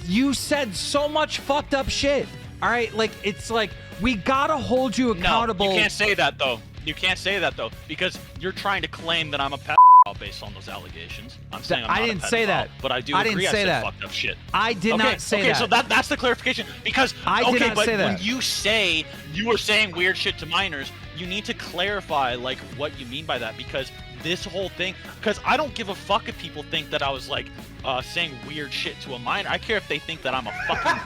You said so much fucked up shit, all right? Like, it's like, we gotta hold you accountable. No, you can't say that, though. You can't say that, though, because you're trying to claim that I'm a pedophile based on those allegations. I'm saying I'm not I didn't a say that. But I do I agree didn't say I said that. fucked up shit. I did not say that. Okay, so that's the clarification. Because I did not say that. When you say you were saying weird shit to minors, you need to clarify like what you mean by that, because this whole thing, because I don't give a fuck if people think that I was like saying weird shit to a minor. I care if they think that I'm a fucking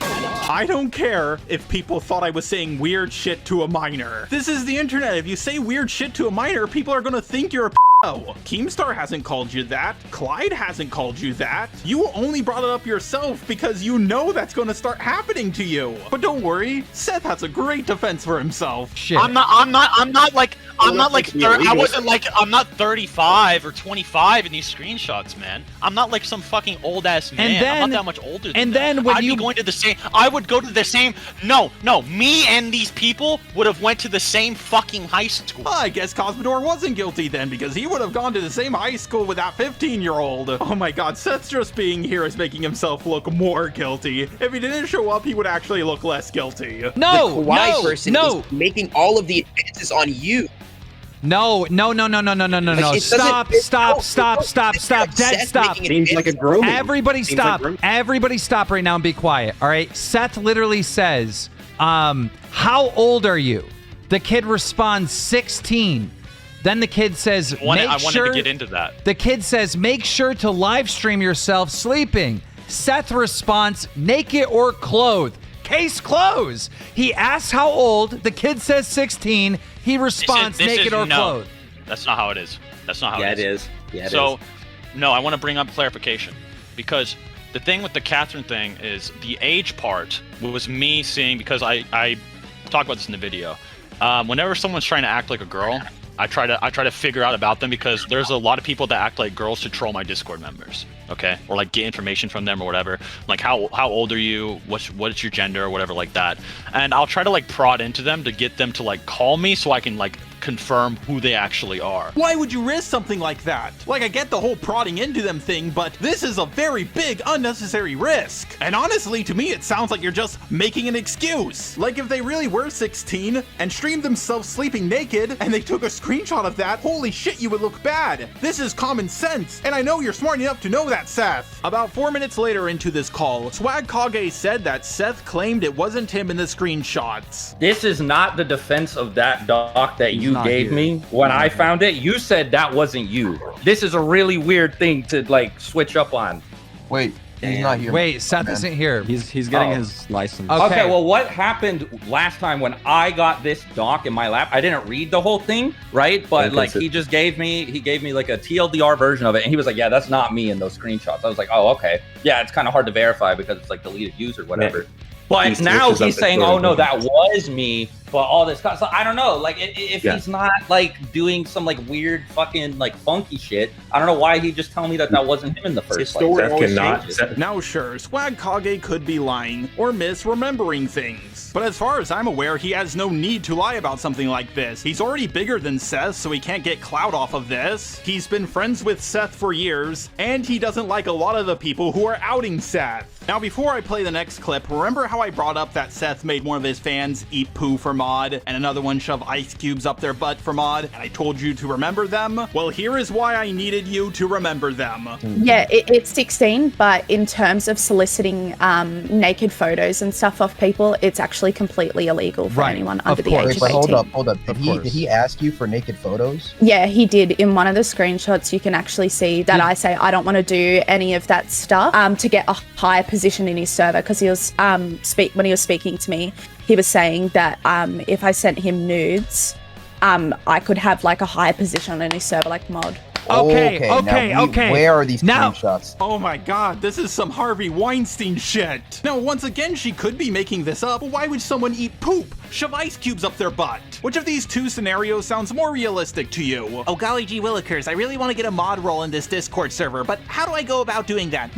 I don't care if people thought I was saying weird shit to a minor. This is the internet. If you say weird shit to a minor, people are gonna think you're a Keemstar hasn't called you that. Clyde hasn't called you that. You only brought it up yourself because you know that's going to start happening to you. But don't worry, Seth has a great defense for himself. Shit. I'm not like I wasn't like, I'm not 35 or 25 in these screenshots, man. I'm not like some fucking old ass man. And then, I'm not that much older than and that. then when I'd be going to the same, I would go to the same, no, me and these people would have went to the same fucking high school. I guess Cosmodor wasn't guilty then, because he would have gone to the same high school with that 15-year-old. Oh my god, Seth's just being here is making himself look more guilty. If he didn't show up, he would actually look less guilty. The Clyde person is making all of the advances on you. No. Stop. Dead stop. Seems like a grooming. Everybody stop. Everybody stop right now and be quiet. All right. Seth literally says, how old are you? The kid responds 16. Then the kid says, I wanted to get into that. The kid says, make sure to live stream yourself sleeping. Seth responds, naked or clothed. Case closed. He asks how old. The kid says 16. He responds, naked or clothed. That's not how it is. That's not how it is. Yeah, it is. Yeah, it so, is. No, I want to bring up clarification. Because the thing with the Catherine thing is the age part was me seeing, because I talk about this in the video. Whenever someone's trying to act like a girl, I try to figure out about them because there's a lot of people that act like girls to troll my Discord members. Okay, or like get information from them or whatever. Like how old are you? What's your gender or whatever like that. And I'll try to like prod into them to get them to like call me so I can like confirm who they actually are. Why would you risk something like that? Like, I get the whole prodding into them thing, but this is a very big, unnecessary risk. And honestly, to me, it sounds like you're just making an excuse. Like, if they really were 16 and streamed themselves sleeping naked and they took a screenshot of that, holy shit, you would look bad. This is common sense, and I know you're smart enough to know that, Seth. About 4 minutes later into this call, Swagkage said that Seth claimed it wasn't him in the screenshots. This is not the defense of that doc that you gave me when I found it. You said that wasn't you. This is a really weird thing to like switch up on. Wait, he's not here. Wait, Seth isn't here. He's getting his license. Okay, well, what happened last time when I got this doc in my lap? I didn't read the whole thing, right? But like he gave me like a TLDR version of it, and he was like, "Yeah, that's not me in those screenshots." I was like, "Oh, okay. Yeah, it's kind of hard to verify because it's like deleted user, whatever." Man. But now he's saying, "Oh no, that was me." But all this, so I don't know. Like, if he's not like doing some like weird fucking like funky shit, I don't know why he just told me that wasn't him in the first place. Now, sure, Swagkage could be lying or misremembering things, but as far as I'm aware, he has no need to lie about something like this. He's already bigger than Seth, so he can't get clout off of this. He's been friends with Seth for years, and he doesn't like a lot of the people who are outing Seth. Now, before I play the next clip, remember how I brought up that Seth made one of his fans eat poo for mod, and another one shove ice cubes up their butt for mod, and I told you to remember them? Well, here is why I needed you to remember them. Yeah, it's 16, but in terms of soliciting naked photos and stuff off people, it's actually completely illegal for anyone under the age of 18. Hold up. Did he ask you for naked photos? Yeah, he did. In one of the screenshots, you can actually see that I say I don't want to do any of that stuff to get a higher position in his server, because he was when he was speaking to me, he was saying that if I sent him nudes, I could have like a higher position in his server, like mod. Okay. Where are these screenshots? Oh my god, this is some Harvey Weinstein shit. Now, once again, she could be making this up. Why would someone eat poop? Shove ice cubes up their butt? Which of these two scenarios sounds more realistic to you? Oh golly gee willikers, I really want to get a mod role in this Discord server, but how do I go about doing that?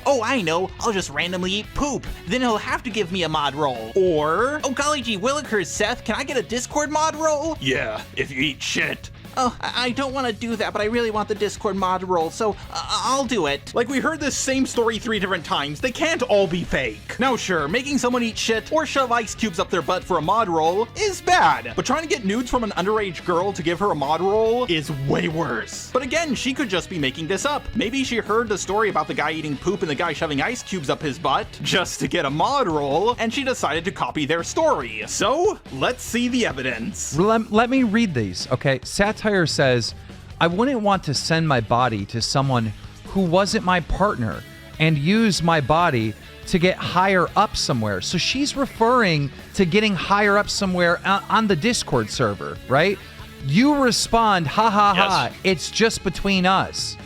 Oh, I know, I'll just randomly eat poop. Then he'll have to give me a mod role. Or, oh golly gee willikers, Seth, can I get a Discord mod role? Yeah, if you eat shit. Oh, I don't want to do that, but I really want the Discord mod role, so I'll do it. Like, we heard this same story 3 different times. They can't all be fake. Now, sure, making someone eat shit or shove ice cubes up their butt for a mod role is bad, but trying to get nudes from an underage girl to give her a mod role is way worse. But again, she could just be making this up. Maybe she heard the story about the guy eating poop and the guy shoving ice cubes up his butt just to get a mod role, and she decided to copy their story. So, let's see the evidence. Let me read these, okay? Satire says, I wouldn't want to send my body to someone who wasn't my partner and use my body to get higher up somewhere. So she's referring to getting higher up somewhere on the Discord server, right? You respond, ha ha ha, it's just between us.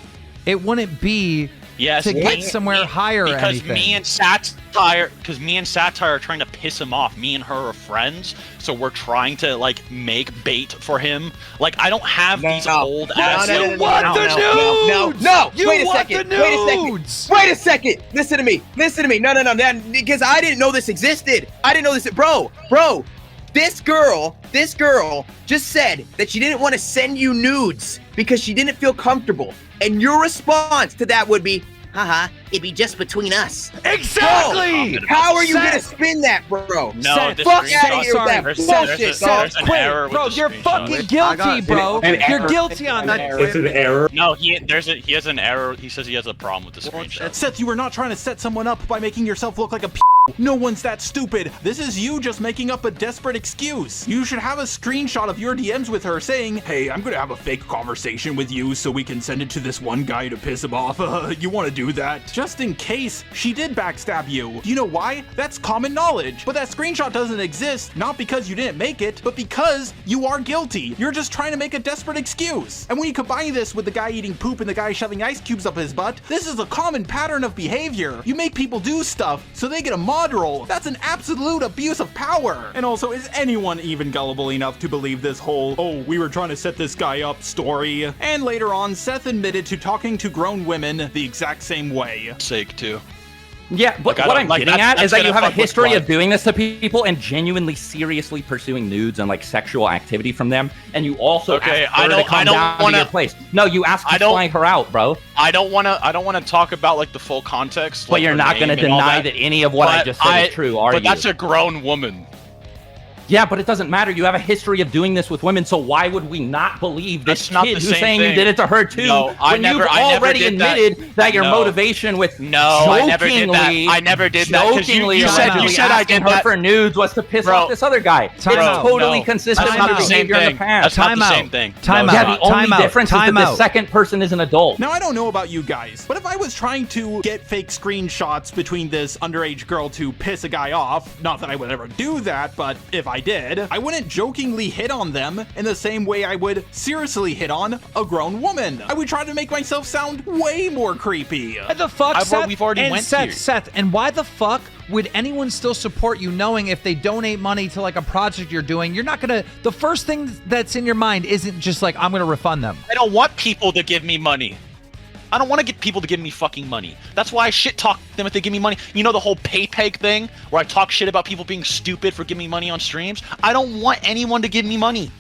It wouldn't be to get somewhere higher or anything. Because me and Satire are trying to piss him off. Me and her are friends, so we're trying to like make bait for him. Like, I don't have these old ass. No! Wait a second. Listen to me. No. Because I didn't know this existed. Bro. This girl just said that she didn't want to send you nudes because she didn't feel comfortable. And your response to that would be, haha, it'd be just between us. Exactly! Bro, how are you gonna spin that, bro? No, fuck out of here with that bullshit, there's an error bro, you're fucking guilty, bro. You're guilty on that. It's an error. No, he has an error. He says he has a problem with the screenshot. Seth, you were not trying to set someone up by making yourself look like a No one's that stupid. This is you just making up a desperate excuse. You should have a screenshot of your DMs with her saying, hey, I'm gonna have a fake conversation with you so we can send it to this one guy to piss him off. You want to do that? Just in case she did backstab you. Do you know why? That's common knowledge. But that screenshot doesn't exist, not because you didn't make it, but because you are guilty. You're just trying to make a desperate excuse. And when you combine this with the guy eating poop and the guy shoving ice cubes up his butt, this is a common pattern of behavior. You make people do stuff so they get a mod federal. That's an absolute abuse of power. And also, is anyone even gullible enough to believe this whole, oh, we were trying to set this guy up story? And later on, Seth admitted to talking to grown women the exact same way. Sake too. Yeah, but what I'm getting at is that you have a history of doing this to people and genuinely seriously pursuing nudes and like sexual activity from them, and you also ask her to come down to your place. No, you ask to fly her out, bro. I don't want to talk about like the full context. But you're not going to deny that any of what I just said is true, are you? But that's a grown woman. Yeah, but it doesn't matter. You have a history of doing this with women, so why would we not believe this kid who's saying you did it to her too? No, when you've already admitted that your motivation with I never did that. I never did that. You said I did that for nudes was to piss off this other guy. It's totally consistent with your behavior in the past. That's not the same thing. Yeah, the only difference is that the second person is an adult. Now, I don't know about you guys, but if I was trying to get fake screenshots between this underage girl to piss a guy off, not that I would ever do that, but if I did, I wouldn't jokingly hit on them in the same way I would seriously hit on a grown woman. I would try to make myself sound way more creepy. What the fuck, Seth? We've already went here. Seth, and why the fuck would anyone still support you knowing if they donate money to like a project you're doing, you're not gonna, the first thing that's in your mind isn't just like, I'm gonna refund them. I don't want people to give me money. I don't want to get people to give me fucking money. That's why I shit talk them if they give me money. You know the whole pay-peg thing where I talk shit about people being stupid for giving me money on streams? I don't want anyone to give me money.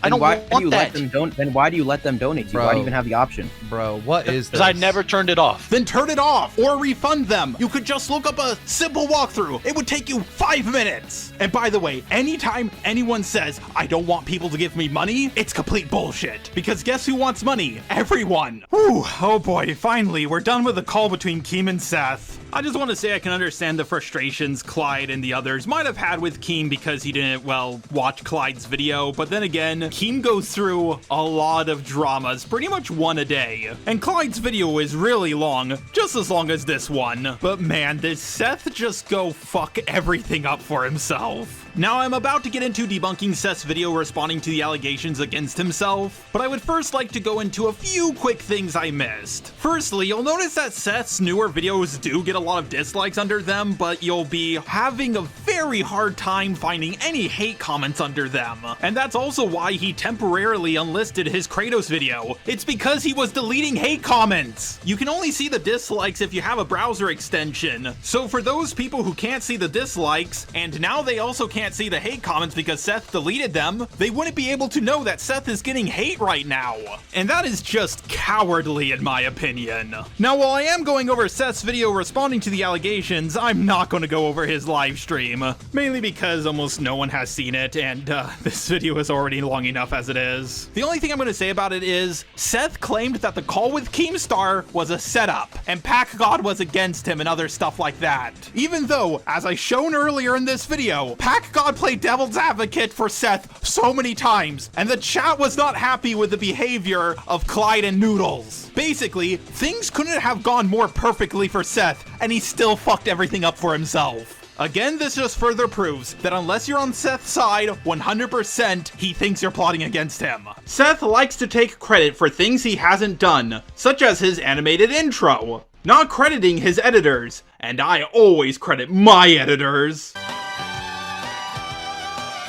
I don't want that. Then why do you let them donate to you? Why do you even have the option? Bro, what is this? Because I never turned it off. Then turn it off or refund them. You could just look up a simple walkthrough. It would take you 5 minutes. And by the way, anytime anyone says, I don't want people to give me money, it's complete bullshit. Because guess who wants money? Everyone. Whew, oh boy, finally, we're done with the call between Keem and Seth. I just want to say I can understand the frustrations Clyde and the others might have had with Keem because he didn't, well, watch Clyde's video. But then again, Keem goes through a lot of dramas, pretty much one a day. And Clyde's video is really long, just as long as this one. But man, did Seth just go fuck everything up for himself. Now, I'm about to get into debunking Seth's video responding to the allegations against himself, but I would first like to go into a few quick things I missed. Firstly, you'll notice that Seth's newer videos do get a lot of dislikes under them, but you'll be having a very hard time finding any hate comments under them. And that's also why he temporarily unlisted his Kratos video. It's because he was deleting hate comments. You can only see the dislikes if you have a browser extension. So for those people who can't see the dislikes, and now they also can't see the hate comments because Seth deleted them, they wouldn't be able to know that Seth is getting hate right now. And that is just cowardly in my opinion. Now, while I am going over Seth's video responding to the allegations, I'm not going to go over his live stream, mainly because almost no one has seen it, and this video is already long enough as it is. The only thing I'm going to say about it is, Seth claimed that the call with Keemstar was a setup, and Pack God was against him and other stuff like that. Even though, as I shown earlier in this video, Pack God played devil's advocate for Seth so many times, and the chat was not happy with the behavior of Clyde and Noodles. Basically, things couldn't have gone more perfectly for Seth, and he still fucked everything up for himself. Again, this just further proves that unless you're on Seth's side, 100% he thinks you're plotting against him. Seth likes to take credit for things he hasn't done, such as his animated intro, not crediting his editors, and I always credit my editors.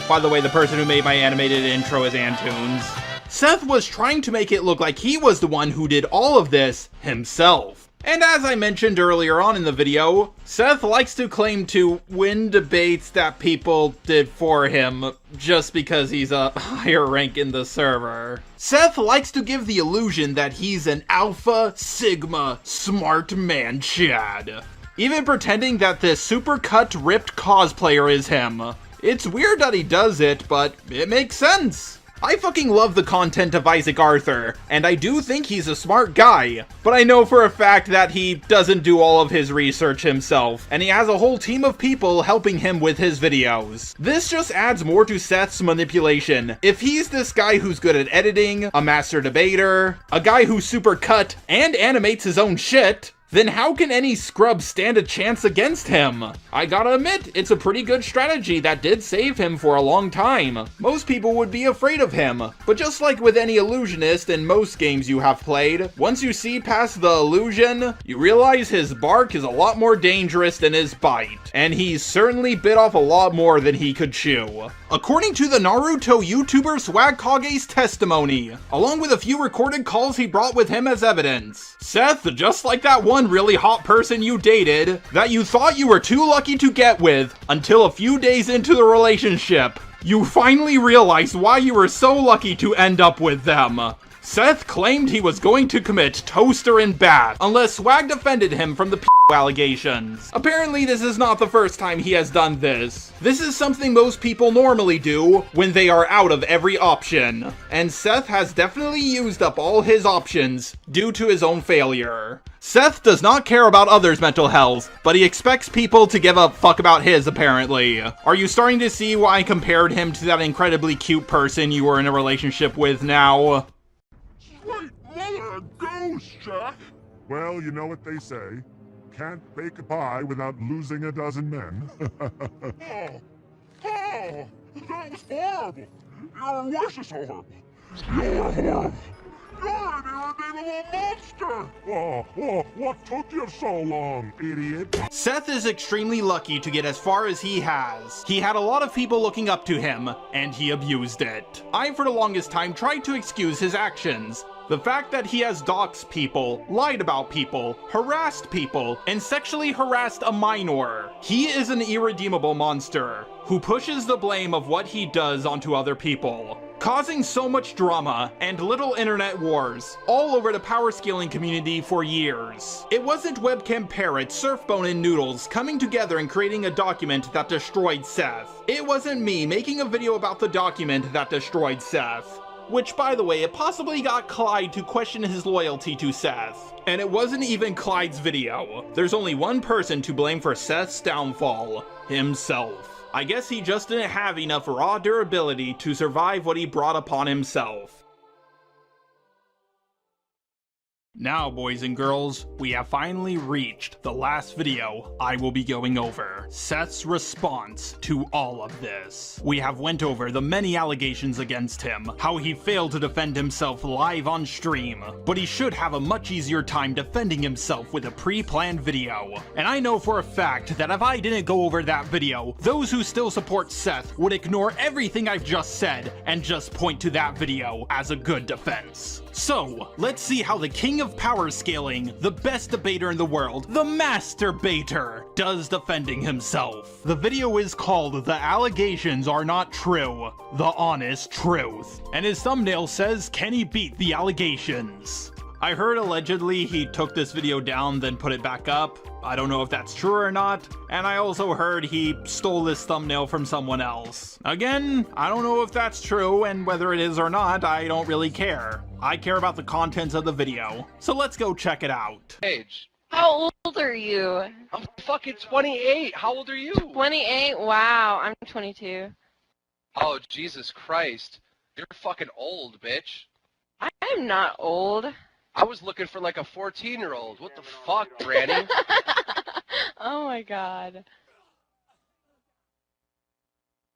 By the way, the person who made my animated intro is Antunes. Seth was trying to make it look like he was the one who did all of this himself. And as I mentioned earlier on in the video, Seth likes to claim to win debates that people did for him just because he's a higher rank in the server. Seth likes to give the illusion that he's an Alpha Sigma smart man Chad, even pretending that this super cut ripped cosplayer is him. It's weird that he does it, but it makes sense. I fucking love the content of Isaac Arthur, and I do think he's a smart guy, but I know for a fact that he doesn't do all of his research himself, and he has a whole team of people helping him with his videos. This just adds more to Seth's manipulation. If he's this guy who's good at editing, a master debater, a guy who's super cut and animates his own shit, then how can any scrub stand a chance against him? I gotta admit, it's a pretty good strategy that did save him for a long time. Most people would be afraid of him, but just like with any illusionist in most games you have played, once you see past the illusion, you realize his bark is a lot more dangerous than his bite, and he's certainly bit off a lot more than he could chew. According to the Naruto YouTuber Swagkage's testimony, along with a few recorded calls he brought with him as evidence, Seth, just like that one really hot person you dated, that you thought you were too lucky to get with, until a few days into the relationship, you finally realized why you were so lucky to end up with them. Seth claimed he was going to commit toaster and bath unless Swag defended him from the allegations. Apparently this is not the first time he has done this. This is something most people normally do when they are out of every option. And Seth has definitely used up all his options due to his own failure. Seth does not care about others' mental health, but he expects people to give a fuck about his, apparently. Are you starting to see why I compared him to that incredibly cute person you were in a relationship with now? Sweet mother of ghost, Jack! Well, you know what they say. Can't bake a pie without losing a dozen men. Oh, that was horrible! Your wish is horrible! You're horrible! You're an irredeemable monster! Oh, what took you so long, idiot? Seth is extremely lucky to get as far as he has. He had a lot of people looking up to him, and he abused it. I, for the longest time, tried to excuse his actions. The fact that he has doxed people, lied about people, harassed people, and sexually harassed a minor. He is an irredeemable monster who pushes the blame of what he does onto other people, causing so much drama and little internet wars all over the power scaling community for years. It wasn't webcam Parrot, Surfbone, and Noodles coming together and creating a document that destroyed Seth. It wasn't me making a video about the document that destroyed Seth. Which, by the way, it possibly got Clyde to question his loyalty to Seth. And it wasn't even Clyde's video. There's only one person to blame for Seth's downfall: himself. I guess he just didn't have enough raw durability to survive what he brought upon himself. Now, boys and girls, we have finally reached the last video I will be going over. Seth's response to all of this. We have went over the many allegations against him, how he failed to defend himself live on stream, but he should have a much easier time defending himself with a pre-planned video. And I know for a fact that if I didn't go over that video, those who still support Seth would ignore everything I've just said and just point to that video as a good defense. So, let's see how the king of power scaling, the best debater in the world, the master baiter, does defending himself. The video is called "The Allegations Are Not True, The Honest Truth," and his thumbnail says, "Can he beat the allegations?" I heard allegedly he took this video down then put it back up. I don't know if that's true or not, and I also heard he stole this thumbnail from someone else. Again, I don't know if that's true, and whether it is or not, I don't really care. I care about the contents of the video, so let's go check it out. Age. How old are you? I'm fucking 28. How old are you? 28? Wow, I'm 22. Oh, Jesus Christ. You're fucking old, bitch. I'm not old. I was looking for like a 14-year-old. What the fuck, Granny? Oh my god.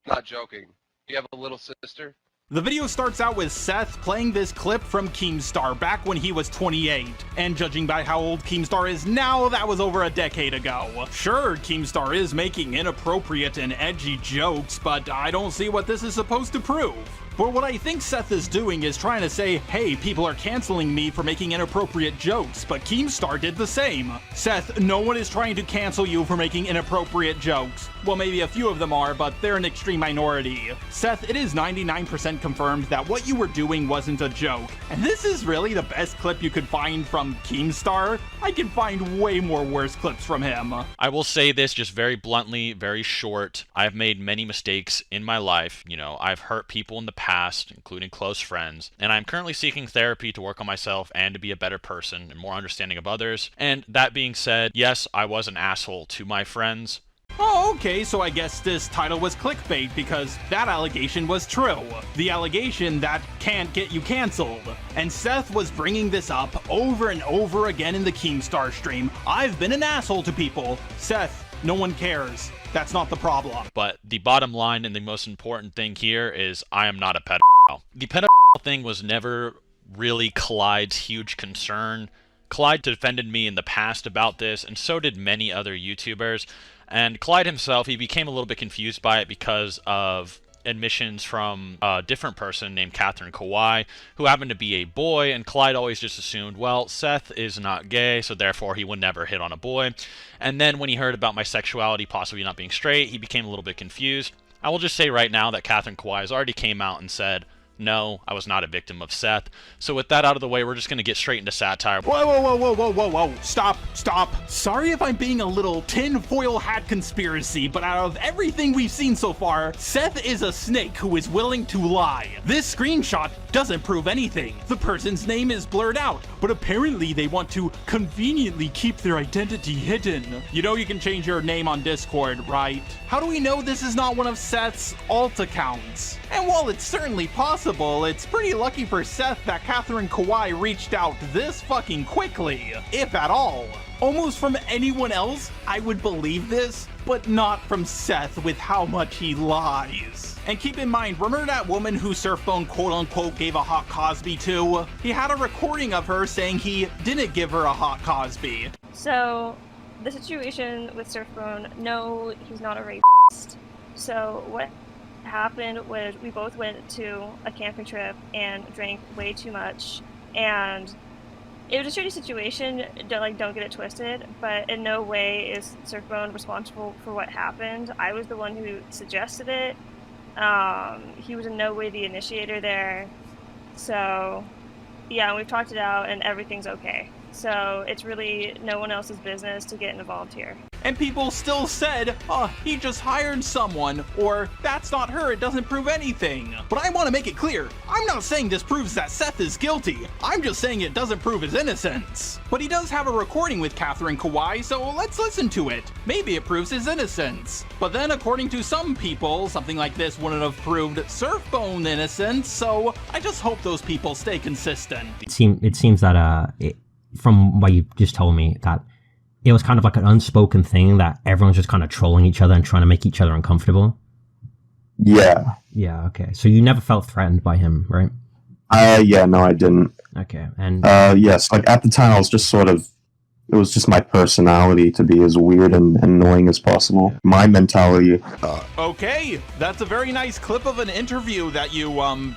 Not joking. You have a little sister? The video starts out with Seth playing this clip from Keemstar back when he was 28, and judging by how old Keemstar is now, that was over a decade ago. Sure, Keemstar is making inappropriate and edgy jokes, but I don't see what this is supposed to prove. But what I think Seth is doing is trying to say, hey, people are canceling me for making inappropriate jokes, but Keemstar did the same. Seth, no one is trying to cancel you for making inappropriate jokes. Well, maybe a few of them are, but they're an extreme minority. Seth, it is 99% confirmed that what you were doing wasn't a joke. And this is really the best clip you could find from Keemstar? I can find way more worse clips from him. I will say this just very bluntly, very short. I've made many mistakes in my life. You know, I've hurt people in the past, including close friends, and I'm currently seeking therapy to work on myself and to be a better person and more understanding of others. And that being said, yes, I was an asshole to my friends, Oh, okay, so I guess this title was clickbait because that allegation was true. The allegation that can't get you canceled. And Seth was bringing this up over and over again in the Keemstar stream. I've been an asshole to people. Seth, no one cares. That's not the problem. But the bottom line and the most important thing here is I am not a pedophile. The pedophile thing was never really Clyde's huge concern. Clyde defended me in the past about this, and so did many other YouTubers. And Clyde himself, he became a little bit confused by it because of admissions from a different person named Catherine Kawhi, who happened to be a boy, and Clyde always just assumed, well, Seth is not gay, so therefore he would never hit on a boy. And then when he heard about my sexuality possibly not being straight, he became a little bit confused. I will just say right now that Catherine Kawhi has already came out and said, no, I was not a victim of Seth. So with that out of the way, we're just going to get straight into satire. Whoa. Stop. Sorry if I'm being a little tinfoil hat conspiracy, but out of everything we've seen so far, Seth is a snake who is willing to lie. This screenshot doesn't prove anything. The person's name is blurred out, but apparently they want to conveniently keep their identity hidden. You know you can change your name on Discord, right? How do we know this is not one of Seth's alt accounts? And while it's certainly possible, it's pretty lucky for Seth that Catherine Kawhi reached out this fucking quickly, if at all. Almost from anyone else, I would believe this, but not from Seth with how much he lies. And keep in mind, remember that woman who Surfbone quote-unquote gave a hot Cosby to? He had a recording of her saying he didn't give her a hot Cosby. So, the situation with Surfbone, no, he's not a rapist. So, what happened was we both went to a camping trip and drank way too much, and it was a shitty situation. Don't get it twisted, but in no way is Surfbone responsible for what happened. I was the one who suggested it. He was in no way the initiator there. So yeah, we've talked it out and everything's okay. So it's really no one else's business to get involved here. And people still said, oh, he just hired someone, or that's not her, it doesn't prove anything. But I want to make it clear, I'm not saying this proves that Seth is guilty. I'm just saying it doesn't prove his innocence. But he does have a recording with Catherine Kawhi, so let's listen to it. Maybe it proves his innocence. But then according to some people, something like this wouldn't have proved Surfbone innocence, so I just hope those people stay consistent. It seems that, from what you just told me, that it was kind of like an unspoken thing that everyone's just kind of trolling each other and trying to make each other uncomfortable. Yeah. Yeah, okay. So you never felt threatened by him, right? Yeah, no, I didn't. Okay, and... yes, like, at the time, I was just sort of... It was just my personality to be as weird and annoying as possible. My mentality... Okay, that's a very nice clip of an interview that you,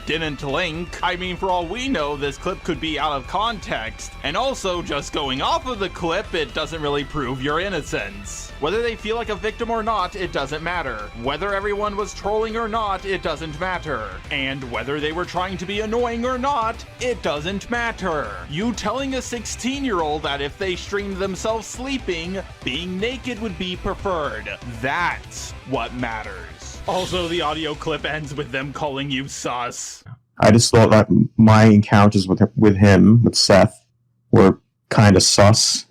didn't link. I mean, for all we know, this clip could be out of context. And also, just going off of the clip, it doesn't really prove your innocence. Whether they feel like a victim or not, it doesn't matter. Whether everyone was trolling or not, it doesn't matter. And whether they were trying to be annoying or not, it doesn't matter. You telling a 16-year-old that if they streamed themselves sleeping, being naked would be preferred. That's what matters. Also, the audio clip ends with them calling you sus. I just thought that my encounters with him, with Seth, were kind of sus.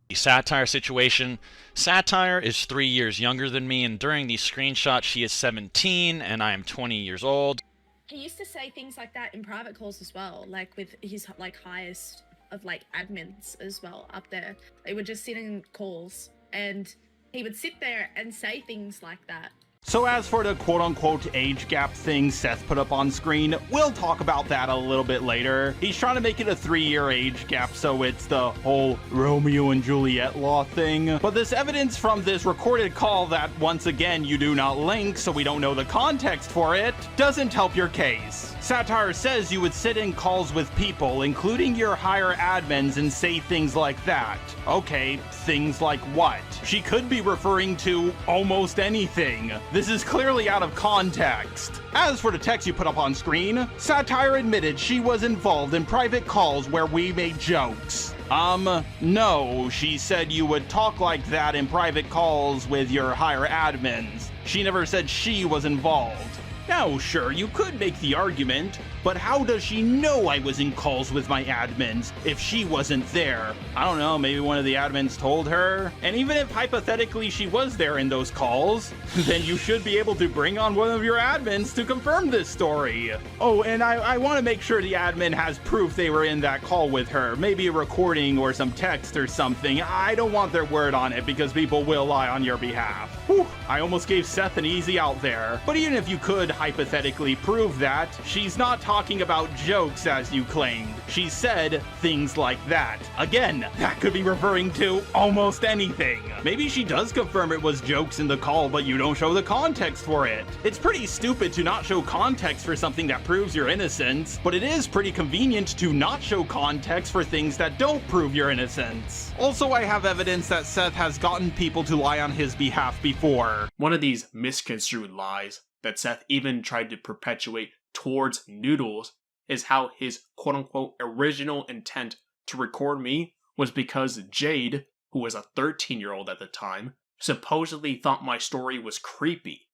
The satire situation. Satire is 3 years younger than me, and during these screenshots, she is 17, and I am 20 years old. He used to say things like that in private calls as well, like with his highest of admins as well up there. They would just sit in calls and he would sit there and say things like that. So as for the quote-unquote age gap thing Seth put up on screen, we'll talk about that a little bit later. He's trying to make it a 3-year age gap, so it's the whole Romeo and Juliet law thing. But this evidence from this recorded call that, once again, you do not link, so we don't know the context for it, doesn't help your case. Satire says you would sit in calls with people, including your higher admins, and say things like that. Okay, things like what? She could be referring to almost anything. This is clearly out of context. As for the text you put up on screen, Satire admitted she was involved in private calls where we made jokes. No, she said you would talk like that in private calls with your higher admins. She never said she was involved. Now, sure, you could make the argument, but how does she know I was in calls with my admins if she wasn't there? I don't know, maybe one of the admins told her? And even if hypothetically she was there in those calls, then you should be able to bring on one of your admins to confirm this story. Oh, and I want to make sure the admin has proof they were in that call with her, maybe a recording or some text or something. I don't want their word on it because people will lie on your behalf. Whew, I almost gave Seth an easy out there. But even if you could hypothetically prove that, she's not talking about jokes as you claimed. She said things like that. Again, that could be referring to almost anything. Maybe she does confirm it was jokes in the call, but you don't show the context for it. It's pretty stupid to not show context for something that proves your innocence, but it is pretty convenient to not show context for things that don't prove your innocence. Also, I have evidence that Seth has gotten people to lie on his behalf before. One of these misconstrued lies that Seth even tried to perpetuate towards Noodles is how his quote-unquote original intent to record me was because Jade, who was a 13-year-old at the time, supposedly thought my story was creepy.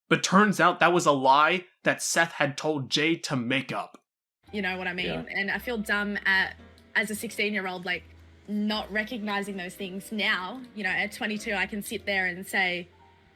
But turns out that was a lie that Seth had told Jade to make up. You know what I mean? Yeah. And I feel dumb as a 16-year-old, like, not recognizing those things now. You know, at 22, I can sit there and say,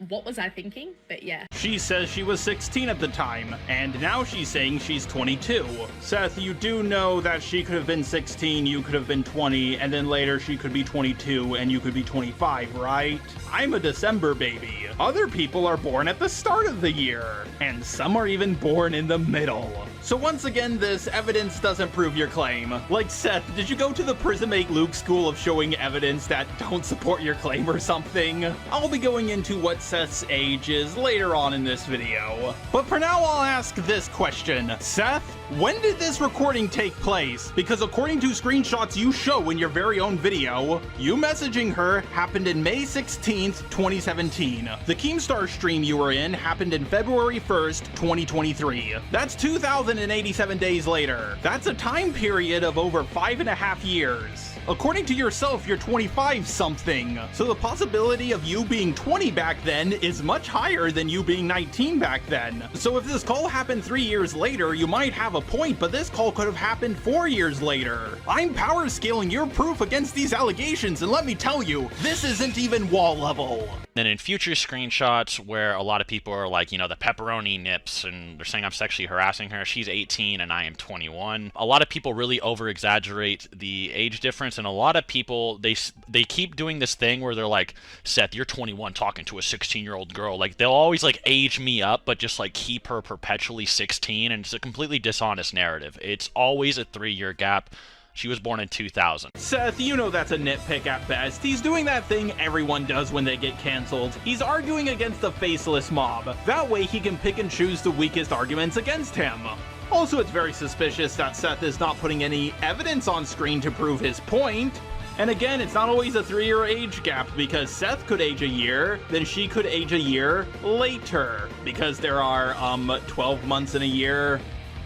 what was I thinking? But yeah. She says she was 16 at the time, and now she's saying she's 22. Seth, you do know that she could have been 16, you could have been 20, and then later she could be 22 and you could be 25, right? I'm a December baby. Other people are born at the start of the year, and some are even born in the middle. So once again, this evidence doesn't prove your claim. Like, Seth, did you go to the Prismate Luke school of showing evidence that don't support your claim or something? I'll be going into what Seth's age is later on in this video. But for now, I'll ask this question. Seth, when did this recording take place? Because according to screenshots you show in your very own video, you messaging her happened in May 16th, 2017. The Keemstar stream you were in happened in February 1st, 2023. That's 2,087 days later. That's a time period of over 5.5 years. According to yourself, you're 25 something, so the possibility of you being 20 back then is much higher than you being 19 back then. So if this call happened 3 years later, you might have a point, but this call could have happened 4 years later. I'm power scaling your proof against these allegations, and let me tell you, this isn't even wall level. Then in future screenshots where a lot of people are like, you know, the pepperoni nips, and they're saying I'm sexually harassing her, she's 18 and I am 21. A lot of people really over-exaggerate the age difference, and a lot of people, they keep doing this thing where they're like, Seth, you're 21 talking to a 16-year-old girl. Like, they'll always, like, age me up, but just, like, keep her perpetually 16, and it's a completely dishonest narrative. It's always a 3-year gap. She was born in 2000. Seth, you know that's a nitpick at best. He's doing that thing everyone does when they get canceled. He's arguing against the faceless mob. That way he can pick and choose the weakest arguments against him. Also, it's very suspicious that Seth is not putting any evidence on screen to prove his point. And again, it's not always a 3-year age gap, because Seth could age a year, then she could age a year later. Because there are 12 months in a year.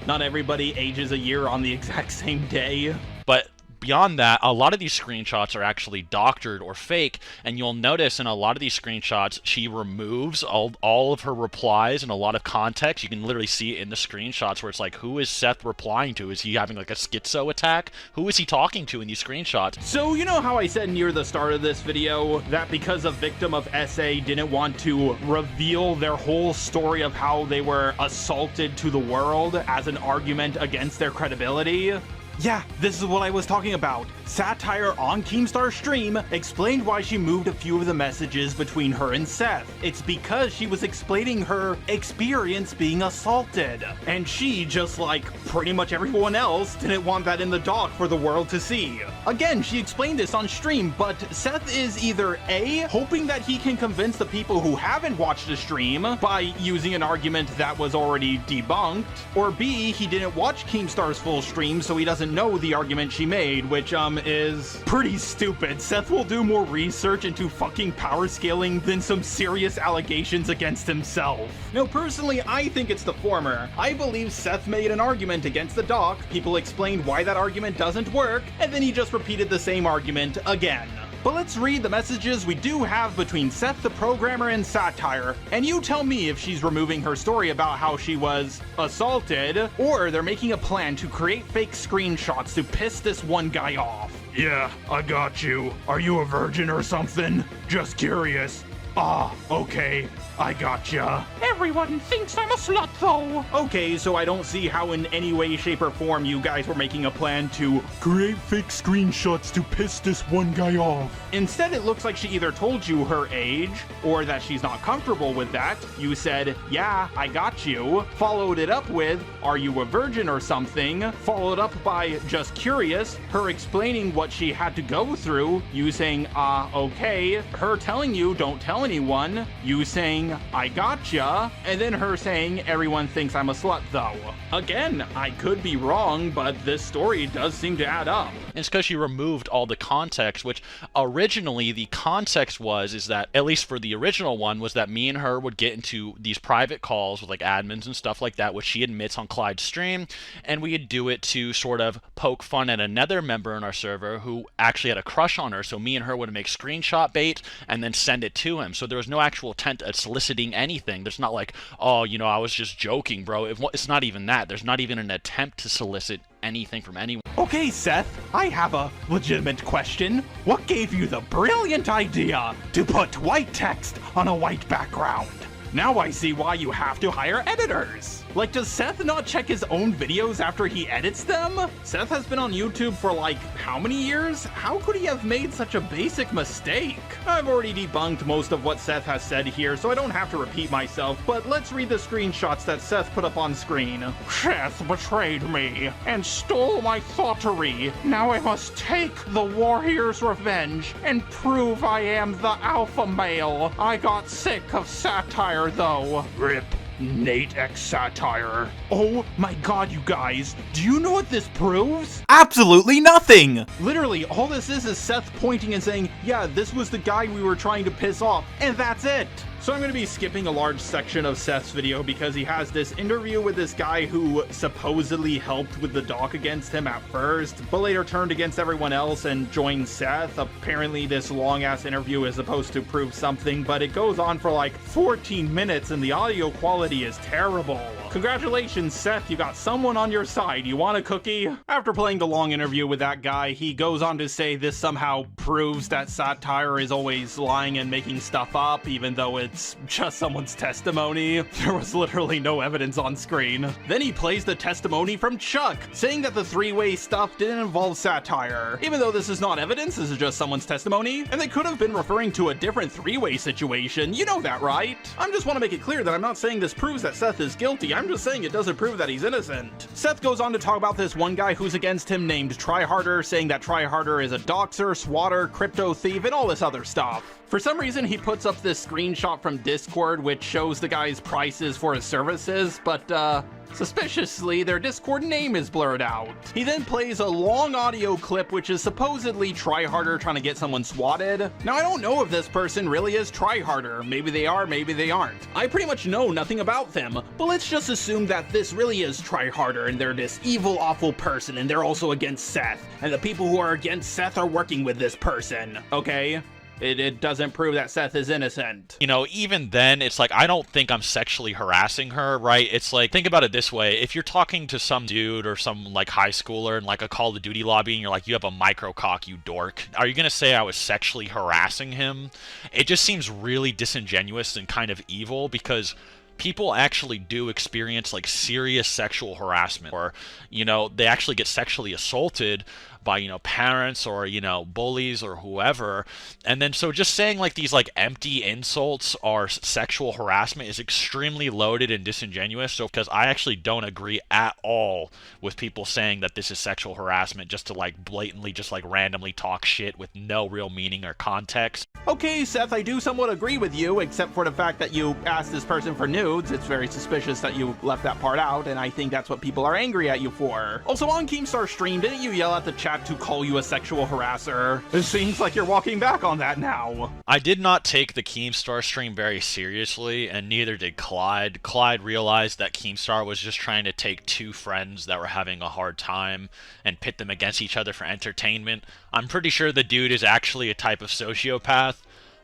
Not everybody ages a year on the exact same day. But beyond that, a lot of these screenshots are actually doctored or fake, and you'll notice in a lot of these screenshots, she removes all of her replies and a lot of context. You can literally see it in the screenshots where it's like, who is Seth replying to? Is he having like a schizo attack? Who is he talking to in these screenshots? So you know how I said near the start of this video that because a victim of SA didn't want to reveal their whole story of how they were assaulted to the world as an argument against their credibility? Yeah, this is what I was talking about. Satire on Keemstar's stream explained why she moved a few of the messages between her and Seth. It's because she was explaining her experience being assaulted. And she, just like pretty much everyone else, didn't want that in the doc for the world to see. Again, she explained this on stream, but Seth is either A, hoping that he can convince the people who haven't watched the stream by using an argument that was already debunked, or B, he didn't watch Keemstar's full stream so he doesn't know the argument she made, which is pretty stupid. Seth will do more research into fucking power scaling than some serious allegations against himself. Now, personally, I think it's the former. I believe Seth made an argument against the doc, people explained why that argument doesn't work, and then he just repeated the same argument again. But let's read the messages we do have between Seth the Programmer and Satire, and you tell me if she's removing her story about how she was assaulted, or they're making a plan to create fake screenshots to piss this one guy off. Yeah, I got you. Are you a virgin or something? Just curious. Ah, okay. I gotcha. Everyone thinks I'm a slut, though. Okay, so I don't see how in any way, shape, or form you guys were making a plan to create fake screenshots to piss this one guy off. Instead, it looks like she either told you her age, or that she's not comfortable with that. You said, yeah, I got you. Followed it up with, are you a virgin or something? Followed up by, just curious. Her explaining what she had to go through. You saying, okay. Her telling you, don't tell anyone. You saying, I gotcha, and then her saying, everyone thinks I'm a slut though. Again, I could be wrong, but this story does seem to add up. It's because she removed all the context, which originally the context is that, at least for the original one, was that me and her would get into these private calls with like admins and stuff like that, which she admits on Clyde's stream, and we'd do it to sort of poke fun at another member in our server who actually had a crush on her, so me and her would make screenshot bait and then send it to him. So there was no actual intent at soliciting anything. There's not like, oh, you know, I was just joking, bro. It's not even that. There's not even an attempt to solicit anything from anyone. Okay, Seth, I have a legitimate question. What gave you the brilliant idea to put white text on a white background? Now I see why you have to hire editors. Like, does Seth not check his own videos after he edits them? Seth has been on YouTube for like, how many years? How could he have made such a basic mistake? I've already debunked most of what Seth has said here, so I don't have to repeat myself, but let's read the screenshots that Seth put up on screen. Seth betrayed me and stole my thoughterry. Now I must take the warrior's revenge and prove I am the alpha male. I got sick of satire though. Rip. Nate X Satire. Oh my god, you guys. Do you know what this proves? Absolutely nothing! Literally, all this is Seth pointing and saying, yeah, this was the guy we were trying to piss off, and that's it! So I'm going to be skipping a large section of Seth's video because he has this interview with this guy who supposedly helped with the doc against him at first, but later turned against everyone else and joined Seth. Apparently this long-ass interview is supposed to prove something, but it goes on for like 14 minutes and the audio quality is terrible. Congratulations, Seth, you got someone on your side. You want a cookie? After playing the long interview with that guy, he goes on to say this somehow proves that Satire is always lying and making stuff up, even though it's just someone's testimony. There was literally no evidence on screen. Then he plays the testimony from Chuck, saying that the three-way stuff didn't involve Satire. Even though this is not evidence, this is just someone's testimony, and they could have been referring to a different three-way situation. You know that, right? I just want to make it clear that I'm not saying this proves that Seth is guilty. I'm just saying it doesn't prove that he's innocent. Seth goes on to talk about this one guy who's against him named Tryharder, saying that Tryharder is a doxer, swatter, crypto thief, and all this other stuff. For some reason, he puts up this screenshot from Discord which shows the guy's prices for his services, but suspiciously, their Discord name is blurred out. He then plays a long audio clip which is supposedly Tryharder trying to get someone swatted. Now, I don't know if this person really is Tryharder. Maybe they are, maybe they aren't. I pretty much know nothing about them, but let's just assume that this really is Tryharder and they're this evil, awful person and they're also against Seth, and the people who are against Seth are working with this person, okay? It doesn't prove that Seth is innocent. You know, even then, it's like, I don't think I'm sexually harassing her, right? It's like, think about it this way. If you're talking to some dude or some, like, high schooler in, like, a Call of Duty lobby and you're like, you have a micro cock, you dork, are you gonna say I was sexually harassing him? It just seems really disingenuous and kind of evil because people actually do experience, like, serious sexual harassment, or, you know, they actually get sexually assaulted by, you know, parents or, you know, bullies or whoever. And then so just saying like these like empty insults are sexual harassment is extremely loaded and disingenuous. So because I actually don't agree at all with people saying that this is sexual harassment just to like blatantly just like randomly talk shit with no real meaning or context. Okay, Seth, I do somewhat agree with you, except for the fact that you asked this person for nudes. It's very suspicious that you left that part out, and I think that's what people are angry at you for. Also, on Keemstar stream, didn't you yell at the chat that to call you a sexual harasser. It seems like you're walking back on that now. I did not take the Keemstar stream very seriously, and neither did Clyde. Clyde realized that Keemstar was just trying to take two friends that were having a hard time and pit them against each other for entertainment. I'm pretty sure the dude is actually a type of sociopath.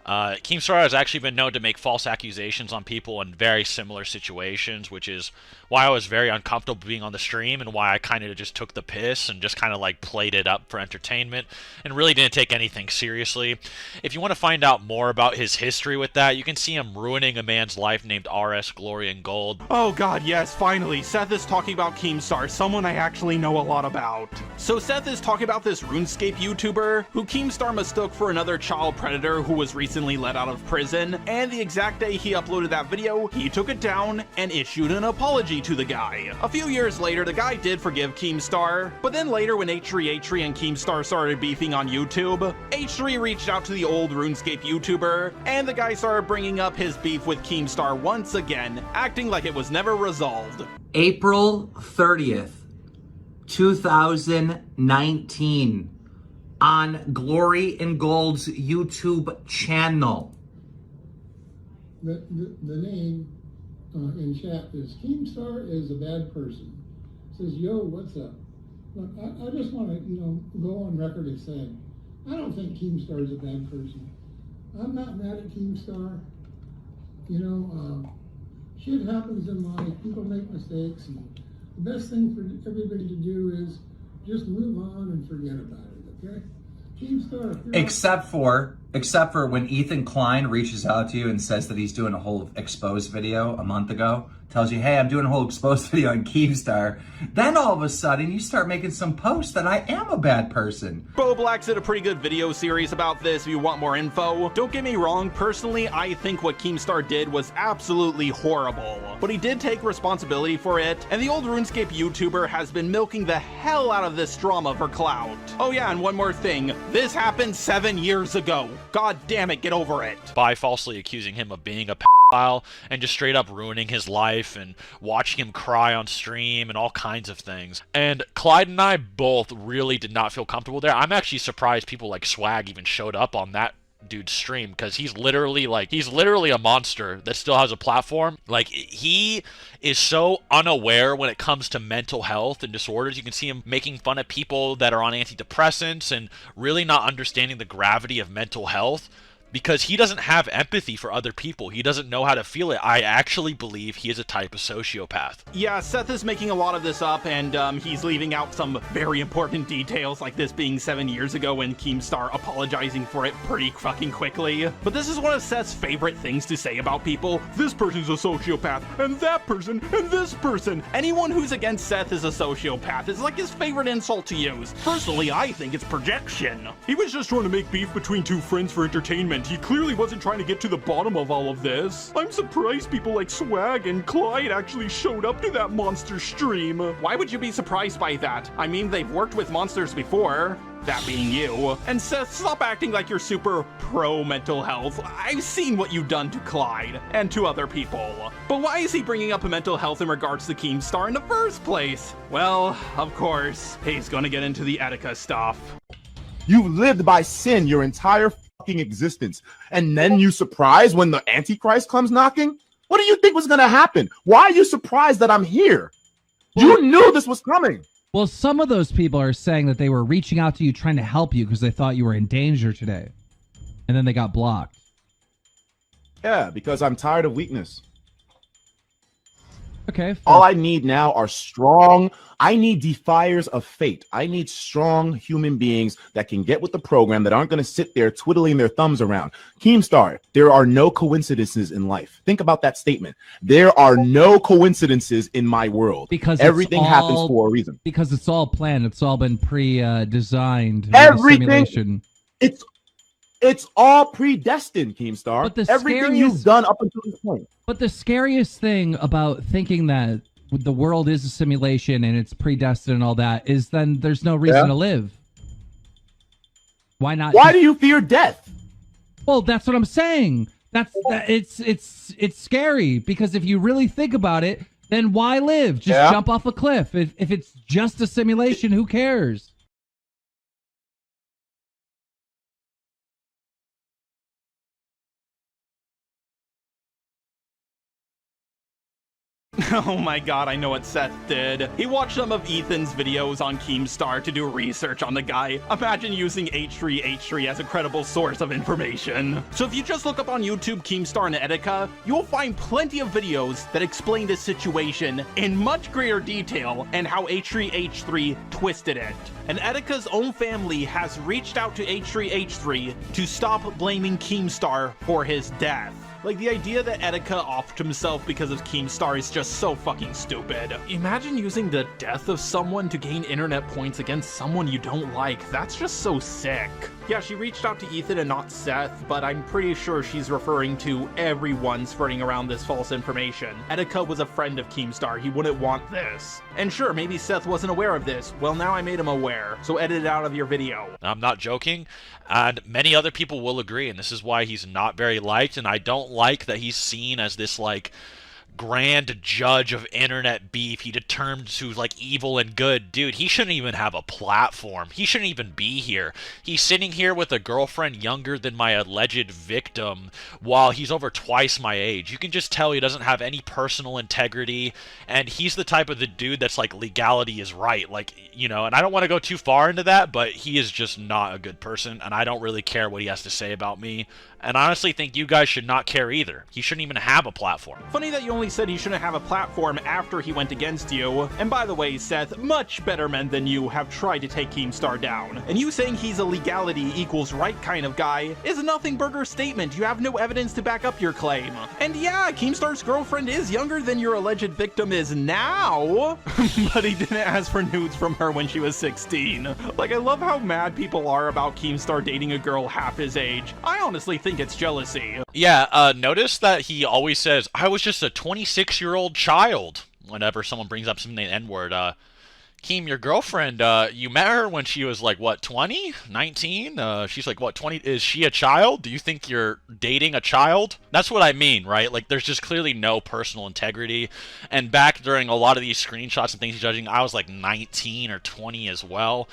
Keemstar has actually been known to make false accusations on people in very similar situations, which is why I was very uncomfortable being on the stream and why I kind of just took the piss and just kind of like played it up for entertainment and really didn't take anything seriously. If you want to find out more about his history with that, you can see him ruining a man's life named RS Glory and Gold. Oh god, yes, finally, Seth is talking about Keemstar, someone I actually know a lot about. So Seth is talking about this RuneScape YouTuber who Keemstar mistook for another child predator who was recently let out of prison, and the exact day he uploaded that video, he took it down and issued an apology to the guy. A few years later, the guy did forgive Keemstar, but then later when H3 and Keemstar started beefing on YouTube, H3 reached out to the old RuneScape YouTuber, and the guy started bringing up his beef with Keemstar once again, acting like it was never resolved. April 30th, 2019, on Glory and Gold's YouTube channel. The name in chat is Keemstar is a bad person. Says, yo, what's up? Look, I just want to, go on record as saying, I don't think Keemstar is a bad person. I'm not mad at Keemstar. Shit happens in life. People make mistakes. And the best thing for everybody to do is just move on and forget about it, okay? Keemstar. Except for when Ethan Klein reaches out to you and says that he's doing a whole exposed video a month ago, tells you, hey, I'm doing a whole exposed video on Keemstar. Then all of a sudden you start making some posts that I am a bad person. Bo Black did a pretty good video series about this if you want more info. Don't get me wrong, personally, I think what Keemstar did was absolutely horrible. But he did take responsibility for it, and the old RuneScape YouTuber has been milking the hell out of this drama for clout. Oh yeah, and one more thing. This happened 7 years ago. God damn it, get over it. By falsely accusing him of being a and just straight up ruining his life and watching him cry on stream and all kinds of things. And Clyde and I both really did not feel comfortable there. I'm actually surprised people like Swag even showed up on that dude's stream, because he's literally a monster that still has a platform. Like, he is so unaware when it comes to mental health and disorders. You can see him making fun of people that are on antidepressants and really not understanding the gravity of mental health, because he doesn't have empathy for other people. He doesn't know how to feel it. I actually believe he is a type of sociopath. Yeah, Seth is making a lot of this up, and he's leaving out some very important details, like this being 7 years ago and Keemstar apologizing for it pretty fucking quickly. But this is one of Seth's favorite things to say about people. This person's a sociopath, and that person, and this person. Anyone who's against Seth is a sociopath. It's like his favorite insult to use. Personally, I think it's projection. He was just trying to make beef between two friends for entertainment. He clearly wasn't trying to get to the bottom of all of this. I'm surprised people like Swag and Clyde actually showed up to that monster stream. Why would you be surprised by that? I mean, they've worked with monsters before. That being you. And Seth, stop acting like you're super pro mental health. I've seen what you've done to Clyde and to other people. But why is he bringing up mental health in regards to Keemstar in the first place? Well, of course, he's gonna get into the Etika stuff. You've lived by sin your entire fucking existence, and then you surprised when the Antichrist comes knocking? What do you think was gonna happen? Why are you surprised that I'm here? You knew this was coming. Well, some of those people are saying that they were reaching out to you trying to help you because they thought you were in danger today, and then they got blocked. Yeah, because I'm tired of weakness. Okay. All I need now are strong. I need defiers of fate. I need strong human beings that can get with the program, that aren't going to sit there twiddling their thumbs around. Keemstar, there are no coincidences in life. Think about that statement. There are no coincidences in my world. Because everything happens for a reason. Because it's all planned. It's all been pre-designed. Everything. It's all predestined, Keemstar. But everything you've done up until this point. But the scariest thing about thinking that the world is a simulation and it's predestined and all that is then there's no reason to live. Why not? Why do you fear death? Well, that's what I'm saying. It's scary, because if you really think about it, then why live? Just jump off a cliff. If it's just a simulation, who cares? Oh my god, I know what Seth did. He watched some of Ethan's videos on Keemstar to do research on the guy. Imagine using H3H3 as a credible source of information. So if you just look up on YouTube Keemstar and Etika, you'll find plenty of videos that explain this situation in much greater detail and how H3H3 twisted it. And Etika's own family has reached out to H3H3 to stop blaming Keemstar for his death. Like, the idea that Etika offed himself because of Keemstar is just so fucking stupid. Imagine using the death of someone to gain internet points against someone you don't like. That's just so sick. Yeah, she reached out to Ethan and not Seth, but I'm pretty sure she's referring to everyone spreading around this false information. Etika was a friend of Keemstar. He wouldn't want this. And sure, maybe Seth wasn't aware of this. Well, now I made him aware, so edit it out of your video. I'm not joking, and many other people will agree, and this is why he's not very liked, and I don't like that he's seen as this, like, grand judge of internet beef. He determines who's like evil and good. Dude, he shouldn't even have a platform. He shouldn't even be here. He's sitting here with a girlfriend younger than my alleged victim while he's over twice my age. You can just tell he doesn't have any personal integrity, and he's the type of the dude that's like, legality is right. Like, you know, and I don't want to go too far into that, but he is just not a good person, and I don't really care what he has to say about me. And I honestly think you guys should not care either. He shouldn't even have a platform. Funny that you only said he shouldn't have a platform after he went against you. And by the way, Seth, much better men than you have tried to take Keemstar down. And you saying he's a legality equals right kind of guy is a nothing burger statement. You have no evidence to back up your claim. And yeah, Keemstar's girlfriend is younger than your alleged victim is now. But he didn't ask for nudes from her when she was 16. Like, I love how mad people are about Keemstar dating a girl half his age. I honestly think it's jealousy. Yeah, notice that he always says, I was just a 26-year-old child, whenever someone brings up something, the N-word. Keem, your girlfriend, you met her when she was like, what, 20? 19? She's like, what, 20? Is she a child? Do you think you're dating a child? That's what I mean, right? Like, there's just clearly no personal integrity. And back during a lot of these screenshots and things he's judging, I was like 19 or 20 as well.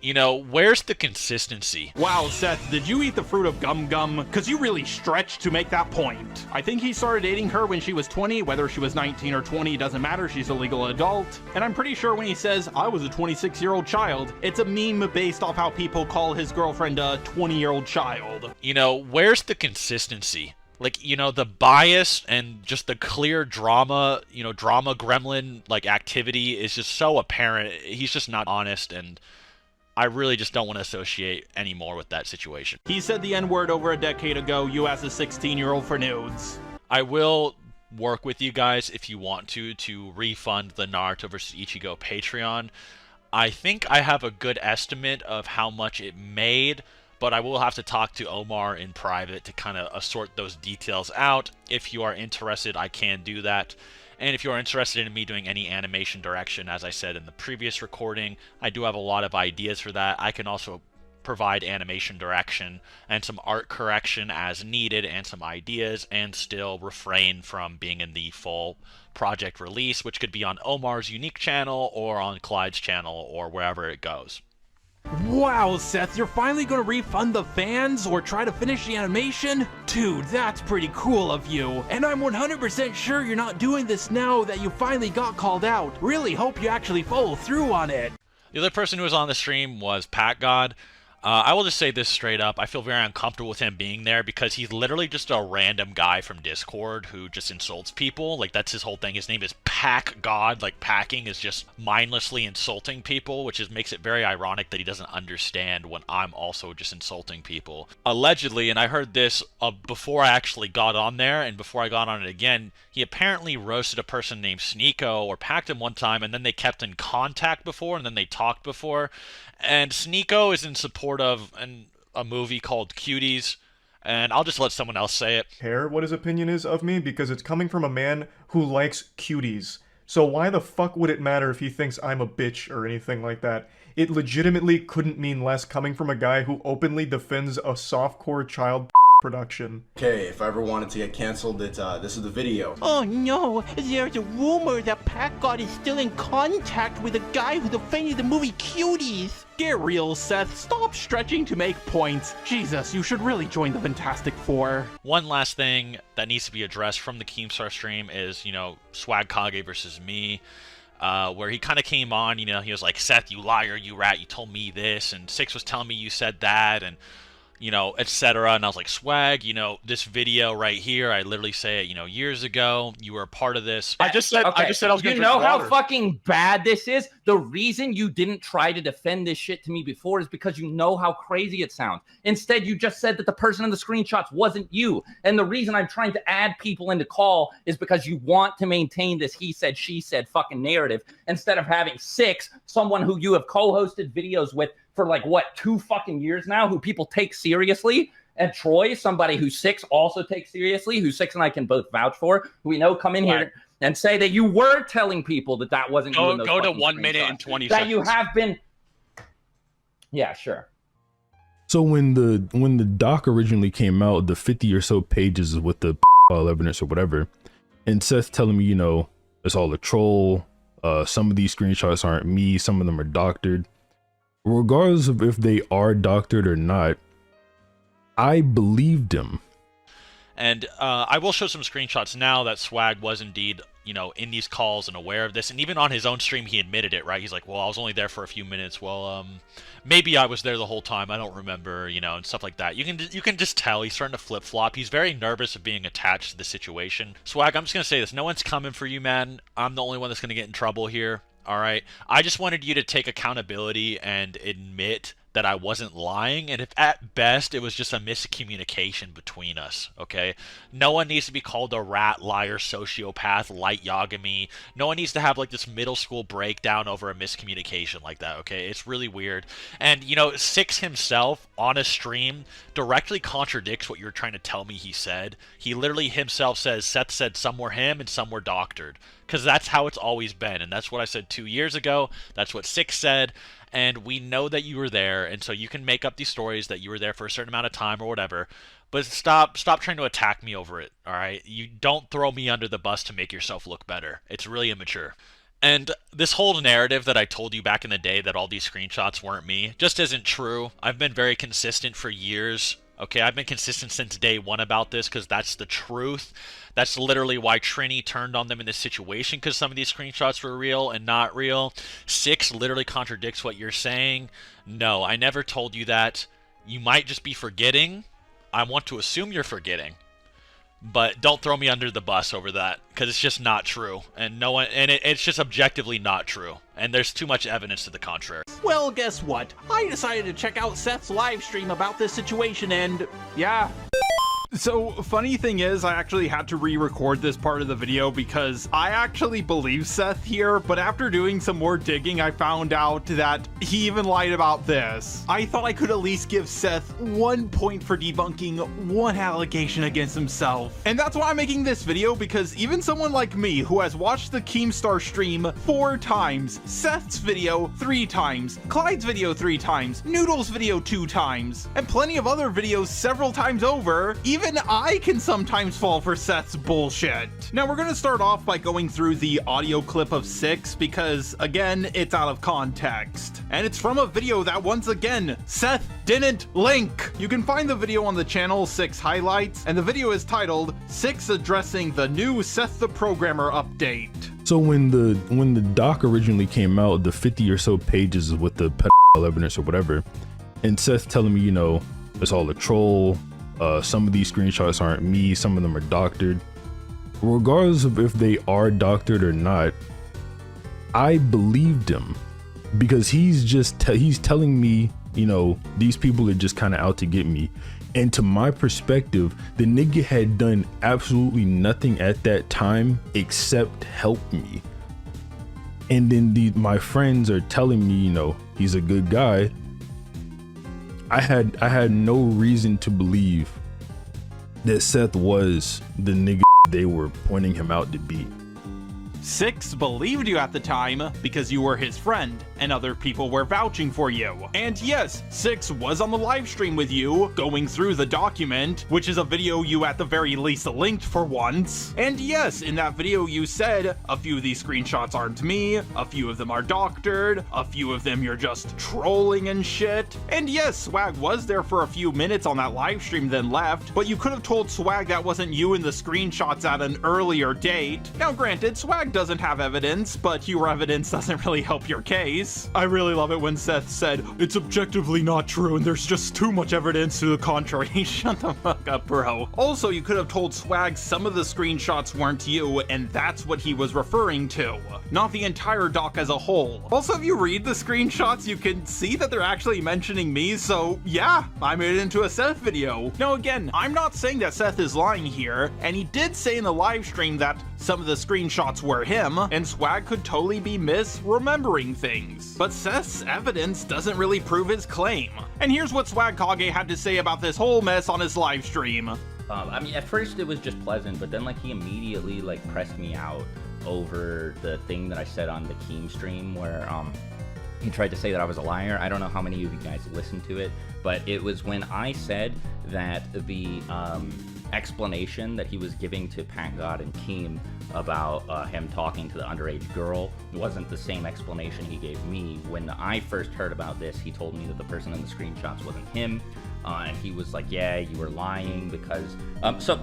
You know, where's the consistency? Wow, Seth, did you eat the fruit of gum gum? Because you really stretched to make that point. I think he started dating her when she was 20, whether she was 19 or 20, doesn't matter, she's a legal adult. And I'm pretty sure when he says, I was a 26-year-old child, it's a meme based off how people call his girlfriend a 20-year-old child. You know, where's the consistency? Like, you know, the bias and just the clear drama, you know, drama gremlin, like, activity is just so apparent. He's just not honest, and I really just don't want to associate anymore with that situation. He said the N-word over a decade ago. You asked a 16-year-old for nudes. I will work with you guys if you want to refund the Naruto vs. Ichigo Patreon. I think I have a good estimate of how much it made, but I will have to talk to Omar in private to kind of sort those details out. If you are interested, I can do that. And if you're interested in me doing any animation direction, as I said in the previous recording, I do have a lot of ideas for that. I can also provide animation direction and some art correction as needed and some ideas, and still refrain from being in the full project release, which could be on Omar's unique channel or on Clyde's channel or wherever it goes. Wow, Seth, you're finally gonna refund the fans or try to finish the animation? Dude, that's pretty cool of you. And I'm 100% sure you're not doing this now that you finally got called out. Really hope you actually follow through on it. The other person who was on the stream was Pat God. I will just say this straight up. I feel very uncomfortable with him being there because he's literally just a random guy from Discord who just insults people. Like, that's his whole thing. His name is Pack God. Like, packing is just mindlessly insulting people, which makes it very ironic that he doesn't understand when I'm also just insulting people. Allegedly, and I heard this before I actually got on there, and before I got on it again, he apparently roasted a person named Sneeko or packed him one time, and then they kept in contact before, and then they talked before. And Sneeko is in support of a movie called Cuties, and I'll just let someone else say it. Care what his opinion is of me because it's coming from a man who likes cuties. So why the fuck would it matter if he thinks I'm a bitch or anything like that? It legitimately couldn't mean less coming from a guy who openly defends a softcore child production. Okay, if I ever wanted to get canceled, this is the video. Oh no, there's a rumor that Pat God is still in contact with a guy who defended the movie Cuties. Get real, Seth. Stop stretching to make points. Jesus, you should really join the Fantastic Four. One last thing that needs to be addressed from the Keemstar stream is, you know, Swagkage versus me. Where he kind of came on, you know, he was like, Seth, you liar, you rat, you told me this, and Six was telling me you said that, and, you know, etc. And I was like, Swag, you know, this video right here, I literally say it, you know, years ago, you were a part of this. I just said I was going to drink water. You know how fucking bad this is? The reason you didn't try to defend this shit to me before is because you know how crazy it sounds. Instead, you just said that the person in the screenshots wasn't you. And the reason I'm trying to add people into call is because you want to maintain this he said, she said fucking narrative instead of having Six, someone who you have co-hosted videos with for like, what, 2 fucking years now, who people take seriously, and Troy, somebody who Six also takes seriously, who Six and I can both vouch for, who we know come in here and say that you were telling people that that wasn't you in those Go to fucking 1 minute and 20 that seconds. you have been. Yeah, sure. So when the doc originally came out, the 50 or so pages with the evidence or whatever, and Seth telling me, you know, it's all a troll. Some of these screenshots aren't me. Some of them are doctored. Regardless of if they are doctored or not, I believed him. And I will show some screenshots now that Swag was indeed, you know, in these calls and aware of this. And even on his own stream, he admitted it, right? He's like, well, I was only there for a few minutes. Well, maybe I was there the whole time. I don't remember, you know, and stuff like that. You can just tell he's starting to flip-flop. He's very nervous of being attached to the situation. Swag, I'm just going to say this. No one's coming for you, man. I'm the only one that's going to get in trouble here. All right. I just wanted you to take accountability and admit that I wasn't lying, and if at best it was just a miscommunication between us, okay? No one needs to be called a rat, liar, sociopath, light Yagami. No one needs to have like this middle school breakdown over a miscommunication like that, okay? It's really weird. And, you know, Six himself on a stream directly contradicts what you're trying to tell me he said. He literally himself says Seth said some were him and some were doctored, because that's how it's always been, and that's what I said 2 years ago. That's what Six said. And we know that you were there, and so you can make up these stories that you were there for a certain amount of time or whatever, but stop trying to attack me over it, all right? You don't throw me under the bus to make yourself look better. It's really immature. And this whole narrative that I told you back in the day that all these screenshots weren't me just isn't true. I've been very consistent for years. Okay, I've been consistent since day one about this because that's the truth. That's literally why Trini turned on them in this situation, because some of these screenshots were real and not real. Six literally contradicts what you're saying. No, I never told you that. You might just be forgetting. I want to assume you're forgetting. But don't throw me under the bus over that, because it's just not true. And no one, and it's just objectively not true. And there's too much evidence to the contrary. Well, guess what? I decided to check out Seth's live stream about this situation, and yeah. So, funny thing is, I actually had to re-record this part of the video because I actually believe Seth here, but after doing some more digging, I found out that he even lied about this. I thought I could at least give Seth 1 point for debunking one allegation against himself. And that's why I'm making this video, because even someone like me, who has watched the Keemstar stream 4 times, Seth's video 3 times, Clyde's video 3 times, Noodles' video 2 times, and plenty of other videos several times over, even I can sometimes fall for Seth's bullshit. Now we're gonna start off by going through the audio clip of Six because, again, it's out of context. And it's from a video that, once again, Seth didn't link. You can find the video on the channel Six Highlights, and the video is titled Six Addressing the New Seth the Programmer Update. So when the doc originally came out, the 50 or so pages with the evidence or whatever, and Seth telling me, you know, it's all a troll. Some of these screenshots aren't me, some of them are doctored. Regardless of if they are doctored or not, I believed him because he's telling me, you know, these people are just kind of out to get me. And to my perspective, the nigga had done absolutely nothing at that time except help me. And then my friends are telling me, you know, he's a good guy. I had no reason to believe that Seth was the nigga they were pointing him out to be. Six believed you at the time because you were his friend, and other people were vouching for you. And yes, Six was on the live stream with you, going through the document, which is a video you at the very least linked for once. And yes, in that video you said, a few of these screenshots aren't me, a few of them are doctored, a few of them you're just trolling and shit. And yes, Swag was there for a few minutes on that live stream then left, but you could have told Swag that wasn't you in the screenshots at an earlier date. Now granted, Swag doesn't have evidence, but your evidence doesn't really help your case. I really love it when Seth said, it's objectively not true and there's just too much evidence to the contrary. Shut the fuck up, bro. Also, you could have told Swag some of the screenshots weren't you, and that's what he was referring to, not the entire doc as a whole. Also, if you read the screenshots, you can see that they're actually mentioning me, so yeah, I made it into a Seth video. Now again, I'm not saying that Seth is lying here, and he did say in the live stream that some of the screenshots were him, and Swag could totally be misremembering things. But Seth's evidence doesn't really prove his claim. And here's what Swagkage had to say about this whole mess on his live stream. I mean, at first it was just pleasant, but then like he immediately like pressed me out over the thing that I said on the Keem stream where he tried to say that I was a liar. I don't know how many of you guys listened to it, but it was when I said that the explanation that he was giving to Pat God and Keem about him talking to the underage girl wasn't the same explanation he gave me. When I first heard about this, he told me that the person in the screenshots wasn't him, and he was like, yeah, you were lying because... So,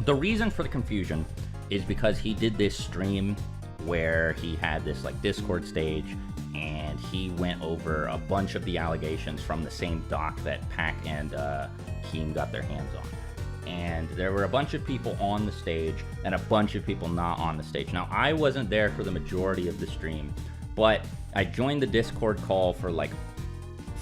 the reason for the confusion is because he did this stream where he had this like Discord stage, and he went over a bunch of the allegations from the same doc that Pac and Keem got their hands on. And there were a bunch of people on the stage and a bunch of people not on the stage. Now, I wasn't there for the majority of the stream, but I joined the Discord call for like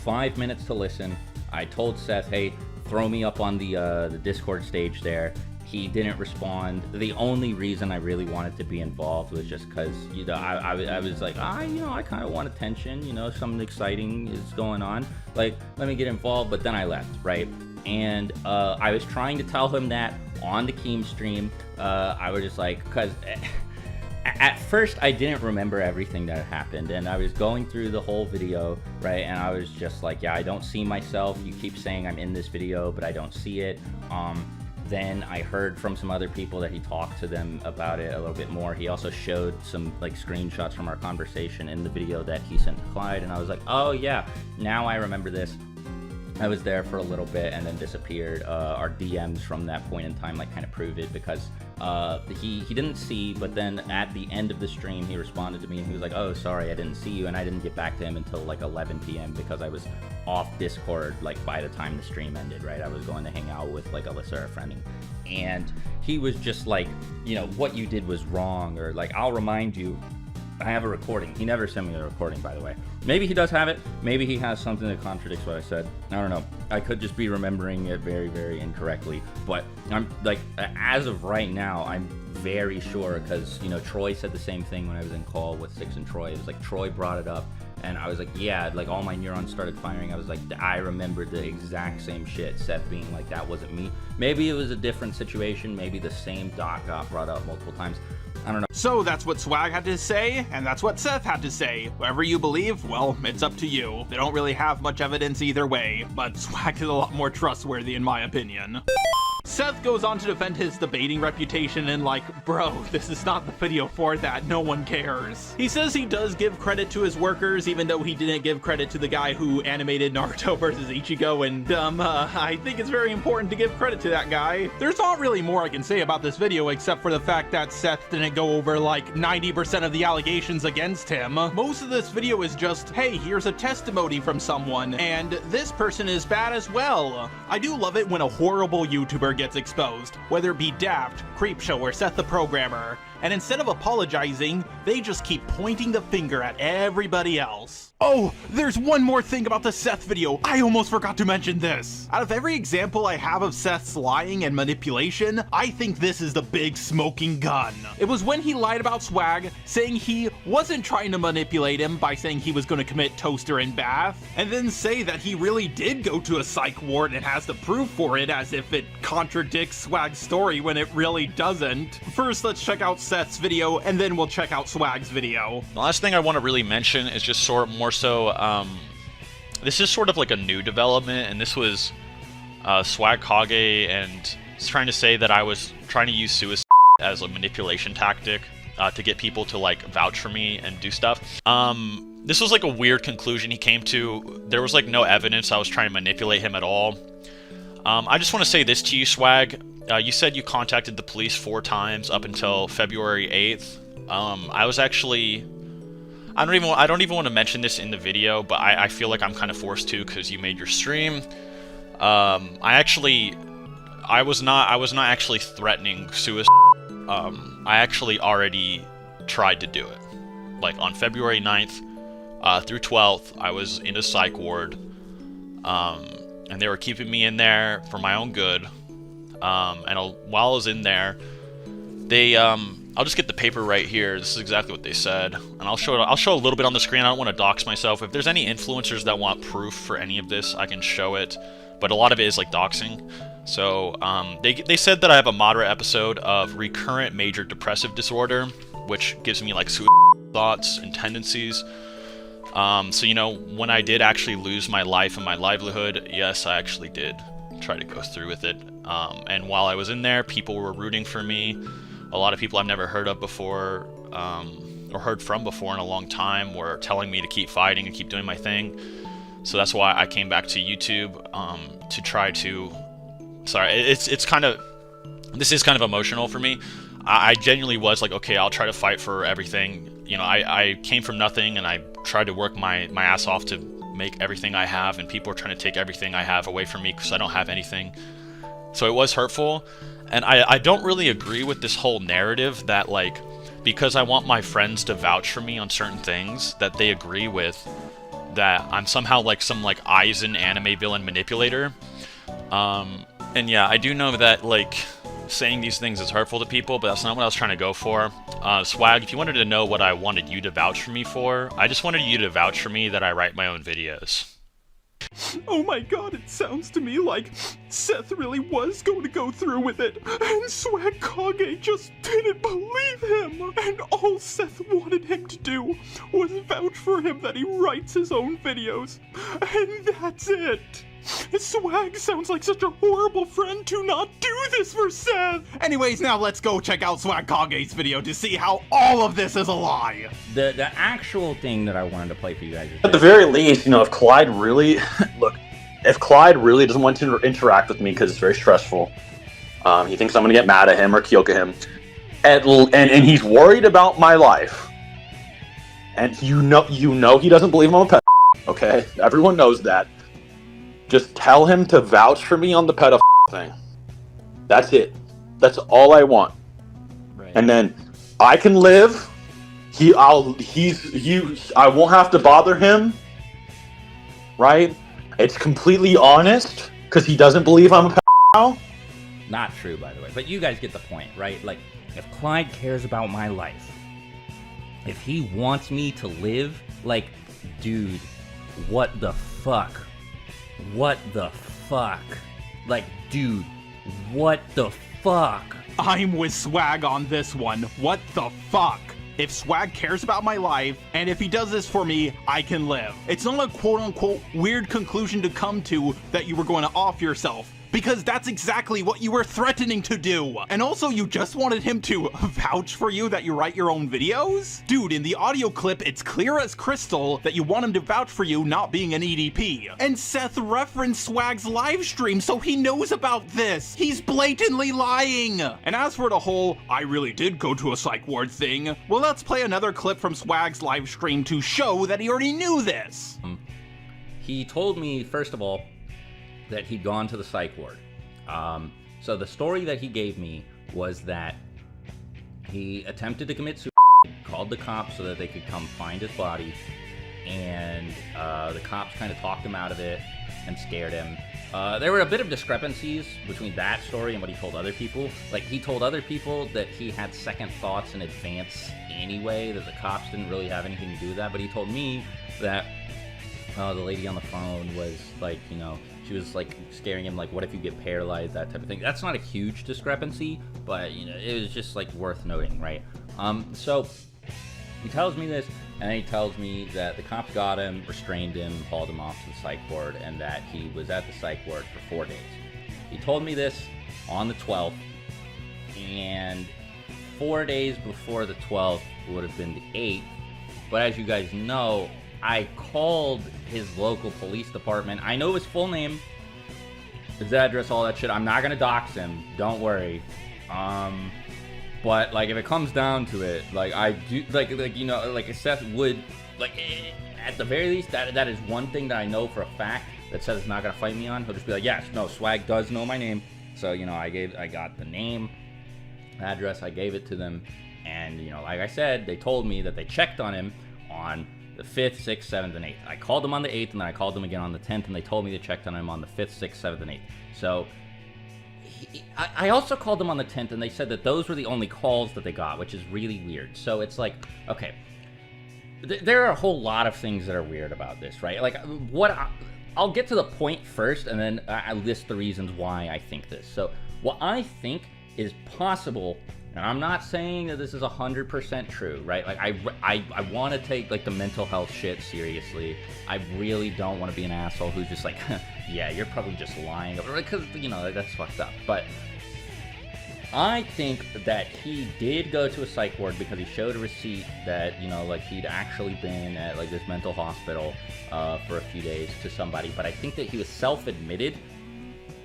5 minutes to listen. I told Seth, hey, throw me up on the Discord stage there. He didn't respond. The only reason I really wanted to be involved was just because, you know, I was like, I kind of want attention, you know, something exciting is going on. Like, let me get involved, but then I left, right? And I was trying to tell him that on the Keem stream. I was just like, because at first I didn't remember everything that had happened, and I was going through the whole video, right? And I was just like, yeah, I don't see myself. You keep saying I'm in this video, but I don't see it. Then I heard from some other people that he talked to them about it a little bit more. He also showed some like screenshots from our conversation in the video that he sent to Clyde, and I was like, oh yeah, now I remember this. I was there for a little bit and then disappeared. Our DMs from that point in time like kind of proved it, because he didn't see, but then at the end of the stream he responded to me and he was like, oh, sorry, I didn't see you. And I didn't get back to him until like 11 p.m. because I was off Discord like by the time the stream ended, right? I was going to hang out with like Alyssa, our friend, and he was just like, you know, what you did was wrong, or like, I'll remind you, I have a recording. He never sent me the recording, by the way. Maybe he does have it. Maybe he has something that contradicts what I said. I don't know. I could just be remembering it very, very incorrectly. But I'm like, as of right now, I'm very sure, because, you know, Troy said the same thing when I was in call with Six and Troy. It was like Troy brought it up, and I was like, yeah, like all my neurons started firing. I was like, I remembered the exact same shit. Seth being like, that wasn't me. Maybe it was a different situation. Maybe the same doc got brought up multiple times. I don't know. So that's what Swag had to say, and that's what Seth had to say. Whoever you believe, well, it's up to you. They don't really have much evidence either way, but Swag is a lot more trustworthy in my opinion. Seth goes on to defend his debating reputation and like, bro, this is not the video for that, no one cares. He says he does give credit to his workers, even though he didn't give credit to the guy who animated Naruto versus Ichigo, and I think it's very important to give credit to that guy. There's not really more I can say about this video except for the fact that Seth didn't go over like 90% of the allegations against him. Most of this video is just, hey, here's a testimony from someone, and this person is bad as well. I do love it when a horrible YouTuber gets exposed, whether it be Daft, Creepshow, or Seth the Programmer, and instead of apologizing, they just keep pointing the finger at everybody else. Oh, there's one more thing about the Seth video. I almost forgot to mention this. Out of every example I have of Seth's lying and manipulation, I think this is the big smoking gun. It was when he lied about Swag, saying he wasn't trying to manipulate him by saying he was going to commit toaster in bath, and then say that he really did go to a psych ward and has the proof for it, as if it contradicts Swag's story when it really doesn't. First, let's check out Seth's video, and then we'll check out Swag's video. The last thing I want to really mention is just more so, this is sort of like a new development, and this was Swagkage, and it's trying to say that I was trying to use suicide as a manipulation tactic to get people to like vouch for me and do stuff. This was like a weird conclusion he came to. There was like no evidence I was trying to manipulate him at all. I just want to say this to you, Swag. You said you contacted the police 4 times up until February 8th. I was actually... I don't even want to mention this in the video, but I feel like I'm kind of forced to because you made your stream. I was not actually threatening suicide. I actually already tried to do it. Like on February 9th through 12th, I was in a psych ward. And they were keeping me in there for my own good. And while I was in there, they I'll just get the paper right here. This is exactly what they said, and I'll show a little bit on the screen. I don't want to dox myself. If there's any influencers that want proof for any of this, I can show it. But a lot of it is like doxing. So they said that I have a moderate episode of recurrent major depressive disorder, which gives me like suicidal thoughts and tendencies. So you know, when I did actually lose my life and my livelihood, yes, I actually did try to go through with it. And while I was in there, people were rooting for me. A lot of people I've never heard of before, or heard from before in a long time, were telling me to keep fighting and keep doing my thing. So that's why I came back to YouTube to try to... Sorry, it's kind of... This is kind of emotional for me. I genuinely was like, okay, I'll try to fight for everything. You know, I came from nothing, and I tried to work my ass off to make everything I have, and people are trying to take everything I have away from me because I don't have anything. So it was hurtful, and I don't really agree with this whole narrative that, like, because I want my friends to vouch for me on certain things that they agree with, that I'm somehow like some like Aizen anime villain manipulator. And yeah, I do know that like saying these things is hurtful to people, but that's not what I was trying to go for. Swag, if you wanted to know what I wanted you to vouch for me for, I just wanted you to vouch for me that I write my own videos. Oh my god, it sounds to me like Seth really was going to go through with it, and Swagkage just didn't believe him, and all Seth wanted him to do was vouch for him that he writes his own videos, and that's it. Swag sounds like such a horrible friend to not do this for Seth! Anyways, now let's go check out Swagkage's video to see how all of this is a lie. The actual thing that I wanted to play for you guys is at the very least, you know, if Clyde really... Look, if Clyde really doesn't want to interact with me because it's very stressful, he thinks I'm going to get mad at him or Kyoka him, and he's worried about my life, and you know he doesn't believe I'm a pet, okay? Everyone knows that. Just tell him to vouch for me on the pedophile thing. That's it. That's all I want. Right. And then I can live. I won't have to bother him. Right? It's completely honest because he doesn't believe I'm a pedophile. Not true, by the way. But you guys get the point, right? Like, if Clyde cares about my life, if he wants me to live, like, dude, what the fuck? What the fuck? Like, dude, what the fuck? I'm with Swag on this one. What the fuck? If Swag cares about my life, and if he does this for me, I can live. It's not a quote-unquote weird conclusion to come to that you were going to off yourself, because that's exactly what you were threatening to do. And also, you just wanted him to vouch for you that you write your own videos? Dude, in the audio clip, it's clear as crystal that you want him to vouch for you not being an EDP. And Seth referenced Swag's live stream, so he knows about this. He's blatantly lying. And as for the whole, I really did go to a psych ward thing, well, let's play another clip from Swag's live stream to show that he already knew this. He told me, first of all, that he'd gone to the psych ward. So the story that he gave me was that he attempted to commit suicide, called the cops so that they could come find his body, and the cops kind of talked him out of it and scared him. There were a bit of discrepancies between that story and what he told other people. Like, he told other people that he had second thoughts in advance anyway, that the cops didn't really have anything to do with that, but he told me that the lady on the phone was like, you know, she was like scaring him, like, what if you get paralyzed, that type of thing. That's not a huge discrepancy, but you know, it was just like worth noting, right? So he tells me this, and he tells me that the cops got him, restrained him, hauled him off to the psych ward, and that he was at the psych ward for 4 days. He told me this on the 12th, and 4 days before the 12th would have been the 8th. But as you guys know, I called his local police department. I know his full name, his address, all that shit. I'm not gonna dox him, don't worry. But like, if it comes down to it, like, I do, like you know, like Seth would, like, at the very least, that is one thing that I know for a fact that Seth is not gonna fight me on. He'll just be like, yes, no, Swag does know my name. So, you know, I got the name, address, I gave it to them, and, you know, like I said, they told me that they checked on him on the 5th, 6th, 7th, and 8th. I called them on the 8th, and then I called them again on the 10th, and they told me they checked on him on the 5th, 6th, 7th, and 8th. So I also called them on the 10th, and they said that those were the only calls that they got, which is really weird. So it's like, okay, there are a whole lot of things that are weird about this, right? Like, I'll get to the point first, and then I list the reasons why I think this. So what I think is possible, and I'm not saying that this is 100% true, right? Like, I want to take, like, the mental health shit seriously. I really don't want to be an asshole who's just like, yeah, you're probably just lying, because, you know, that's fucked up. But I think that he did go to a psych ward because he showed a receipt that, you know, like, he'd actually been at, like, this mental hospital for a few days to somebody. But I think that he was self-admitted.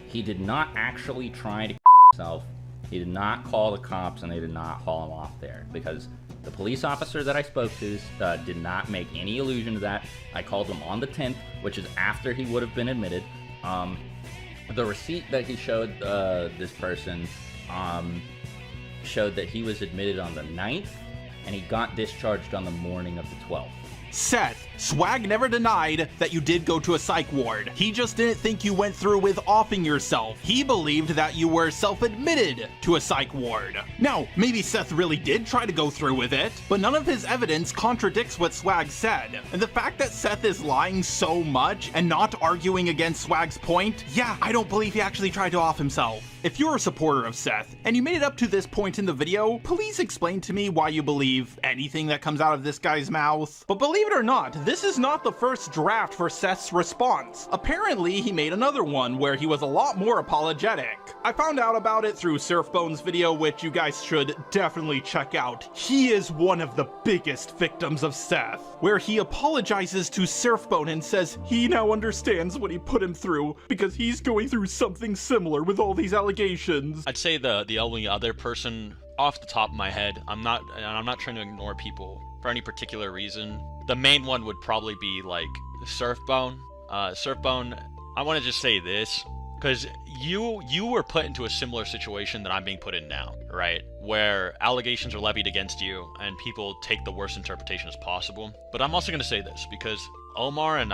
He did not actually try to himself. He did not call the cops, and they did not haul him off there, because the police officer that I spoke to did not make any allusion to that. I called him on the 10th, which is after he would have been admitted. The receipt that he showed this person showed that he was admitted on the 9th, and he got discharged on the morning of the 12th. Seth, Swag never denied that you did go to a psych ward. He just didn't think you went through with offing yourself. He believed that you were self-admitted to a psych ward. Now, maybe Seth really did try to go through with it, but none of his evidence contradicts what Swag said. And the fact that Seth is lying so much and not arguing against Swag's point, yeah, I don't believe he actually tried to off himself. If you're a supporter of Seth, and you made it up to this point in the video, please explain to me why you believe anything that comes out of this guy's mouth. But believe it or not, this is not the first draft for Seth's response. Apparently, he made another one where he was a lot more apologetic. I found out about it through Surfbone's video, which you guys should definitely check out. He is one of the biggest victims of Seth, where he apologizes to Surfbone and says he now understands what he put him through because he's going through something similar with all these allegations. I'd say the only other person off the top of my head, I'm not trying to ignore people for any particular reason. The main one would probably be like Surfbone. Surfbone, I want to just say this, because you were put into a similar situation that I'm being put in now, right? Where allegations are levied against you and people take the worst interpretation as possible. But I'm also going to say this, because Omar and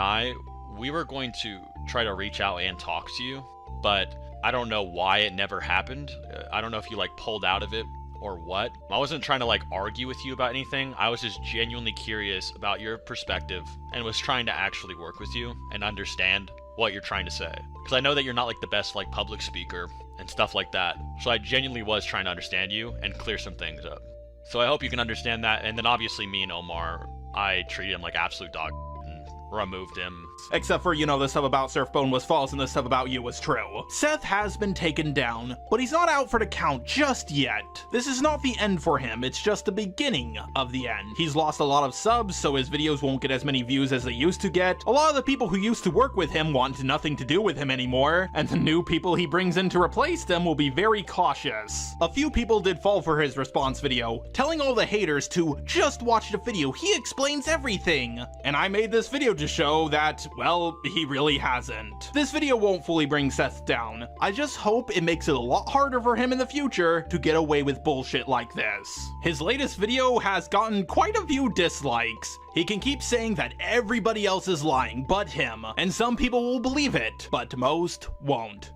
we were going to try to reach out and talk to you, but I don't know why it never happened. I don't know if you like pulled out of it or what. I wasn't trying to like argue with you about anything. I was just genuinely curious about your perspective and was trying to actually work with you and understand what you're trying to say. Because I know that you're not like the best like public speaker and stuff like that. So I genuinely was trying to understand you and clear some things up. So I hope you can understand that. And then obviously me and Omar, I treated him like absolute dog. Removed him. Except for, you know, the stuff about Surfbone was false and the stuff about you was true. Seth has been taken down, but he's not out for the count just yet. This is not the end for him, it's just the beginning of the end. He's lost a lot of subs, so his videos won't get as many views as they used to get. A lot of the people who used to work with him want nothing to do with him anymore, and the new people he brings in to replace them will be very cautious. A few people did fall for his response video, telling all the haters to just watch the video, he explains everything. And I made this video to show that, well, he really hasn't. This video won't fully bring Seth down. I just hope it makes it a lot harder for him in the future to get away with bullshit like this. His latest video has gotten quite a few dislikes. He can keep saying that everybody else is lying but him, and some people will believe it, but most won't.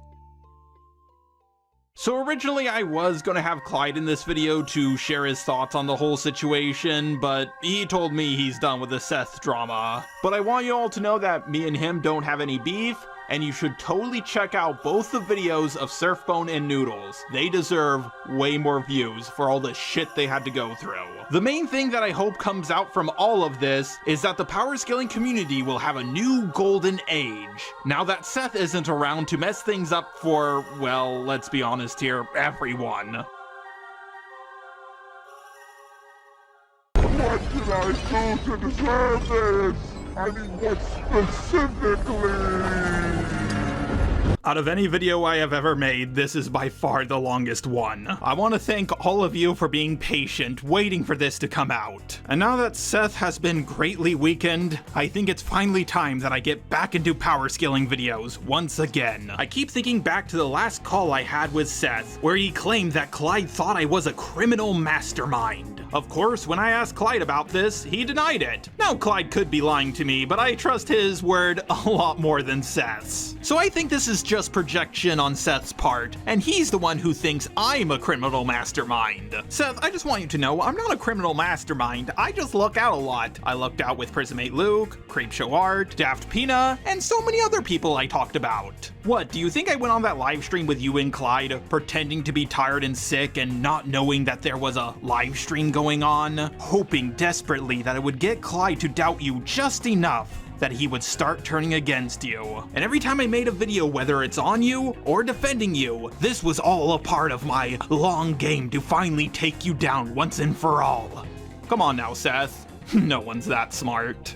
So originally I was gonna have Clyde in this video to share his thoughts on the whole situation, but he told me he's done with the Seth drama. But I want you all to know that me and him don't have any beef. And you should totally check out both the videos of Surfbone and Noodles. They deserve way more views for all the shit they had to go through. The main thing that I hope comes out from all of this is that the power scaling community will have a new golden age. Now that Seth isn't around to mess things up for, well, let's be honest here, everyone. What did I do to deserve this? I mean, what specifically? Out of any video I have ever made, this is by far the longest one. I want to thank all of you for being patient, waiting for this to come out. And now that Seth has been greatly weakened, I think it's finally time that I get back into power scaling videos once again. I keep thinking back to the last call I had with Seth, where he claimed that Clyde thought I was a criminal mastermind. Of course, when I asked Clyde about this, he denied it. Now Clyde could be lying to me, but I trust his word a lot more than Seth's. So I think this is just projection on Seth's part, and he's the one who thinks I'm a criminal mastermind. Seth, I just want you to know, I'm not a criminal mastermind, I just luck out a lot. I lucked out with Prismate Luke, Creepshow Art, Daft Pina, and so many other people I talked about. What, do you think I went on that live stream with you and Clyde, pretending to be tired and sick and not knowing that there was a live stream going on? Hoping desperately that it would get Clyde to doubt you just enough that he would start turning against you. And every time I made a video, whether it's on you or defending you, this was all a part of my long game to finally take you down once and for all. Come on now, Seth. No one's that smart.